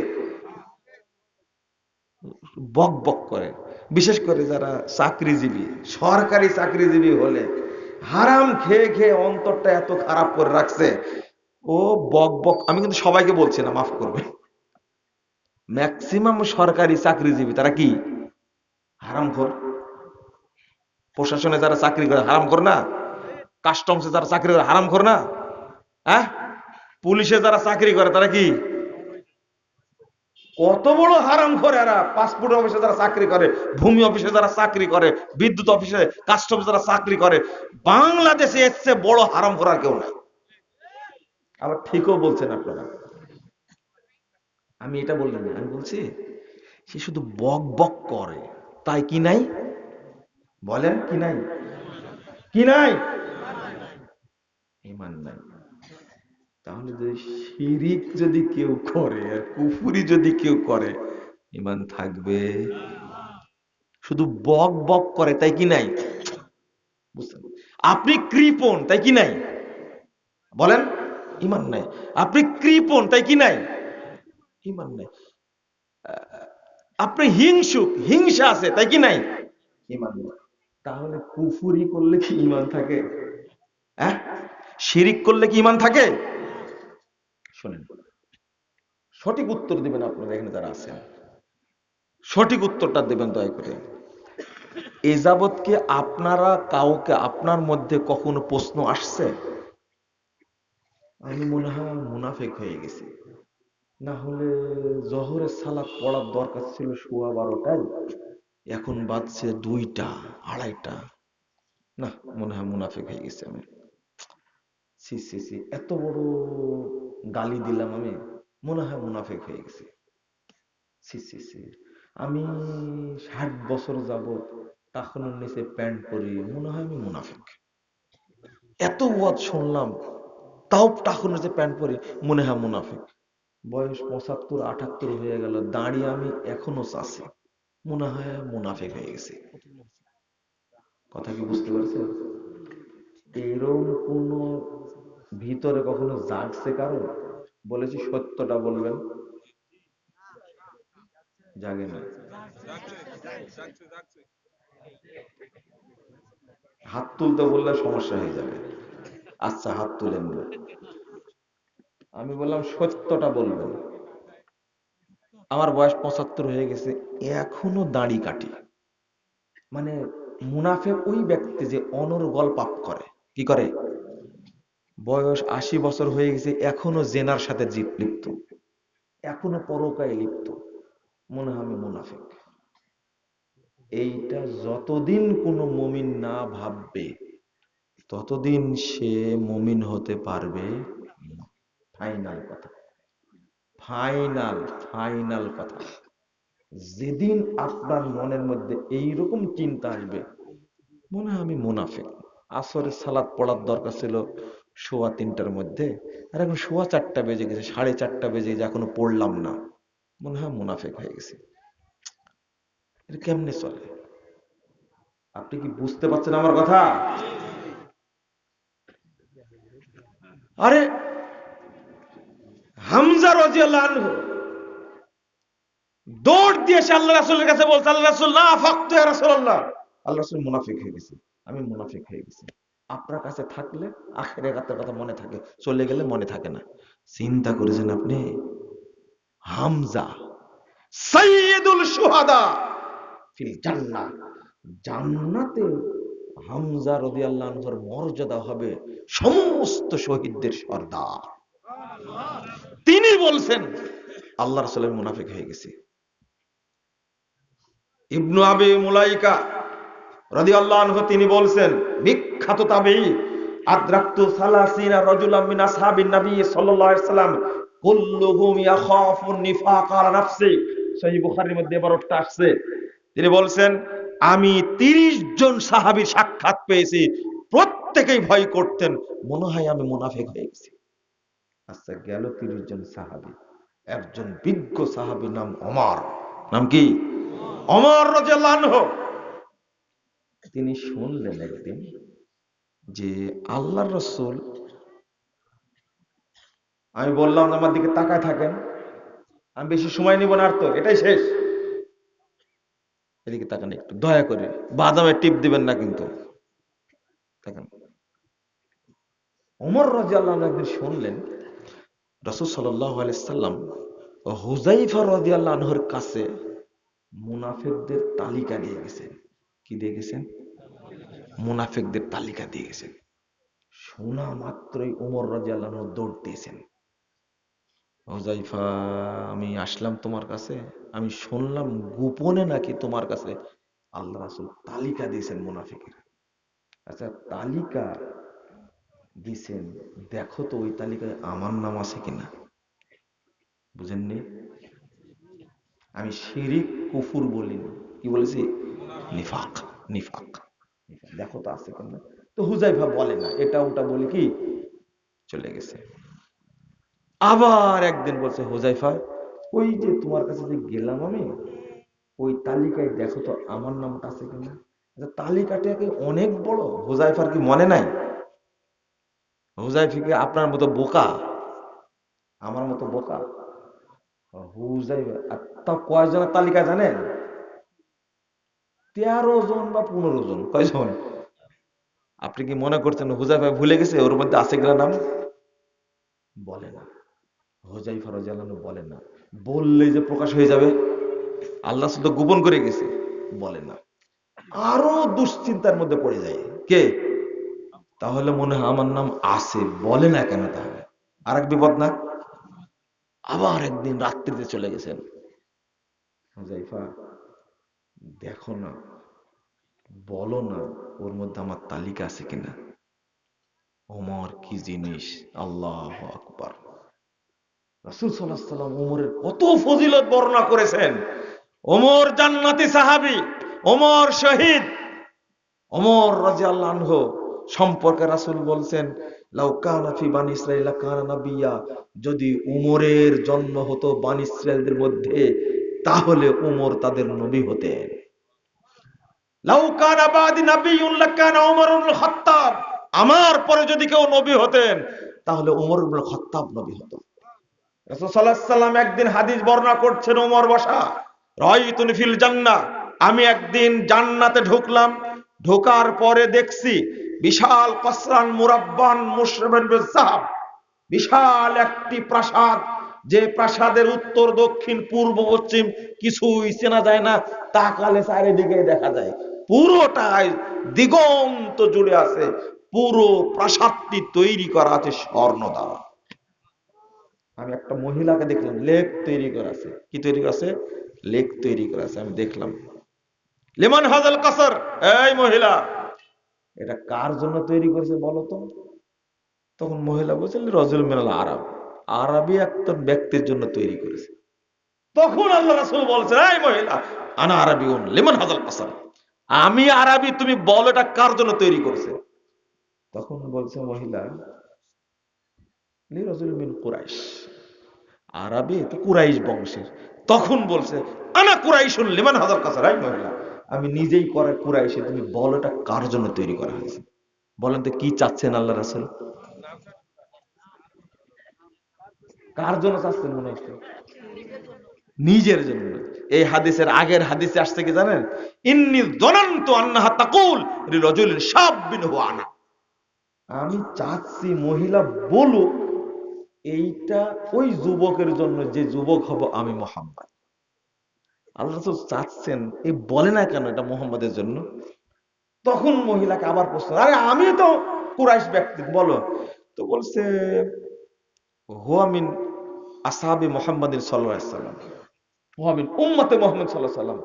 [SPEAKER 2] বক বক করে। বিশেষ করে যারা চাকরিজীবী, সরকারি চাকরিজীবী হলে হারাম খেয়ে খেয়ে অন্তরটা এত খারাপ করে রাখছে, ও বক বক। আমি কিন্তু সবাইকে বলছি না, মাফ করবে, ম্যাক্সিমাম সরকারি চাকরিজীবী তারা কি হারামখোর। প্রশাসনে যারা চাকরি করে হারামখোর না? কাস্টমসে যারা চাকরি করে হারামখোর না? হ্যাঁ, পুলিশে যারা চাকরি করে তারা কি কত বড় হারামখোর এরা? পাসপোর্ট অফিসে যারা চাকরি করে, ভূমি অফিসে যারা চাকরি করে, বিদ্যুৎ অফিসে, কাস্টমসে যারা চাকরি করে, বাংলাদেশে এর চেয়ে বড় হারামখোর আর কেউ না। আবার ঠিকও বলছেন আপনারা, আমি এটা বললাম না, আমি বলছি সে শুধু বক বক করে, তাই কি নাই? বলেন কি নাই? কি নাই? ঈমান নাই। তাহলে যদি শিরিক যদি কেউ করে আর কুফরি যদি কেউ করে, ঈমান থাকবে? শুধু বক বক করে, তাই কি নাই? বুঝছেন? আপনি কৃপণ, তাই কি নাই? বলেন, ঈমান নাই। আপনি কৃপণ, তাই কি নাই? ঈমান নাই। আপনি হিংসুক, হিংসা আছে, তাই কি নাই? ঈমান নাই। তাহলে কুফরি করলে কি ঈমান থাকে? হ্যাঁ, শিরিক করলে কি ঈমান থাকে? শোনেন, সঠিক উত্তর দিবেন আপনারা এখানে যারা আছেন, সঠিক উত্তরটা দেবেন দয়া করে। এ যাবৎ কি আপনারা কাউকে, আপনার মধ্যে কখনো প্রশ্ন আসছে, আমি মনে হয় মুনাফেক হয়ে গেছি, না হলে জহরের সালাত পড়ার দরকার ছিল 12:15টায়, এখন বাজছে 2টা 2:30, না মনে হয় মুনাফেক হয়ে গেছে আমি। সি সি সি, এত বড় গালি দিলাম আমি, মনে হয় মুনাফেক হয়ে গেছে। সি সি সি, আমি 60 বছর যাবত টাকনুর নিচে প্যান্ট পরি, মনে হয় আমি মুনাফিক। এত ওয়াজ শুনলাম, তাও টাকনুর নিচে প্যান্ট পরি, মনে হয় মুনাফিক। বয়স 75 78 হয়ে গেল, দাঁড়িয়ে আমি এখনো চাচ্ছি, মনে হয় মুনাফিক হয়ে গেছে। কথা কি বুঝতে পারছেন? এরকম কোন ভিতরে কখনো জাগছে কারণ? বলেছি সত্যটা বলবেন, জাগে না। হাত তুলতে বললে সমস্যা হয়ে যাবে। আচ্ছা, হাত তুলেন না। আমি বললাম সত্যটা বলবেন। আমার বয়স 75 হয়ে গেছে, এখনো দাড়ি কাটি। মানে মুনাফেক ওই ব্যক্তি যে অনর্গল পাপ করে। কি করে? বয়স 80 বছর হয়ে গেছে, এখনো জেনার সাথে লিপ্ত, এখনো পরকায় লিপ্ত, মনে হয় আমি মুনাফেক। এইটা যতদিন কোনো মুমিন না ভাববে, ততদিন সে মুমিন হতে পারবে না। ফাইনাল কথা, ফাইনাল ফাইনাল কথা। যেদিন আপনার মনের মধ্যে এইরকম চিন্তা আসবে, মনে হয় আমি মুনাফিক, আসরের সালাত পড়ার দরকার ছিল 3:15টার মধ্যে, আর এখন 4:15 বেজে গেছে, 4:30 বেজে গেছে, এখনো পড়লাম না, মনে হয় মুনাফিক হয়ে গেছে। এটা কেমনে চলে? আপনি কি বুঝতে পারছেন আমার কথা? আরে হামজা রাদিয়াল্লাহু আনহু দৌড় দিয়ে এসে আল্লাহ রাসূলের কাছে বলছে, আল্লাহ রাসূল, না ফাকতু ইয়া রাসূলুল্লাহ, আল্লাহ রাসূল মুনাফিক হয়ে গেছে, আমি মুনাফিক হয়ে গেছি। আপনার কাছে থাকলে আখিরাতের কথা মনে থাকে, চলে গেলে মনে থাকে না। চিন্তা করেছেন আপনি? হামজা সাইয়্যিদুল শুহাদা ফিল জান্নাহ, জান্নাতে হামজা রাদিয়াল্লাহু আনহুর মর্যাদা হবে সমস্ত শহীদদের সর্দার। তিনি বলছেন আল্লাহ রাসূল আমি মুনাফিক হয়ে গেছি। ইবনু আবি মুলাইকা রাদিয়াল্লাহু আনহু তিনি বলছেন, বিখ্যাত তাবেঈ, আদরাকতু সালাসিনা রাজুলাম মিন আসহাবিন নবী সাল্লাল্লাহু আলাইহি ওয়াসাল্লাম কুল্লুহুম ইয়াখাফু নিফাক আলা নাফসি। সহিহ বুখারীর মধ্যে এবারটা আসছে। তিনি বলছেন আমি 30 জন সাহাবীর সাক্ষাৎ পেয়েছি, প্রত্যেকেই ভয় করতেন মনে হয় আমি মুনাফিক হয়ে গেছি। আচ্ছা গেল 30 জন সাহাবী, একজন বিজ্ঞ সাহাবী নাম ওমর, নাম কি? ওমর রাদিয়াল্লাহু আনহু। তিনি শুনলেন একদিন যে আল্লাহর রাসূল, আমি বললাম আমার দিকে তাকায় থাকেন, আমি বেশি সময় নিব না, আর তো এটাই শেষ, এদিকে তাকান একটু দয়া করে, বাদামে টিপ দিবেন না কিন্তু, তাকান। ওমর রাদিয়াল্লাহু আনহু একদিন শুনলেন রাসূল সাল্লাল্লাহু আলাইহি সাল্লাম হুযায়ফা রাদিয়াল্লাহু আনহুর কাছে মুনাফিকদের তালিকা দিয়ে গেছেন। কি দিয়ে গেছেন? মুনাফিকদের তালিকা দিয়ে গেছেন। শোনা মাত্রই ওমর রাদিয়াল্লাহু আনহু দৌড় দিয়েছেন, হুযায়ফা আমি আসলাম তোমার কাছে, আমি শুনলাম গোপনে নাকি তোমার কাছে আল্লাহ রাসূল তালিকা দিয়েছেন মুনাফিকের। আচ্ছা তালিকা দিয়েছেন, দেখো তো ওই তালিকায় আমার নাম আছে কিনা। বুঝেননি? আমি শিরিক কুফুর বলিনি, কি বলেছি? নিফাক। নিফাক দেখো তো আছে কিনা। তো হুযায়ফা বলে না, এটা ওটা বলি কি চলে গেছে। আবার একদিন বলছে হুযায়ফা ওই যে তোমার কাছে যে গেলাম আমি, ওই তালিকায় দেখো তো আমার নামটা আছে কিনা। আচ্ছা তালিকাটা কি অনেক বড়, হুযায়ফার কি মনে নাই? হুযায়ফা কি আপনার মতো বোকা, আমার মতো বোকা? হুযায়ফা তা কয়জনের তালিকা জানেন? 13 জন বা 15 জন। কয়জন? আপনি কি মনে করছেন হুযায়ফা ভুলে গেছে ওর মধ্যে আছে কিনা নাম? বলে না, হুযায়ফা রাদিয়াল্লাহু আনহু বলে না, বললে যে প্রকাশ হয়ে যাবে, আল্লাহ শুধু গোপন করে গেছে, বলে না। আরো দুশ্চিন্তার মধ্যে পড়ে যায় কে, তাহলে মনে হয় আমার নাম আছে, বলে না কেন তাহলে? আর এক বিপদ না? আবার একদিন রাত্রিতে চলে গেছেন, হুযায়ফা দেখো না, বলো না ওর মধ্যে আমার তালিকা আছে কিনা। ওমর কি জিনিস, আল্লাহু আকবার। রাসূল সাল্লাল্লাহু আলাইহি ওয়াসাল্লাম ওমরের কত ফজিলত বর্ণনা করেছেন। ওমর জান্নাতি সাহাবী, ওমর শহীদ। ওমর রাদিয়াল্লাহু আনহু সম্পর্কে রাসূল বলছেন লাউ কানা ফি বানি ইসরাঈল কানা নাবিয়্যা, যদি উমরের জন্ম হতো বানি ইসরাঈলদের মধ্যে তাহলে উমর তাদের নবী হতেন। লাউ কানা বাদি নাবিয়্যুন লাকানা উমর ইবনুল খাত্তাব, আমার পরে যদি কেউ নবী হতেন তাহলে উমর ইবনুল খাত্তাব নবী হতো। রাসূল সাল্লাল্লাহু আলাইহি সাল্লাম একদিন হাদিস বর্ণনা করছেন, ওমর বসা, রাআইতুনি ফিল জান্নাহ, আমি একদিন জান্নাতে ঢুকলাম, ঢোকার পরে দেখছি বিশাল কসরান মুরাব্বান মুশরাবান বিযাহাব, বিশাল একটি প্রাসাদ, যে প্রাসাদের উত্তর দক্ষিণ পূর্ব পশ্চিম কিছুই চেনা যায় না, তাকালে চারিদিকে দেখা যায় পুরোটাই দিগন্ত জুড়ে আছে, পুরো প্রাসাদটি তৈরি করা আছে স্বর্ণ দ্বারা। আমি একটা মহিলাকে দেখলাম লেক তৈরি করা আছে, কি তৈরি করা আছে? লেক তৈরি করা আছে। আমি দেখলাম লিমান হাজাল কাসার, এই মহিলা এটা কার জন্য তৈরি করেছে বলো তো? তখন মহিলা বলছে রজুল মিনাল আরব, আরবি একটা ব্যক্তির জন্য তৈরি করেছে। তখন আল্লাহ রাসূল বলছেন এই মহিলা আনা আরবিউন লিমান হাজাল কাসার, আমি আরবি, তুমি বলো এটা কার জন্য তৈরি করেছে। তখন বলছে মহিলা লি রজুল মিন কুরাইশ, আরবি তো কুরাইশ বংশের। তখন বলছে আনা কুরাইশুন লিমান হাজাল কাসার, এই মহিলা আমি নিজেই করে কুরাইশে, তুমি বলো এটা কার জন্য তৈরি করা হয়েছে। বলেন তো কি চাচ্ছেন আল্লাহ রাসূল? কার জন্য চাচ্ছেন মনে হচ্ছে? নিজের জন্য। এই হাদিসের আগের হাদিসে আসছে কি জানেন? ইন্নী যানানতু আন্নাহা তাকুল লিরাজুলিন শাব্বিন হুয়া আনা, আমি চাচ্ছি মহিলা বলুক এইটা ওই যুবকের জন্য যে যুবক হব আমি মুহাম্মদ। আল্লাহ রাসূল চাচ্ছেন, এই বলে না কেন এটা মুহাম্মাদের জন্য। তখন মহিলাকে আবার প্রশ্ন, আরে আমি তো কুরাইশ ব্যক্তি, বলো তো। বলছে হুয়া মিন আসহাবি মুহাম্মাদিন সাল্লাল্লাহু আলাইহি ওয়াসাল্লাম, হুয়া মিন উম্মতে মুহাম্মদ সাল্লাল্লাহু আলাইহি ওয়াসাল্লাম।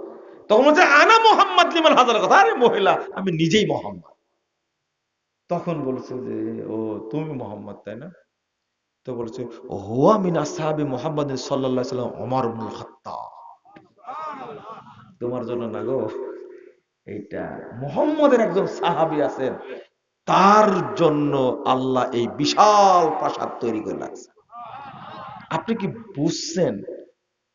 [SPEAKER 2] তখন বলছে আনা মুহাম্মদ লিমান হাজার কথা, আরে মহিলা আমি নিজেই মুহাম্মদ। তখন বলছে যে ও তুমি মুহাম্মদ তাই না? তো বলছে হুয়া মিন আসহাবি মুহাম্মাদিন সাল্লাল্লাহু আলাইহি ওয়াসাল্লাম ওমর ইবনুল খাত্তাব। তোমার জন্য না গো, এইটা মুহাম্মদের একজন সাহাবী আছেন, তার জন্য আল্লাহ এই বিশাল প্রাসাদ তৈরি করে রাখছে। আপনি কি বুঝছেন?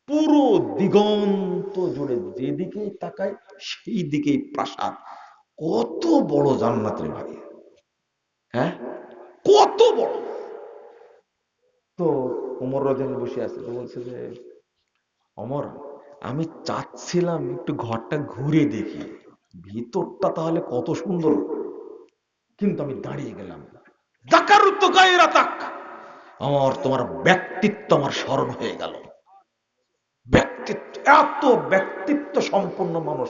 [SPEAKER 2] পুরো দিগন্ত জুড়ে যেদিকেই তাকায় সেই দিকেই প্রাসাদ। কত বড় জান্নাতের ভাই, হ্যাঁ কত বড়। তো ওমর রাদিয়াল্লাহু বসে আছে, তো বলছে যে ওমর আমি চাচ্ছিলাম একটু ঘরটা ঘুরে দেখি, ভিতরটা তাহলে কত সুন্দর, কিন্তু আমি দাঁড়িয়ে গেলাম। যাকারতু গায়রাতাক, আমার তোমার ব্যক্তিত্ব আমার স্মরণ হয়ে গেল। ব্যক্তিত্ব, এত ব্যক্তিত্ব সম্পন্ন মানুষ,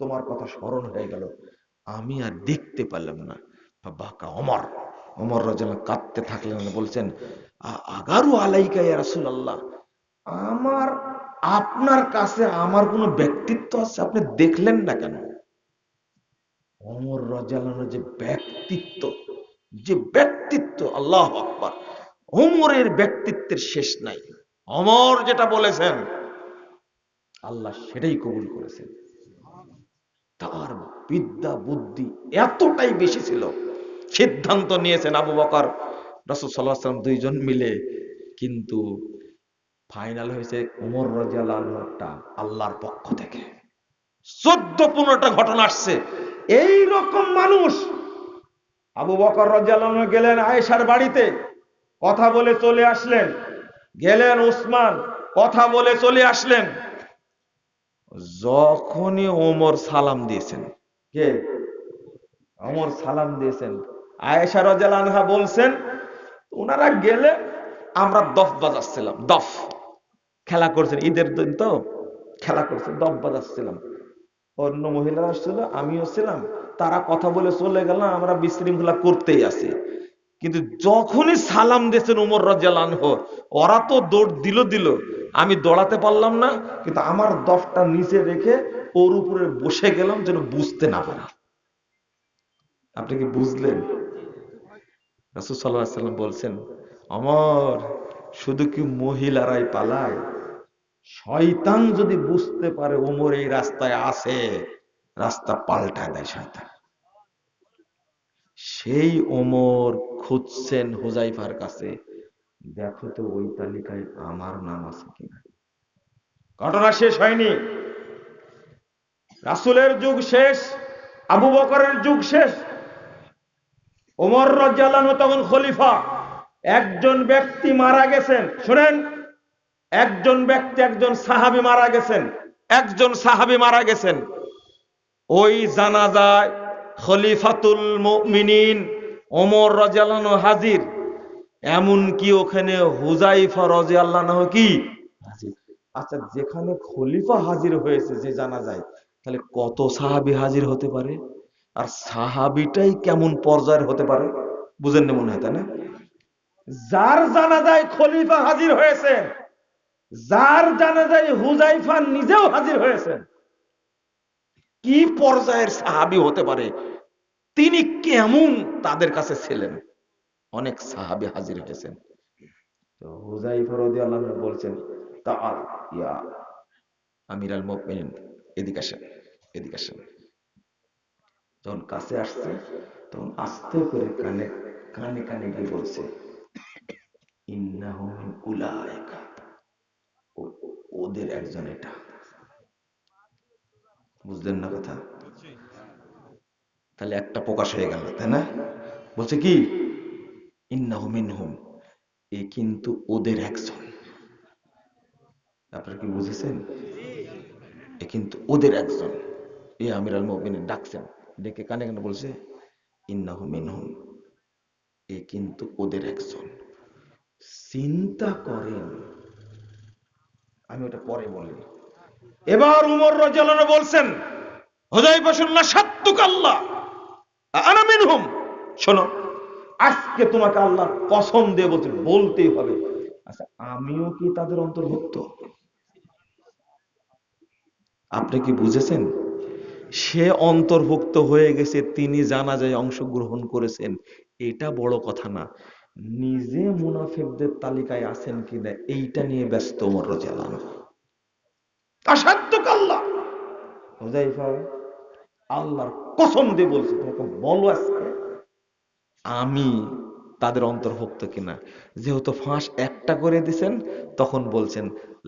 [SPEAKER 2] তোমার কথা স্মরণ হয়ে গেল, আমি আর দেখতে পারলাম না। বাকা ওমর, ওমর রাদিয়াল্লাহু কাঁদতে থাকলেন, বলছেন আগারু আলাইকা ইয়া রাসূলুল্লাহ, আমার আপনার কাছে আমার কোনো ব্যক্তিত্ব আছে, আপনি দেখলেন না কেন? ওমর রাদিয়াল্লাহু যে ব্যক্তিত্ব, যে ব্যক্তিত্ব, আল্লাহু আকবার, ওমরের ব্যক্তিত্বের শেষ নাই। ওমর যেটা বলেছেন আল্লাহ সেটাই কবুল করেছেন। তার বিদ্যা বুদ্ধি এতটাই বেশি ছিল, সিদ্ধান্ত নিয়েছেন আবু বকর রাসূল সাল্লাল্লাহু আলাইহি ওয়াসাল্লাম দুইজন মিলে, কিন্তু ফাইনাল হয়েছে ওমর রাদিয়াল্লাহু আনহুটা আল্লাহর পক্ষ থেকে। 14-15টা ঘটনা আসছে এই রকম মানুষ। আবু বকর রাদিয়াল্লাহু আনহু গেলেন আয়েশার বাড়িতে, কথা বলে চলে আসলেন। গেলেন উসমান, কথা বলে চলে আসলেন। যখনই ওমর সালাম দিয়েছেন, কে? ওমর সালাম দিয়েছেন, আয়েশা রাদিয়াল্লাহু আনহা বলছেন ওনারা গেলে আমরা দফ বাজাচ্ছিলাম, দফ খেলা করছেন, ঈদের দিন তো খেলা করছেন, দফ বাজাচ্ছিলাম। অন্য মহিলারা আসছিল, আমিও ছিলাম, তারা কথা বলে চলে গেলাম, আমরা বিশৃঙ্খলা করতেই আছি। কিন্তু যখনই সালাম দিয়েছেন ওমর রাদিয়াল্লাহু আনহু, ওরা তো দৌড় দিল, আমি দৌড়াতে পারলাম না, কিন্তু আমার দফটা নিচে রেখে ওর উপরে বসে গেলাম যেন বুঝতে না পারে। আপনি কি বুঝলেন? রাসূল সাল্লাল্লাহু আলাইহি ওয়াসাল্লাম বলছেন ওমর শুধু কি মহিলারাই পালায়, শয়তান যদি বুঝতে পারে ওমর এই রাস্তায় আছে, রাস্তা পাল্টায় দেয় শয়তান। সেই ওমর খুঁজছেন হুযায়ফার কাছে, দেখো তো ওই তালিকায় আমার নাম আছে কিনা। ঘটনা শেষ হয়নি, রাসূলের যুগ শেষ, আবু বকরের যুগ শেষ, ওমর রাদিয়াল্লাহু আনহু তখন খলিফা। একজন ব্যক্তি মারা গেছেন, শুনেন, একজন ব্যক্তি, একজন সাহাবী মারা গেছেন, একজন সাহাবী মারা গেছেন। ওই জানাজায় খলিফাতুল মুমিনিন ওমর রাদিয়াল্লাহু আনহু হাজির, এমন কি ওখানে হুযায়ফা রাদিয়াল্লাহু আনহু কি হাজির। আচ্ছা, যেখানে খলিফা হাজির হয়েছে যে জানাজায়, তাহলে কত সাহাবী হাজির হতে পারে? আর সাহাবীটাই কেমন পর্যায়ের হতে পারে? বুঝেন না মনে হয়, তাই না? যার জানাজায় খলিফা হাজির হয়েছে, যার জানাজায় হুযায়ফা নিজেও হাজির হয়েছেন, কি পর্যায়ের সাহাবী হতে পারে? তিনি কেমন তাদের কাছে ছিলেন? অনেক সাহাবী হাজির হয়েছেন। তো হুযায়ফা রাদিয়াল্লাহু আনহু বলছেন তাআল ইয়া আমিরাল মুমিনিন, এদিকে আসেন, এদিকে আসেন। যখন কাছে আসছে তখন আস্তে করে কানে কানে কানে গিয়ে বলছে ইন্নাহু মিন উলাইকা, ওদের একজন এটা। বুঝলেন না কথা? তাহলে একটা প্রকাশ হয়ে গেল, তাই না? বলছে কি ইন্নাহু মিনহুম, এ কিন্তু ওদের একজন। আপনারা কি বুঝেছেন? এ কিন্তু ওদের একজন। এ আমিরুল মুমিনিন ডাকছেন, ডেকে কানে কানে বলছে ইন্নাহু মিনহুম, এ কিন্তু ওদের একজন। চিন্তা করেন, আমি ওটা পরে বলি। এবার উমর রাদিয়াল্লাহু আনহু বলছেন হুযায়ফা শুননা সাত্তুক আল্লাহ আনা মিনহুম, শোনো আজকে তোমাকে আল্লাহর কসম দিয়ে বলছি, বলতেই হবে আচ্ছা, আমিও কি তাদের অন্তর্ভুক্ত? আপনি কি বুঝেছেন? সে অন্তর্ভুক্ত হয়ে গেছে, তিনি জানাজায় অংশগ্রহণ করেছেন, এটা বড় কথা না। নিজে মুনাফিকদের তালিকায় আছেন কিনা এইটা নিয়ে ব্যস্ত ওমর রাদিয়াল্লাহু আনহু। আসাদ্দুক আল্লাহ, হুযায়ফা আল্লাহর কসম দিয়ে বলছি, তোমাকে বলো আজকে আমি তাদের অন্তর্ভুক্ত কিনা। যেহেতু ফাঁস একটা করে দিছেন, তখন বলছেন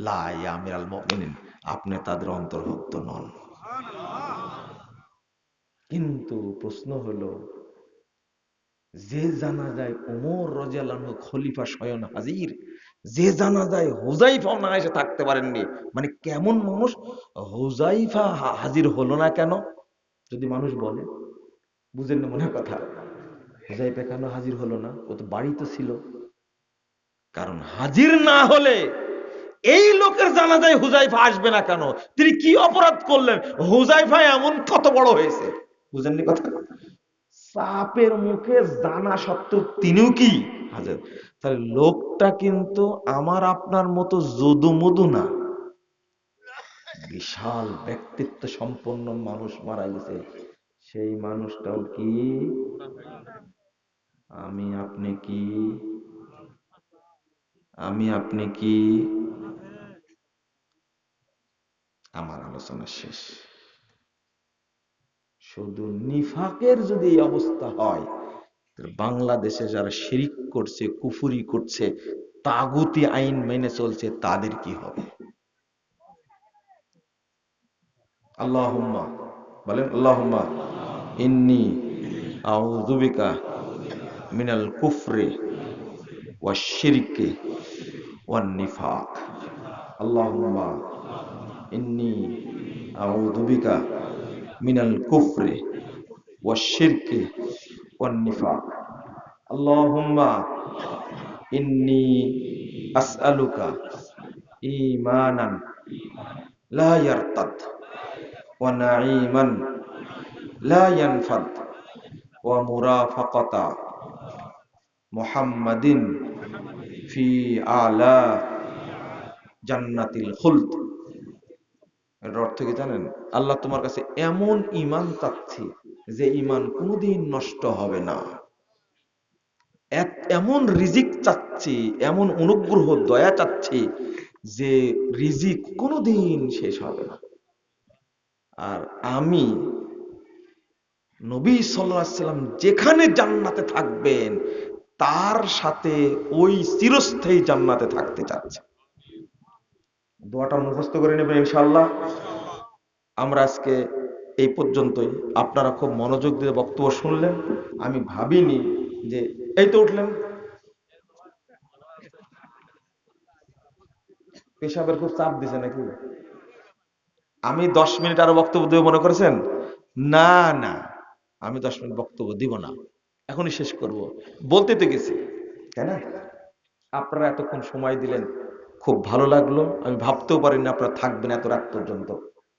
[SPEAKER 2] লা ইয়া আমিরাল মুমিনিন, আপনি তাদের অন্তর্ভুক্ত নন। কিন্তু প্রশ্ন হলো, যে জানাজায় ওমর রাদিয়াল্লাহু আনহু খলিফা স্বয়ং হাজির, যে জানাজায় হুযায়ফাও না এসে থাকতে পারেননি, মানে কেমন মানুষ? হুযায়ফা হাজির হলো না কেন? যদি মানুষ বলে, বুঝেন না মনে কথা, হুযায়ফা কেন হাজির হলো না? ও তো বাড়িতে ছিল। কারণ হাজির না হলে এই লোকের জানাজায় হুযায়ফা আসবে না কেন? তিনি কি অপরাধ করলেন? হুযায়ফা এমন কত বড় হয়েছে, বুঝেননি কথা? সাপের মুখে জানা সত্ত্বেও তিনিও কি হাজির। তাহলে লোকটা কিন্তু আমার আপনার মতো যদু মধু না, বিশাল ব্যক্তিত্ব সম্পন্ন মানুষ মারা গেছে। সেই মানুষটাও কি আমি আপনি কি? আমি আপনি কি? আমার আলোচনা শেষ। শুধু নিফাকের যদি এই অবস্থা হয়, বাংলাদেশে যারা শিরিক করছে, কুফুরি করছে, তাগুতি আইন মেনে চলছে, তাদের কি হবে? আল্লাহুম্মা বলেন, আল্লাহুম্মা ইন্নী আউযু বিকা মিনাল কুফরি ওয়াশ শিরকি ওয়ান নিফাক। আল্লাহুম্মা ইন্নী আউযু বিকা মিনাল কুফরি ওয়াশ শিরকি ওয়ান নিফাক। আল্লাহুম্মা ইন্নী আসআলুকা ঈমানান লা ইয়ারতাদ ওয়া নাঈমান লা ইয়ানফাদ ওয়া মুরাফাকাতা মুহাম্মাদিন ফি আলা জান্নাতিল খুলদ। এর অর্থ কি জানেন? আল্লাহ তোমার কাছে এমন ঈমান চাচ্ছি যে ঈমান কোনোদিন নষ্ট হবে না, এমন রিজিক চাচ্ছি, এমন অনুগ্রহ দয়া চাচ্ছি যে রিজিক কোনোদিন শেষ হবে না। আর আমি নবী সাল্লাল্লাহু আলাইহি সাল্লাম যেখানে জান্নাতে থাকবেন, তার সাথে ওই চিরস্থায়ী জান্নাতে থাকতে চাচ্ছে। দোয়াটা মুখস্থ করে নেবেন ইনশাআল্লাহ। আমরা আজকে এই পর্যন্তই। আপনারা খুব মনোযোগ দিয়ে বক্তব্য শুনলেন। আমি ভাবিনি যে এই তো উঠলেন, পেশাবের খুব চাপ দিছে নাকি? আমি 10 মিনিট আরো বক্তব্য দেব মনে করেছেন? না না, আমি 10 মিনিট বক্তব্য দিব না, এখনই শেষ করব। বলতে তো গেছি, তাই না? আপনারা এতক্ষণ সময় দিলেন, খুব ভালো লাগলো। আমি ভাবতেও পারিনি আপনারা থাকবেন এত রাত পর্যন্ত।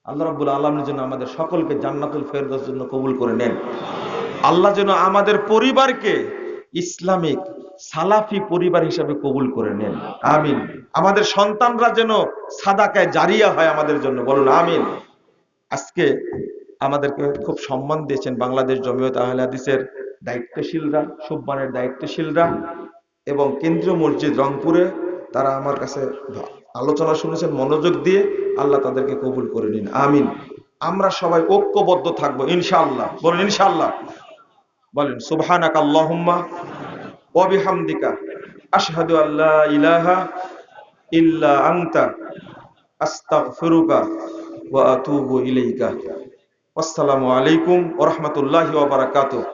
[SPEAKER 2] আল্লাহ রাব্বুল আলামিনের জন্য আমাদের সকলকে জান্নাতুল ফেরদৌসের জন্য কবুল করে নেন। আল্লাহ যেন আমাদের পরিবারকে ইসলামিক সালাফি পরিবার হিসাবে কবুল করে নেন, আমিন। আমাদের সন্তানরা যেন সাদাকায়ে জারিয়া হয় আমাদের জন্য, বলুন আমিন। আজকে আমাদেরকে খুব সম্মান দিয়েছেন বাংলাদেশ জমিয়ত আহলে হাদিসের দায়িত্বশীলরা, সুববানের দায়িত্বশীলরা এবং কেন্দ্রীয় মসজিদ রংপুরে। তারা আমার কাছে আলোচনা শুনেছেন মনোযোগ দিয়ে। আল্লাহ তাদেরকে কবুল করে নিন, আমিন। আমরা সবাই ঐক্যবদ্ধ থাকবো ইনশাআল্লাহ, বলেন ইনশাআল্লাহ। বলেন সুবহানাকা আল্লাহুম্মা ওয়া বিহামদিকা আশহাদু আল্লা ইলাহা ইল্লা আনতা আস্তাগফিরুকা ওয়া আতুবু ইলাইকা। আসসালামু আলাইকুম ওয়া রাহমাতুল্লাহি ওয়া বারাকাতুহু।